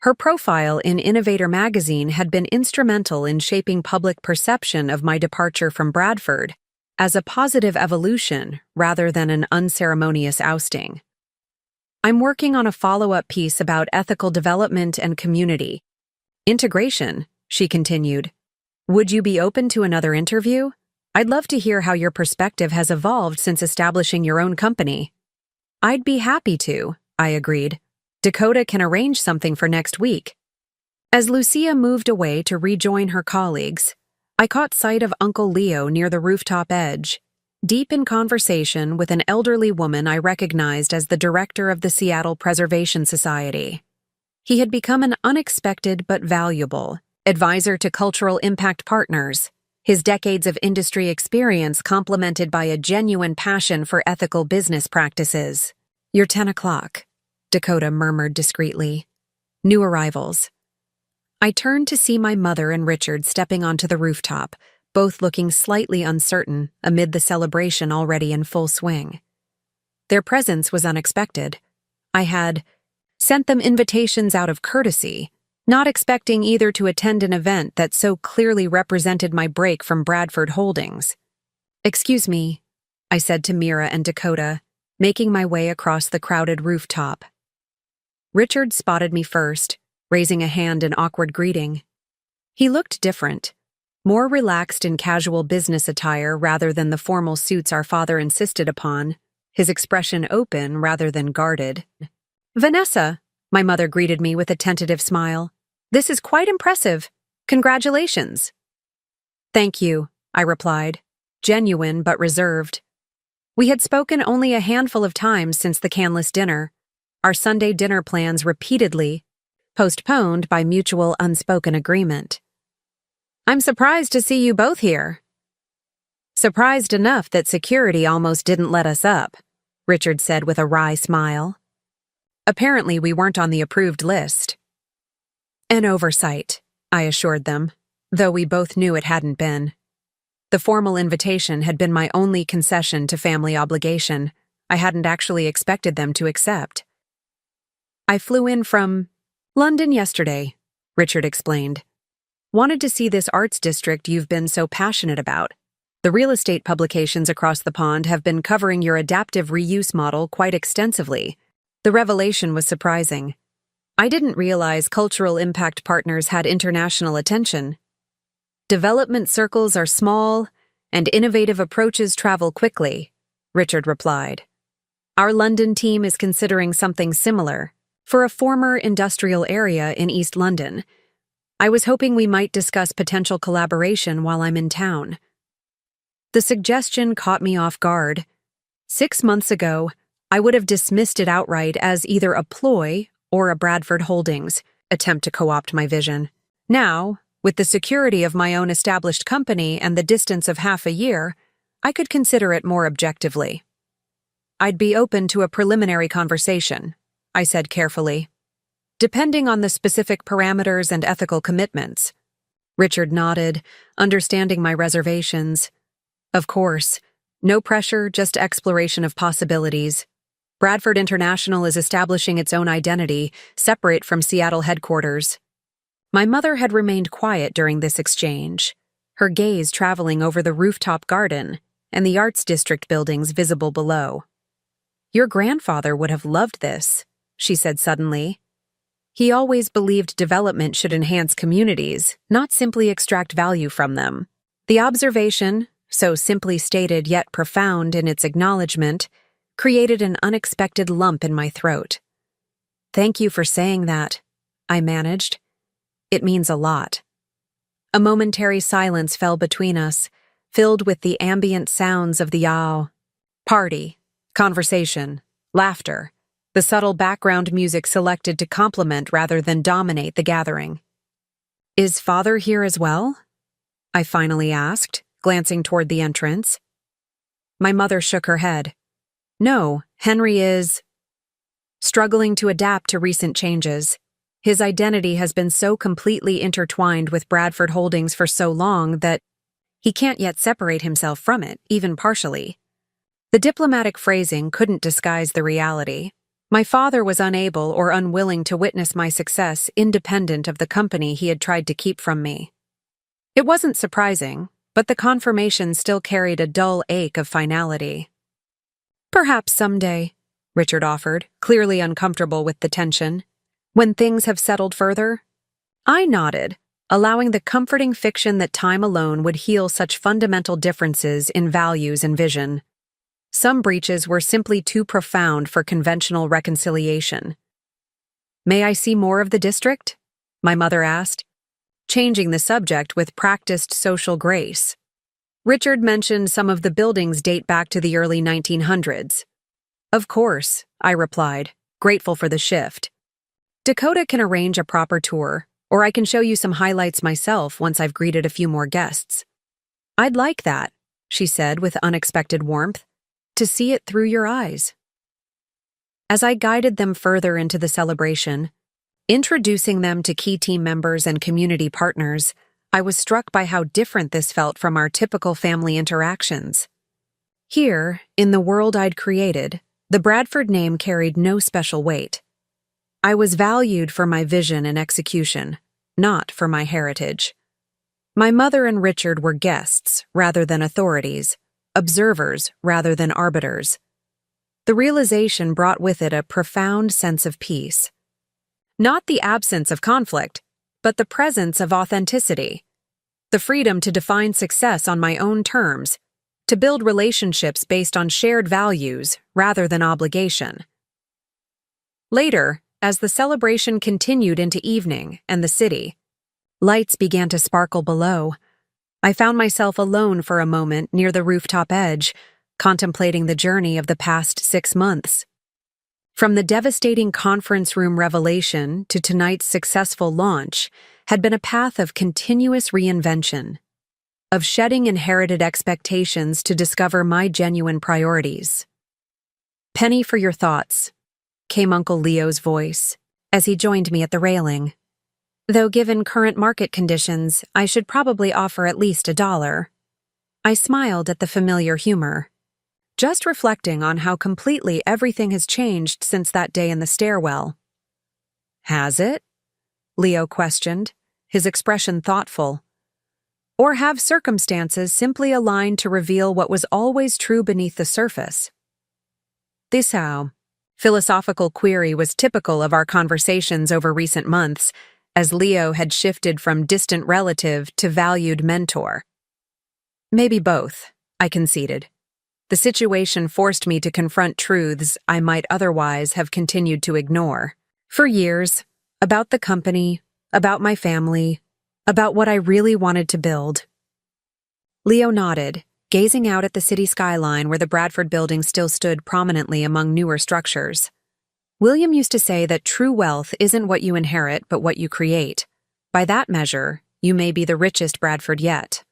Her profile in Innovator magazine had been instrumental in shaping public perception of my departure from Bradford as a positive evolution rather than an unceremonious ousting. I'm working on a follow-up piece about ethical development and community integration, she continued. Would you be open to another interview? I'd love to hear how your perspective has evolved since establishing your own company. I'd be happy to, I agreed. Dakota can arrange something for next week. As Lucia moved away to rejoin her colleagues, I caught sight of Uncle Leo near the rooftop edge, deep in conversation with an elderly woman I recognized as the director of the Seattle Preservation Society. He had become an unexpected but valuable advisor to Cultural Impact Partners, his decades of industry experience complemented by a genuine passion for ethical business practices. You're 10 o'clock, Dakota murmured discreetly. New arrivals. I turned to see my mother and Richard stepping onto the rooftop, both looking slightly uncertain amid the celebration already in full swing. Their presence was unexpected. I had sent them invitations out of courtesy, not expecting either to attend an event that so clearly represented my break from Bradford Holdings. Excuse me, I said to Mira and Dakota, making my way across the crowded rooftop. Richard spotted me first, raising a hand in awkward greeting. He looked different, more relaxed in casual business attire rather than the formal suits our father insisted upon, his expression open rather than guarded. Vanessa, my mother greeted me with a tentative smile. This is quite impressive. Congratulations. Thank you, I replied, genuine but reserved. We had spoken only a handful of times since the canless dinner, our Sunday dinner plans repeatedly postponed by mutual unspoken agreement. I'm surprised to see you both here. Surprised enough that security almost didn't let us up, Richard said with a wry smile. Apparently we weren't on the approved list. An oversight, I assured them, though we both knew it hadn't been. The formal invitation had been my only concession to family obligation. I hadn't actually expected them to accept. I flew in from London yesterday, Richard explained. Wanted to see this arts district you've been so passionate about. The real estate publications across the pond have been covering your adaptive reuse model quite extensively. The revelation was surprising. I didn't realize cultural impact partners had international attention. Development circles are small, and innovative approaches travel quickly, Richard replied. Our London team is considering something similar for a former industrial area in East London. I was hoping we might discuss potential collaboration while I'm in town. The suggestion caught me off guard. 6 months ago, I would have dismissed it outright as either a ploy or a Bradford Holdings attempt to co-opt my vision. Now, with the security of my own established company and the distance of half a year, I could consider it more objectively. I'd be open to a preliminary conversation, I said carefully, depending on the specific parameters and ethical commitments. Richard nodded, understanding my reservations. Of course, no pressure, just exploration of possibilities. Bradford International is establishing its own identity, separate from Seattle headquarters. My mother had remained quiet during this exchange, her gaze traveling over the rooftop garden and the Arts District buildings visible below. Your grandfather would have loved this, she said suddenly. He always believed development should enhance communities, not simply extract value from them. The observation, so simply stated yet profound in its acknowledgement, created an unexpected lump in my throat. Thank you for saying that, I managed. It means a lot. A momentary silence fell between us, filled with the ambient sounds of the party, conversation, laughter, the subtle background music selected to complement rather than dominate the gathering. Is Father here as well? I finally asked, glancing toward the entrance. My mother shook her head. No, Henry is struggling to adapt to recent changes. His identity has been so completely intertwined with Bradford Holdings for so long that he can't yet separate himself from it, even partially. The diplomatic phrasing couldn't disguise the reality. My father was unable or unwilling to witness my success independent of the company he had tried to keep from me. It wasn't surprising, but the confirmation still carried a dull ache of finality. Perhaps someday, Richard offered, clearly uncomfortable with the tension. When things have settled further? I nodded, allowing the comforting fiction that time alone would heal such fundamental differences in values and vision. Some breaches were simply too profound for conventional reconciliation. May I see more of the district? My mother asked, changing the subject with practiced social grace. Richard mentioned some of the buildings date back to the early 1900s. Of course, I replied, grateful for the shift. Dakota can arrange a proper tour, or I can show you some highlights myself once I've greeted a few more guests. I'd like that, she said with unexpected warmth, to see it through your eyes. As I guided them further into the celebration, introducing them to key team members and community partners, I was struck by how different this felt from our typical family interactions. Here, in the world I'd created, the Bradford name carried no special weight. I was valued for my vision and execution, not for my heritage. My mother and Richard were guests rather than authorities, observers rather than arbiters. The realization brought with it a profound sense of peace. Not the absence of conflict, but the presence of authenticity. The freedom to define success on my own terms, to build relationships based on shared values rather than obligation. Later, as the celebration continued into evening and the city, lights began to sparkle below. I found myself alone for a moment near the rooftop edge, contemplating the journey of the past 6 months. From the devastating conference room revelation to tonight's successful launch had been a path of continuous reinvention, of shedding inherited expectations to discover my genuine priorities. Penny for your thoughts, came Uncle Leo's voice, as he joined me at the railing. Though given current market conditions, I should probably offer at least $1. I smiled at the familiar humor, just reflecting on how completely everything has changed since that day in the stairwell. Has it? Leo questioned, his expression thoughtful. Or have circumstances simply aligned to reveal what was always true beneath the surface? This philosophical query was typical of our conversations over recent months, as Leo had shifted from distant relative to valued mentor. Maybe both, I conceded. The situation forced me to confront truths I might otherwise have continued to ignore. For years, about the company, about my family, about what I really wanted to build. Leo nodded, gazing out at the city skyline where the Bradford building still stood prominently among newer structures. William used to say that true wealth isn't what you inherit but what you create. By that measure, you may be the richest Bradford yet.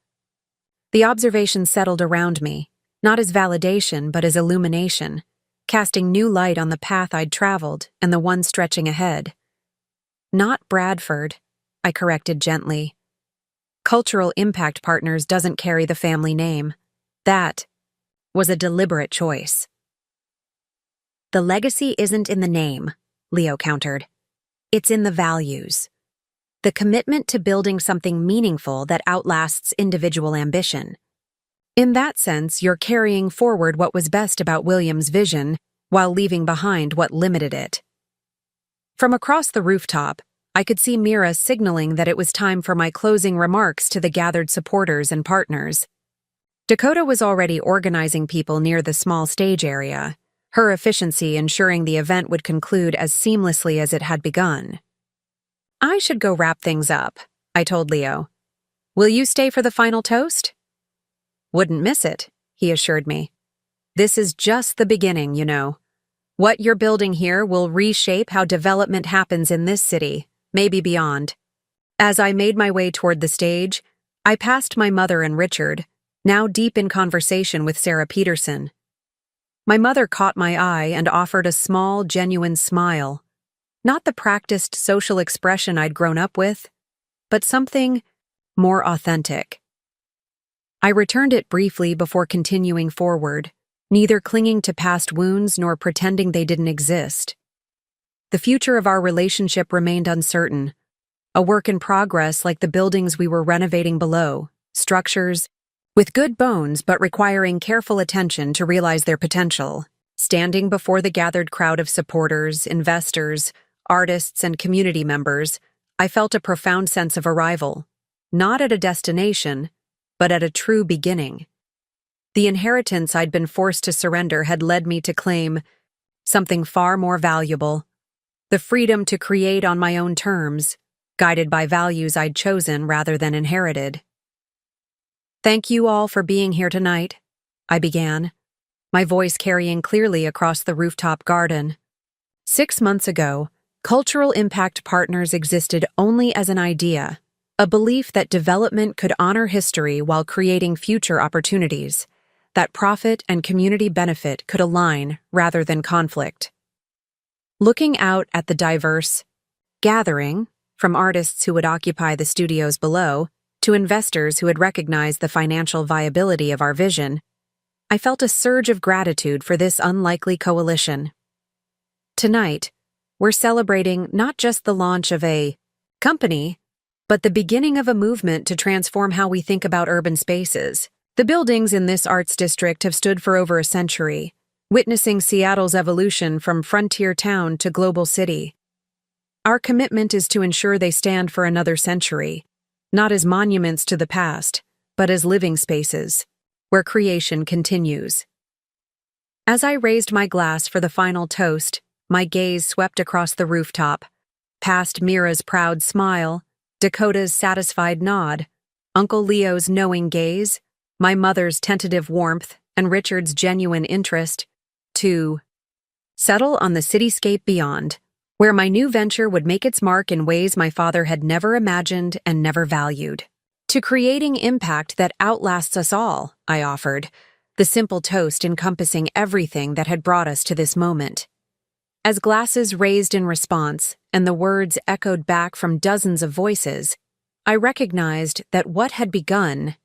The observation settled around me, not as validation but as illumination, casting new light on the path I'd traveled and the one stretching ahead. Not Bradford, I corrected gently. Cultural Impact Partners doesn't carry the family name. That was a deliberate choice. The legacy isn't in the name, Leo countered. It's in the values. The commitment to building something meaningful that outlasts individual ambition. In that sense, you're carrying forward what was best about William's vision while leaving behind what limited it. From across the rooftop, I could see Mira signaling that it was time for my closing remarks to the gathered supporters and partners. Dakota was already organizing people near the small stage area, her efficiency ensuring the event would conclude as seamlessly as it had begun. I should go wrap things up, I told Leo. Will you stay for the final toast? Wouldn't miss it, he assured me. This is just the beginning, you know. What you're building here will reshape how development happens in this city, maybe beyond. As I made my way toward the stage, I passed my mother and Richard, now deep in conversation with Sarah Peterson. My mother caught my eye and offered a small, genuine smile. Not the practiced social expression I'd grown up with, but something more authentic. I returned it briefly before continuing forward, neither clinging to past wounds nor pretending they didn't exist. The future of our relationship remained uncertain, a work in progress like the buildings we were renovating below, structures with good bones but requiring careful attention to realize their potential. Standing before the gathered crowd of supporters, investors, artists, and community members, I felt a profound sense of arrival, not at a destination, but at a true beginning. The inheritance I'd been forced to surrender had led me to claim something far more valuable, the freedom to create on my own terms, guided by values I'd chosen rather than inherited. Thank you all for being here tonight, I began, my voice carrying clearly across the rooftop garden. 6 months ago, Cultural Impact Partners existed only as an idea, a belief that development could honor history while creating future opportunities, that profit and community benefit could align rather than conflict. Looking out at the diverse gathering, from artists who would occupy the studios below to investors who had recognized the financial viability of our vision, I felt a surge of gratitude for this unlikely coalition. Tonight, we're celebrating not just the launch of a company, but the beginning of a movement to transform how we think about urban spaces. The buildings in this arts district have stood for over a century, witnessing Seattle's evolution from frontier town to global city. Our commitment is to ensure they stand for another century, not as monuments to the past, but as living spaces, where creation continues. As I raised my glass for the final toast, my gaze swept across the rooftop, past Mira's proud smile, Dakota's satisfied nod, Uncle Leo's knowing gaze, my mother's tentative warmth, and Richard's genuine interest, to settle on the cityscape beyond, where my new venture would make its mark in ways my father had never imagined and never valued. To creating impact that outlasts us all, I offered, the simple toast encompassing everything that had brought us to this moment. As glasses raised in response and the words echoed back from dozens of voices, I recognized that what had begun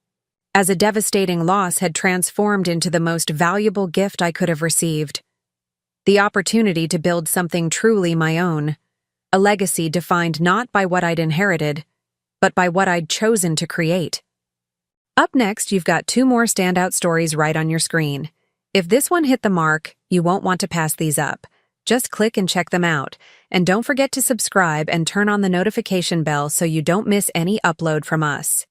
as a devastating loss had transformed into the most valuable gift I could have received. The opportunity to build something truly my own, a legacy defined not by what I'd inherited, but by what I'd chosen to create. Up next, you've got 2 more standout stories right on your screen. If this one hit the mark, you won't want to pass these up. Just click and check them out. And don't forget to subscribe and turn on the notification bell so you don't miss any upload from us.